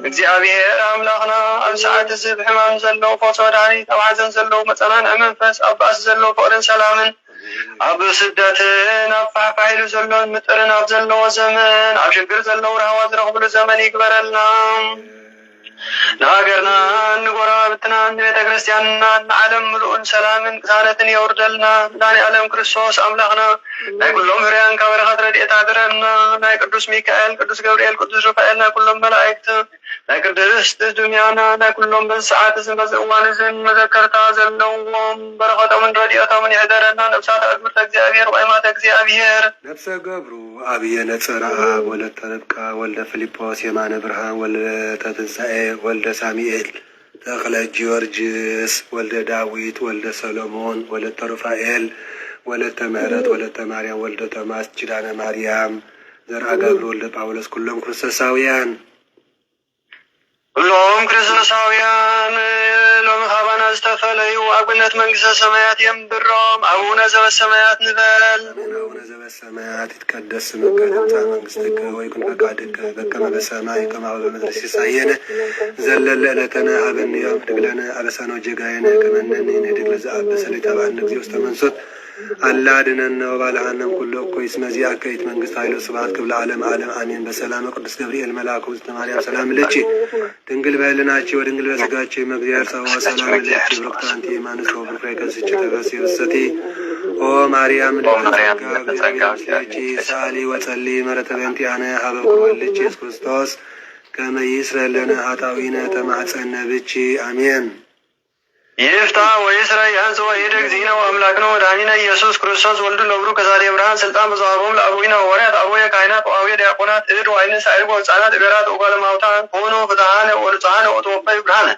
እግዚአብሔር አምላኽና ኣብ ሰዓት እዚ ብሕማም ዘለው ፈውሲ መድኃኒት ኣብ ሓዘን ዘለው መፀናንዒ መንፈስ ኣብ ባእሲ ዘለው ፍቅርን ሰላምን ኣብ ስደትን ኣብ ፋሕፋሒሉ ዘሎን ምጥርን ኣብ ዘለዎ ዘመን ኣብ ሽግር ዘለው ረህዋ ዝረኽብሉ ዘመን ይግበረልና። ንሃገርና ንጎረቤትና ንቤተ ክርስቲያንና ንዓለም ምሉእን ሰላምን ቅሳነትን የውርደልና። መድኃኔ ዓለም ክርስቶስ አምላኽና ናይ ኩሎም ህርያን ካብ በረኸት ረድኤት ኣድረና። ናይ ቅዱስ ሚካኤል፣ ቅዱስ ገብርኤል፣ ቅዱስ ሩፋኤል ናይ ኩሎም መላእክቲ ናይ ቅድስት ዱንያና ናይ ኩሎም በሰዓት እዝን በዚ እዋን እዝን መዘከርታ ዘለዎም በረኸቶምን ረድኤቶምን ይሕደረና። ነብሳት ኣግብርተ እግዚአብሔር ወይማተ እግዚአብሔር ነፍሰ ገብሩ አብየ ነጸራ ወለተ ርብቃ ወልደ ፊልጶስ የማነ ብርሃን ወልደ ትንሣኤ ወልደ ሳሙኤል ተክለ ጊዮርጊስ ወልደ ዳዊት ወልደ ሰሎሞን ወለተ ሩፋኤል ወለተ ምህረት ወለተ ማርያም ወልደ ቶማስ ኪዳነ ማርያም ዘርአ ገብሩ ወልደ ጳውሎስ ኩሎም ክርስቶሳውያን ሁሎም ክርስቶሳውያን ሎሚ ኻባና ዝተፈለዩ አብነት መንግስተ ሰማያት የምብሮም አቡነ ዘበሰማያት ንበል። አቡነ ዘበሰማያት ይትቀደስ ስምከ ትምጻእ መንግሥትከ ወይኩን ፈቃድከ በከመ በሰማይ ከማሁ በምድር ሲሳየነ ዘለለ ዕለተነ ሀበነ ዮም ህድግ ለነ አበሳነ ወጌጋየነ ከመ ንሕነኒ ንህድግ ለዘአበሰ ለኢታብአነ እግዚኦ ውስተ መንሱት አላ አድኅነነ ወባልሐነ ኩሎ እኩይ እስመ ዚአከ ይእቲ መንግሥት ኃይል ወስብሐት ክብር ለዓለመ ዓለም አሜን። በሰላመ ቅዱስ ገብርኤል መልአኩ እግዝእትነ ማርያም ሰላም ለኪ ድንግል በሕሊናኪ ወድንግል በሥጋኪ እም እግዚአብሔር ጸባኦት ሰላም ለኪ ብሩክት አንቲ እማንስት ወብሩክ ፍሬ ከርሥኪ ተፈሥሒ ፍስሕቲ ኦ ማርያም ልዕልተ ጸጋ ምስሌኪ ሰአሊ ወጸሊ ምሕረተ በእንቲአነ ሀበ ወልድኪ ኢየሱስ ክርስቶስ ከመ ይስረይ ለነ ኃጣውኢነ ተማኅፀነ ብኪ አሜን። ይፍታ ወይስረይ ያንጽ ወይድግ ዚነ ወአምላክነ ወመድኃኒነ ኢየሱስ ክርስቶስ ወልዱ ለብሩ ከሳቴ ብርሃን ስልጣን በዘዋቦም ለአቡነ ሐዋርያት አቡየ ካህናት ወአቡየ ዲያቆናት እድ ወአይነ ሳይርጎ ሕፃናት እገራት ወጓለ እማውታን ሆኖ ፍትሐነ ወንጹሐነ ወተወፈዩ ብርሃነ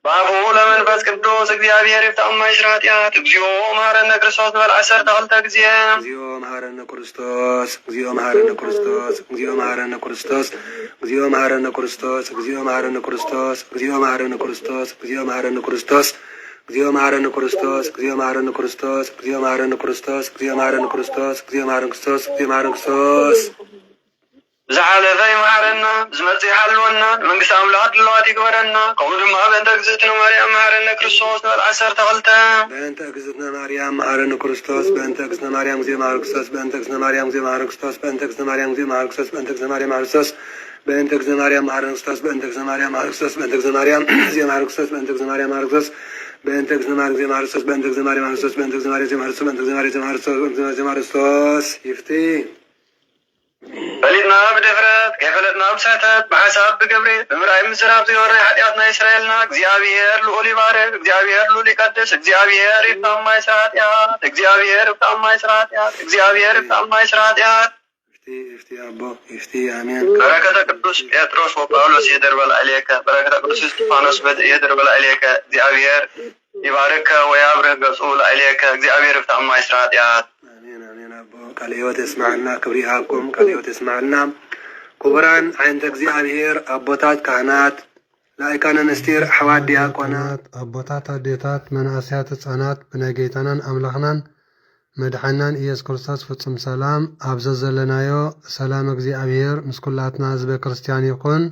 በአፉ ለመንፈስ ቅዱስ እግዚአብሔር ይፍታ እማይስራ ኃጢአት እግዚኦ መሐረነ ክርስቶስ ንበል 12 ጊዜ እግዚኦ መሐረነ ክርስቶስ እግዚኦ መሐረነ ክርስቶስ እግዚኦ መሐረነ ክርስቶስ እግዚኦ መሐረነ ክርስቶስ እግዚኦ መሐረነ ክርስቶስ እግዚኦ መሐረነ ክርስቶስ እግዚኦ መሐረነ ክርስቶስ እግዚኦ መሐረነ ክርስቶስ እግዚኦ መሐረነ ክርስቶስ እግዚኦ መሐረነ ክርስቶስ እግዚኦ መሐረነ ክርስቶስ እግዚኦ መሐረነ ክርስቶስ እግዚኦ መሐረነ ክርስቶስ ዝሓለፈ ይመሐረና ዝመጽእ ይሓልወና መንግስቲ አምላክ ድልዋት ይግበረና። ከምኡ ድማ በእንተ እግዝእትነ ማርያም መሐረነ ክርስቶስ ንበል 12 በእንተ እግዝእትነ ማርያም መሐረነ ክርስቶስ በእንተ እግዝእትነ ማርያም ጊዜ መሐረነ ክርስቶስ በእንተ እግዝእትነ ማርያም ጊዜ መሐረነ ክርስቶስ በእንተ እግዝእትነ ማርያም ጊዜ መሐረነ ክርስቶስ በእንተ እግዝእትነ ማርያም መሐረነ ክርስቶስ በእንተ እግዝእትነ ማርያም መሐረነ ክርስቶስ በእንተ እግዝእትነ ማርያም መሐረነ ክርስቶስ በእንተ እግዝእትነ ማርያም ጊዜ መሐረነ ክርስቶስ በእንተ እግዝእትነ ማርያም መሐረነ ክርስቶስ በእንተ እግዝእትነ ማርያም ጊዜ መሐረነ ክርስቶስ በእንተ እግዝእትነ ማርያም መሐረነ ክርስቶስ በእንተ እግዝእትነ ማርያም ጊዜ መሐረነ ክርስቶስ በእንተ እግዝእትነ ማርያም ጊዜ መሐረነ ክርስቶስ በእንተ እግዝእትነ ማርያም መሐረነ ክርስቶስ ይፍቲ ፈሊጥና ብድፍረት ከይፈለጥና ብስሕተት ብሓሳብ ብግብሪ ብምርኣይ ምዝራብ ዘይወርይ ሓጢአትና ይስረየልና። እግዚአብሔር ልዑል ይባርክ፣ እግዚአብሔር ልዑል ይቀድስ፣ እግዚአብሔር ይፍታ እማይስራ ኃጢአት፣ እግዚአብሔር ይፍታ እማይስራ ኃጢአት፣ እግዚአብሔር ይፍታ እማይስራ ኃጢአት። ይፍቲ አቦ ይፍቲ አሜን። በረከተ ቅዱስ ጴጥሮስ ወጳውሎስ ይህድር በላዕሌከ፣ በረከተ ቅዱስ እስጢፋኖስ ይህድር በላዕሌከ። እግዚአብሔር ይባርከ ወያብርህ ገጹ ላዕሌከ፣ እግዚአብሔር ይፍታ እማይስራ ኃጢአት። ቃለ ሕይወት ይስማዕልና ክብሪ ይሃብኩም። ቃለ ሕይወት ይስማዕልና ክቡራን ዓይነተ እግዚአብሔር አቦታት ካህናት፣ ላይካነ ምስጢር ኣሕዋት ዲያቆናት፣ አቦታት አዴታት፣ መናእስያት ህፃናት ብናይ ጌታናን አምላኽናን መድሓናን ኢየሱስ ክርስቶስ ፍጹም ሰላም ኣብዘ ዘለናዮ ሰላም እግዚአብሔር ምስ ኩላትና ህዝበ ክርስቲያን ይኹን።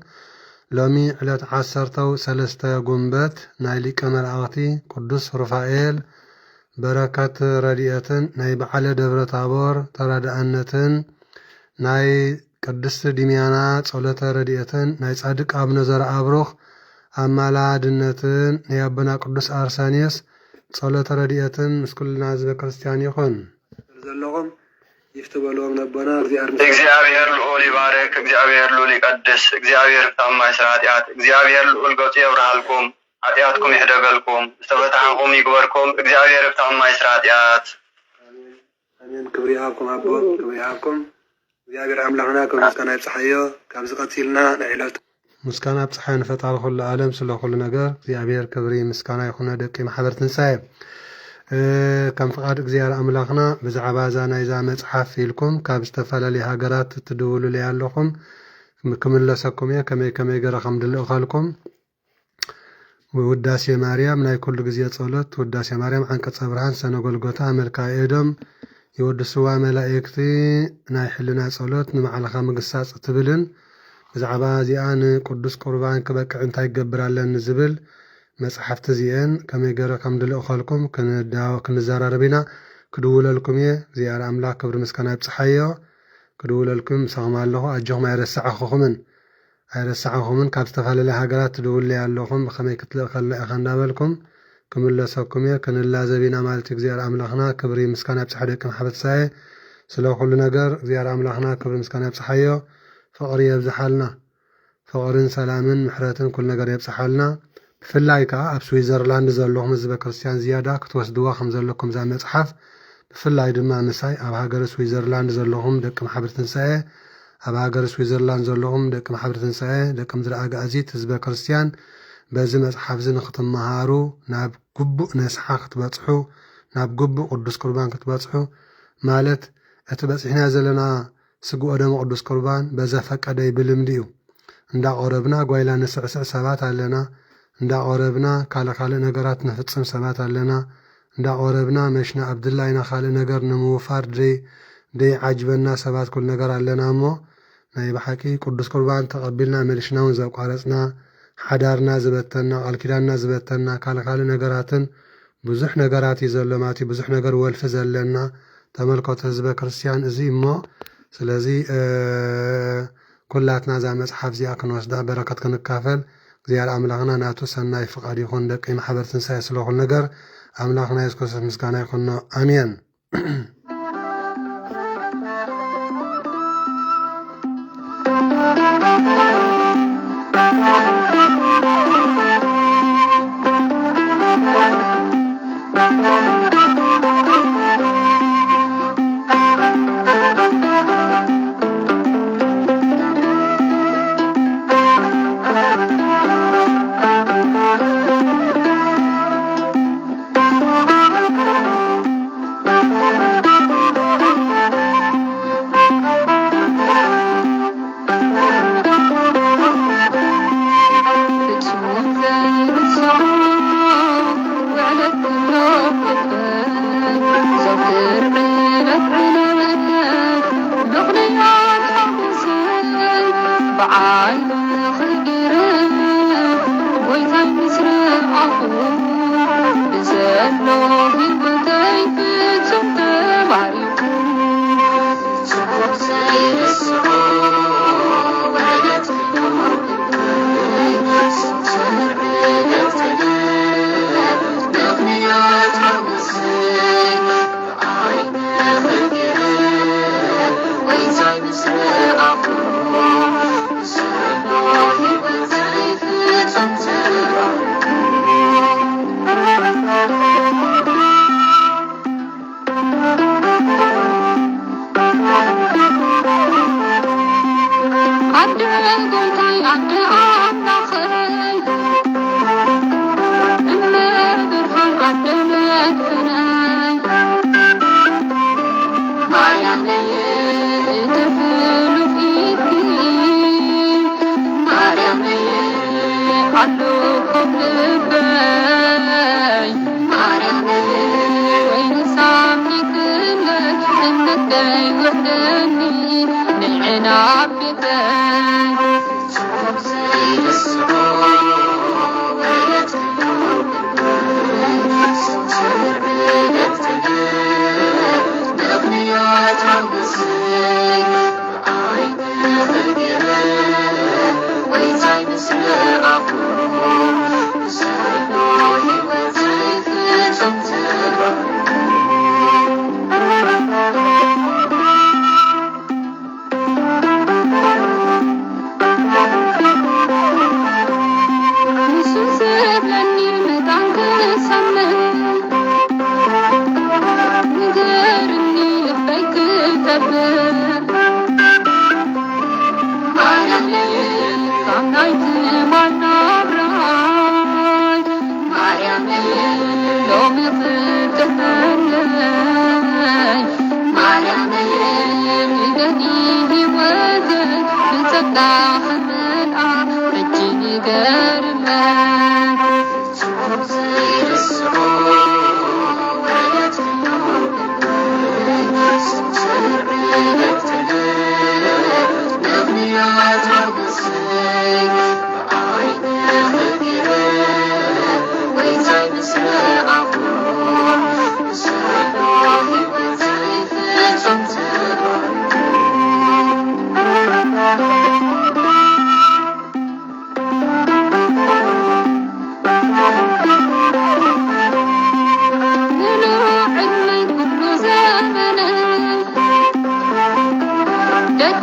ሎሚ ዕለት 13 ጉንበት ናይ ሊቀ መላእኽቲ ቅዱስ ሩፋኤል بركات رديئتن ناي بعلى دبر تابور ترادأنتن ناي قدست دميانا صلة رديئتن ناي صادق ابن زر ابروخ أمالا دنتن ناي ابنا قدس أرسانيس صلة رديئتن مسكلنا زب كريستيان يخون زلهم يفتبلهم نبنا እግዚአብሔር ልዑል ይባረክ እግዚአብሔር ልዑል ይቀድስ እግዚአብሔር ታማኝ ስራጢያት እግዚአብሔር ልዑል ገጽ ይብራልኩም ኃጢአትኩም ይህደገልኩም ዝተበታንኩም ይግበርኩም እግዚአብሔር ታማኝ ስራጢያት አሜን ክብር ይሃብኩም አቦ ክብር ይሃብኩም እግዚአብሔር አምላክና ከምስጋና ይብጽሐዮ ካብዚ ቀፂልና ንዕለት ምስጋና ብጽሐይ ንፈጣሪ ኩሉ ዓለም ስለ ኩሉ ነገር እግዚአብሔር ክብሪ ምስጋና ይኹነ ደቂ ማሕበር ትንሳኤ كم فقاد እግዚአብሔር አምላክና ብዛዕባ ዛ ናይዛ መጽሐፍ ኢልኩም ካብ ዝተፈላለዩ ሃገራት ትድውሉ ለያለኹም ክምለሰኩም ከመይ ገረ ከም ድልእኸልኩም ውዳሴ ማርያም ናይ ኩሉ ግዜ ጸሎት ውዳሴ ማርያም አንቀጸ ብርሃን ሰነ ጎልጎታ መልካ ኤዶም ይወድስዋ መላእክቲ ናይ ሕልና ጸሎት ንመዓልኻ ምግሳጽ ትብልን ብዛዕባ እዚኣን ቅዱስ ቁርባን ክበቅዕ እንታይ ይገብራለን ዝብል መጽሐፍቲ እዚአን ከመይ ገረ ከም ድልእኸልኩም ክንዘራረቢና ክድውለልኩም እግዚአብሔር አምላክ ክብሪ ምስጋና ይብጽሐዮ ክድውለልኩም ሰላም ኣለኹ ኣጆኹም ኣይረሳዕኹምን ካብ ዝተፈላለዩ ሃገራት ትድውሉ ያለኹም ከመይ ክትልእ ከለእ ኢኻ እንዳበልኩም ክምለሰኩም ክንላዘቢና ማለት እግዚአብሔር አምላክና ክብሪ ምስጋና ይብጽሐ ደቂ ማሕበር ትንሳኤ ስለ ኩሉ ነገር እግዚአብሔር አምላክና ክብሪ ምስጋና ይብጽሐዮ ፍቅሪ የብዝሓልና ፍቅርን ሰላምን ምሕረትን ኩሉ ነገር የብጽሓልና ብፍላይ ከዓ ኣብ ስዊዘርላንድ ዘለኹም ህዝበ ክርስቲያን ዝያዳ ክትወስድዋ ከም ዘለኩም ዛ መጽሓፍ ብፍላይ ድማ ምሳይ ኣብ ሃገር ስዊዘርላንድ ዘለኹም ደቂ ማሕበር ትንሳኤ ኣብ ሃገር ስዊዘርላንድ ዘለኹም ደቂ ማሕበር ትንሳኤ ደቂ ምድሪ ኣጋእዚት ህዝበ ክርስቲያን በዚ መጽሓፍ ዚ ንኽትመሃሩ ናብ ግቡእ ነስሓ ክትበጽሑ ናብ ግቡእ ቅዱስ ቁርባን ክትበጽሑ ማለት እቲ በጽሕና ዘለና ስግኦ ደሞ ቅዱስ ቁርባን በዘፈቀደ ብልምዲ እዩ እንዳቆረብና ጓይላ ንስዕስዕ ሰባት ኣለና እንዳቆረብና ካልእ ነገራት ንፍጽም ሰባት ኣለና እንዳቆረብና መሽና አብዱላይና ካልእ ነገር ንምውፋር ደይ ዓጅበና ሰባት ኩል ነገር ኣለና እሞ ናይ ብሓቂ ቅዱስ ቁርባን ተቐቢልና መልሽናውን ዘቋረጽና ሓዳርና ዝበተና ቃል ኪዳንና ዝበተና ካልእ ነገራትን ብዙሕ ነገራት እዩ ዘሎ ማለት ብዙሕ ነገር ወልፊ ዘለና ተመልከቱ ህዝበ ክርስቲያን እዚ እሞ ስለዚ ኩላትና ዛ መጽሓፍ እዚኣ ክንወስዳ በረከት ክንካፈል እግዚአብሔር አምላክና ናቱ ሰናይ ፍቃድ ይኹን ደቂ ማሕበር ትንሳኤ ስለ ኩሉ ነገር አምላክና ኢየሱስ ክርስቶስ ምስጋና ይኹን አሜን Thank you.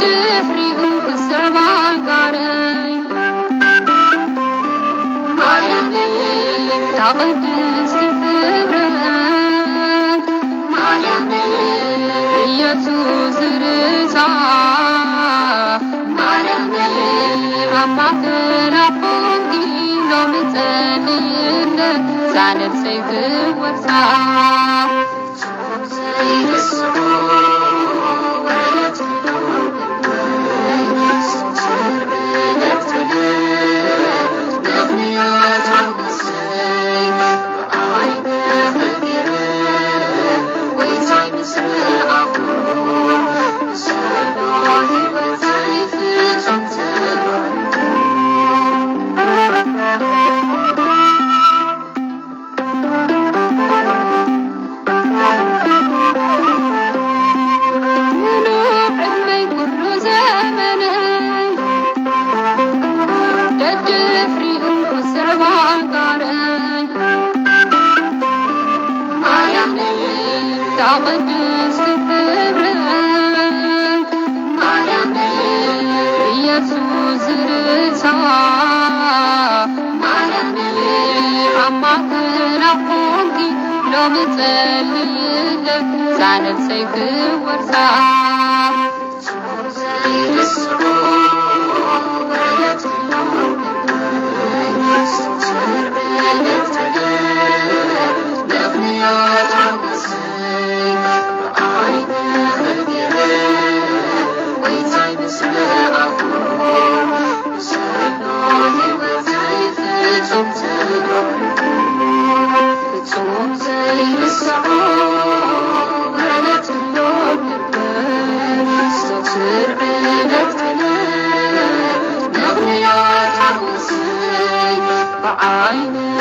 ደድፍሪኡ ክስዕባል ጋረይ ማርያም ታቅድስቲ ክብረት ማርያም ኢየሱስ ርእሳ ማርያም አማተራ ፎንጊ ሎሚ ጸልይለት ዛነብሰይ ክወርሳ ቅድስት ክብረት ማርያም ኢየሱስ ርእሳ ማርያም አማተራ ፎንጊ ሎሚ ጸልይለት ዛነብሰይ ክወርሳ I